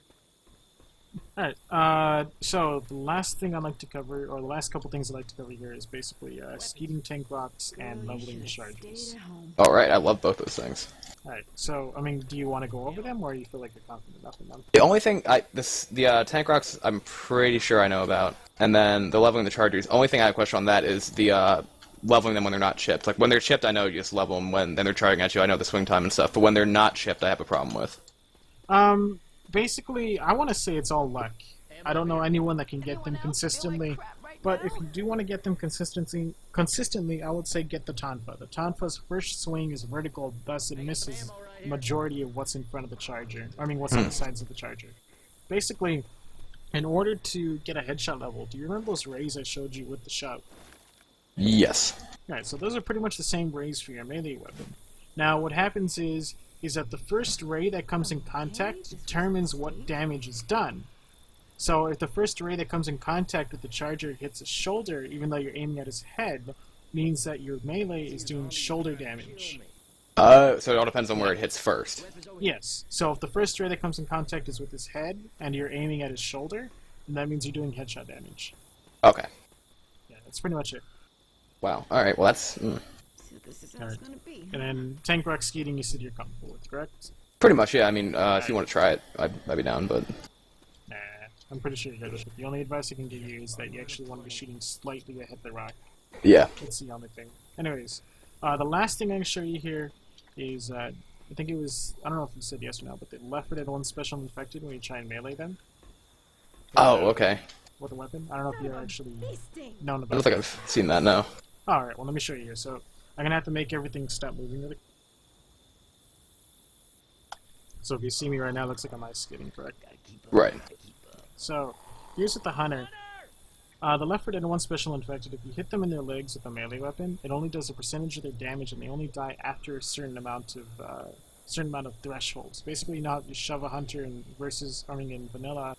Alright, so the last thing I'd like to cover, or the last couple things I'd like to cover here is basically skeeting tank rocks and leveling the charges. Stayed at home. Alright, I love both those things. Alright, so, I mean, do you want to go over them, or you feel like you're confident enough in them? The only thing the tank rocks I'm pretty sure I know about, and then the leveling the chargers. Only thing I have a question on that is the leveling them when they're not chipped. Like when they're chipped, I know you just level them when then they're charging at you. I know the swing time and stuff. But when they're not chipped, I have a problem with. Basically, I want to say it's all luck. I don't know anyone that can get them consistently, but if you do want to get them consistently, I would say get the Tonfa. The Tonfa's first swing is vertical, thus it misses the majority of what's in front of the charger. I mean, what's on the sides of the charger. Basically, in order to get a headshot level, do you remember those rays I showed you with the shot? Yes. Alright, so those are pretty much the same rays for your melee weapon. Now, what happens is that the first ray that comes in contact determines what damage is done. So if the first ray that comes in contact with the charger hits his shoulder, even though you're aiming at his head, means that your melee is doing shoulder damage. So it all depends on where it hits first. Yes. So if the first ray that comes in contact is with his head, and you're aiming at his shoulder, then that means you're doing headshot damage. Okay. Yeah, that's pretty much it. Wow. All right. Well, that's So this is how it's Alright. gonna be. And then tank rock skeeting you said you're comfortable with, correct? pretty much. Yeah. I mean, if you want to try it, I'd be down. But Nah, I'm pretty sure you're good. The only advice I can give you is that you actually want to be shooting slightly ahead the rock. yeah. That's the only thing. Anyways, the last thing I can show you here is, I think it was, I don't know if you said yes or no, but the left foot and one special infected when you try and melee them. Oh, okay. With a weapon. I don't know if you're actually Feasting. known I about don't think I've seen that. No. Alright, well let me show you here. So, I'm gonna have to make everything stop moving really. So if you see me right now, it looks like I'm ice skating, correct? Right. So, here's with the hunter. The left foot and one special infected, if you hit them in their legs with a melee weapon, it only does a percentage of their damage and they only die after a certain amount of thresholds. Basically, you know how you shove a hunter in in vanilla,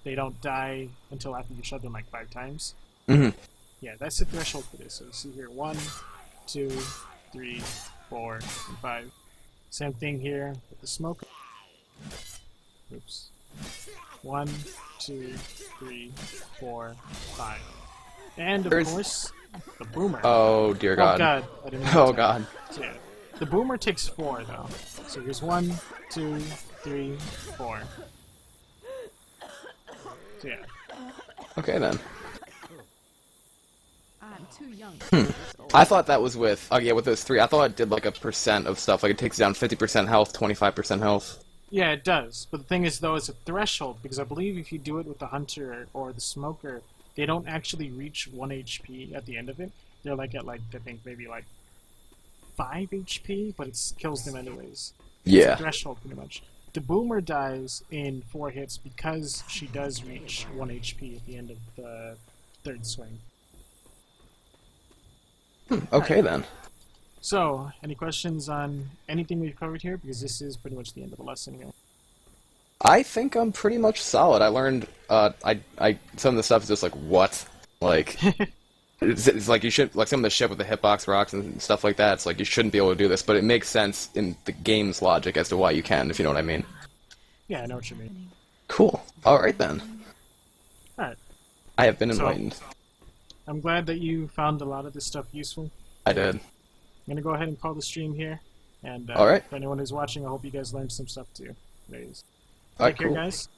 they don't die until after you shove them like 5 times. Mm-hmm. Yeah, that's the threshold for this. So see here, 1, 2, 3, 4, and 5. Same thing here with the smoke. Oops. 1, 2, 3, 4, 5. And of There's- course, the boomer. Oh dear Oh God. god, I didn't mean Oh to. God. So, yeah. The boomer takes 4 though. So here's 1, 2, 3, 4. So yeah. Okay then. I'm too young. for this old- I thought that was with. Oh yeah, with those 3. I thought it did like a percent of stuff. Like it takes down 50% health, 25% health. Yeah, it does. But the thing is, though, it's a threshold, because I believe if you do it with the hunter or the smoker, they don't actually reach 1 HP at the end of it. They're like at, like, I think maybe like 5 HP, but it kills them anyways. It's a Yeah. threshold, pretty much. The boomer dies in 4 hits because she does reach 1 HP at the end of the 3rd swing. Okay then. So, any questions on anything we've covered here? Because this is pretty much the end of the lesson here. I think I'm pretty much solid. I learned. I some of the stuff is just like what, like. It's like you should like some of the shit with the hitbox rocks and stuff like that. It's like you shouldn't be able to do this, but it makes sense in the game's logic as to why you can, if you know what I mean. Yeah, I know what you mean. Cool. All right then. Alright. I have been So- enlightened. I'm glad that you found a lot of this stuff useful. I did. I'm gonna go ahead and call the stream here. And All right. for anyone who's watching, I hope you guys learned some stuff too. Ladies. All right. Take care, Cool. guys.